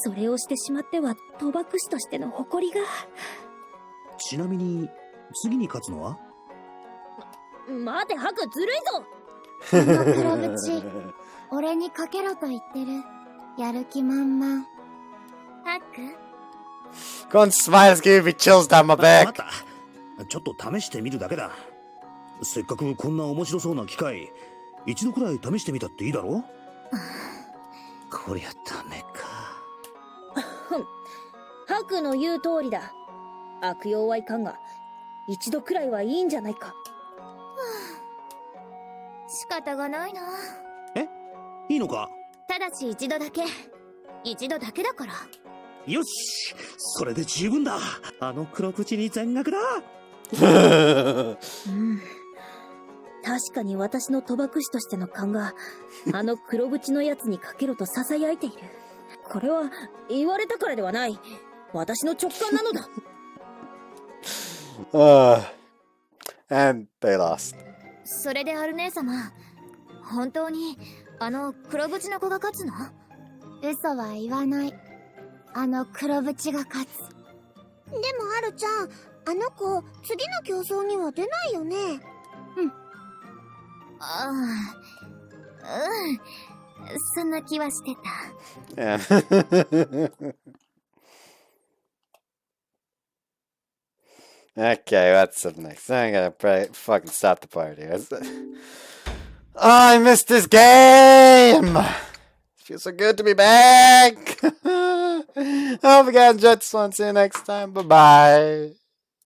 それをしてしまっては賭博師としての誇りが。ちなみに次に勝つのは？待てハク、ずるいぞ。この黒縁俺にかけろと言ってる。やる気満々。ハック、 Go and smile, it's giving me chills down my back. ちょっと試してみるだけだ。せっかくこんな面白そうな機会、一度くらい試してみたっていいだろ？こりゃダメか。ハクの言う通りだ。悪用はいかんが一度くらいはいいんじゃないか。仕方がないな。いいのか？ただし一度だけ。一度だけだから。よし、それで十分だ。あの黒口に全額だ。確かに私の賭博師としての勘があの黒縁のやつにかけろと囁いている。これは言われたからではない。私の直感なのだ。And they lost. それでアル姉様、本当にあの黒縁の子が勝つの？嘘は言わない。あの黒縁が勝つ。でもアルちゃん、あの子次の競争には出ないよね。ああ、そんな気はしてた。Okay, what's up next? I'm gonna probably fucking stop the party. Oh, I missed this game! Feels so good to be back! I hope you guys enjoyed this one. See you next time. Bye-bye.